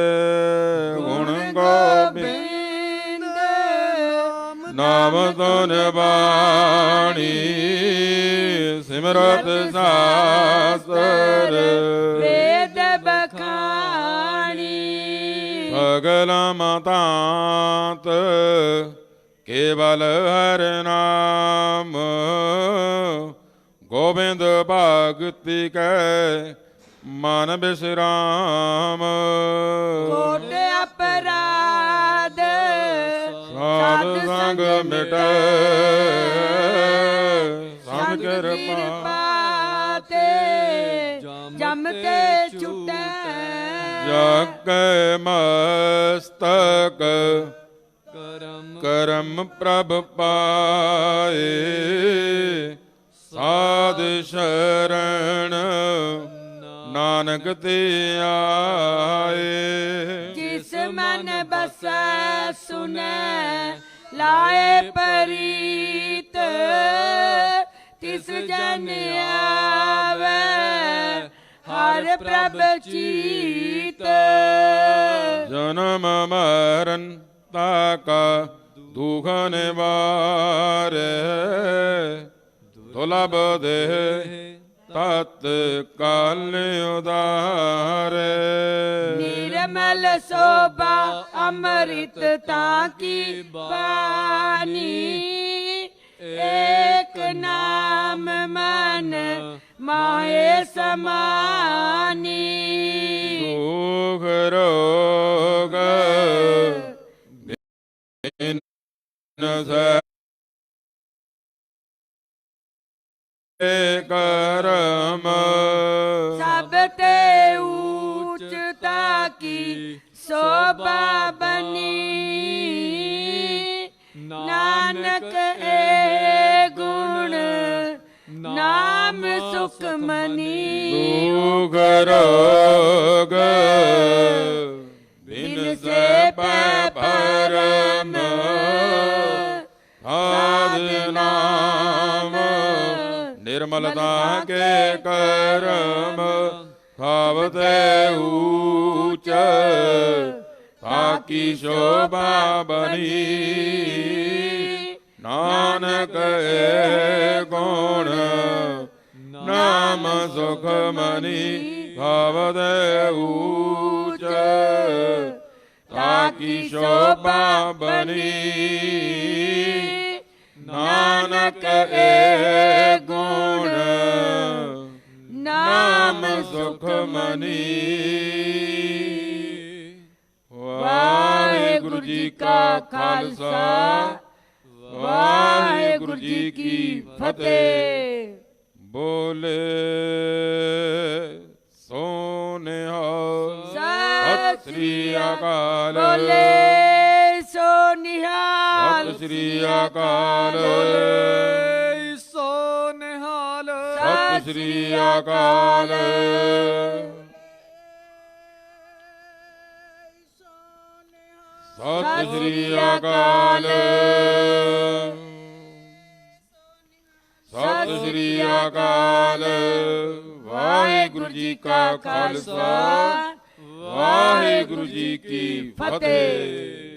ਗੁਣ ਗੋਬਿੰਦ ਨਾਮ ਧੁਨ ਬਾਣੀ ਸਿਮਰਤ ਸਾਸਤਰ ਵੇਦ ਬਖਾਣੀ ਅਗਲਾ ਮਤਾਂਤ ਕੇਵਲ ਹਰਿ ਨਾਮ ਗੋਬਿੰਦ ਭਗਤੀ ਕੈ ਮਨ ਬਿਸਰਾਮ ਕੋਟ ਅਪਰਾਧ ਸਾਧ ਸੰਗ ਮਿਟੈ ਸੰਗ ਕਿਰਪਾ ਤੇ ਜਮ ਤੇ ਛੁਟੈ ਜਾਕੈ ਮਸਤਕ ਕਰਮ ਪ੍ਰਭ ਪਾਏ ਸਾਧ ਸ਼ਰਨ ਨਾਨਕ ਤੇ ਆਏ ਜਿਸ ਮਨ ਬਸੈ ਸੁਨੈ ਲਾਏ ਪਰੀਤ ਤਿਸ ਜਨ ਆਵੈ ਹਰ ਪ੍ਰਭ ਚੀਤ ਜਨਮ ਮਰਨ ਤਾਕਾ ਦੁਖ ਨਿਵਾਰੈ ਦੁਲਭ ਦੇਹ ਤਤ ਕਾਲ ਉਦਾਰੈ ਨਿਰਮਲ ਸੋਭਾ ਅੰਮ੍ਰਿਤ ਤਾਂ ਕੀ ਬਾਣੀ ਏਕ ਨਾਮ ਮਨ ਮਾਏ ਸਮਾਨੀ ਦੁਖ ਰੋਗ ਨਸੈ ਕਰਮ ਸਭ ਤੇ ਊਚਤਾ ਕੀ ਸੋਭਾ ਬਨੀ ਨਾਨਕ ਏ ਗੁਣ ਨਾਮ ਸੁਖ ਮਨੀ ਦੁਖ ਰੋਗ ਬਿਨ ਸੇ ਪਰਮ ਸਾਧ ਨਾਮ ਨਿਰਮਲਤਾ ਕੇ ਕਰਮ ਖਾਵਤੇ ਊਚ ਤਾਕੀ ਸ਼ੋਭਾ ਬਨੀ ਨਾਨਕ ਏ ਗੁਣ ਨਾਮ ਸੁਖ ਮਨੀ ਖਾਵਤੇ ਊਚ ਤਾਕੀ ਸ਼ੋਭਾ ਬਨੀ ਨਾਨਕ ਏ ਗੁਣ ਨਾਮ ਸੁਖ ਮਨੀ ਵਾਹਿਗੁਰੂ ਜੀ ਕਾ ਖਾਲਸਾ ਵਾਹਿਗੁਰੂ ਜੀ ਕੀ ਫਤਿਹ ਬੋਲੇ ਸੋ ਨਿਹਾਲ ਸਤਿ ਸ੍ਰੀ ਅਕਾਲ ਬੋਲੇ ਸੋ ਨਿਹਾਲ ਸਤਿ ਸ੍ਰੀ ਅਕਾਲ ਸੋ ਨਿਹਾਲ ਸਤਿ ਸ੍ਰੀ ਅਕਾਲ ਸਤਿ ਸ੍ਰੀ ਅਕਾਲ ਸਤਿ ਸ੍ਰੀ ਅਕਾਲ ਵਾਹਿਗੁਰੂ ਜੀ ਕਾ ਖਾਲਸਾ ਵਾਹਿਗੁਰੂ ਜੀ ਕੀ ਫਤਿਹ।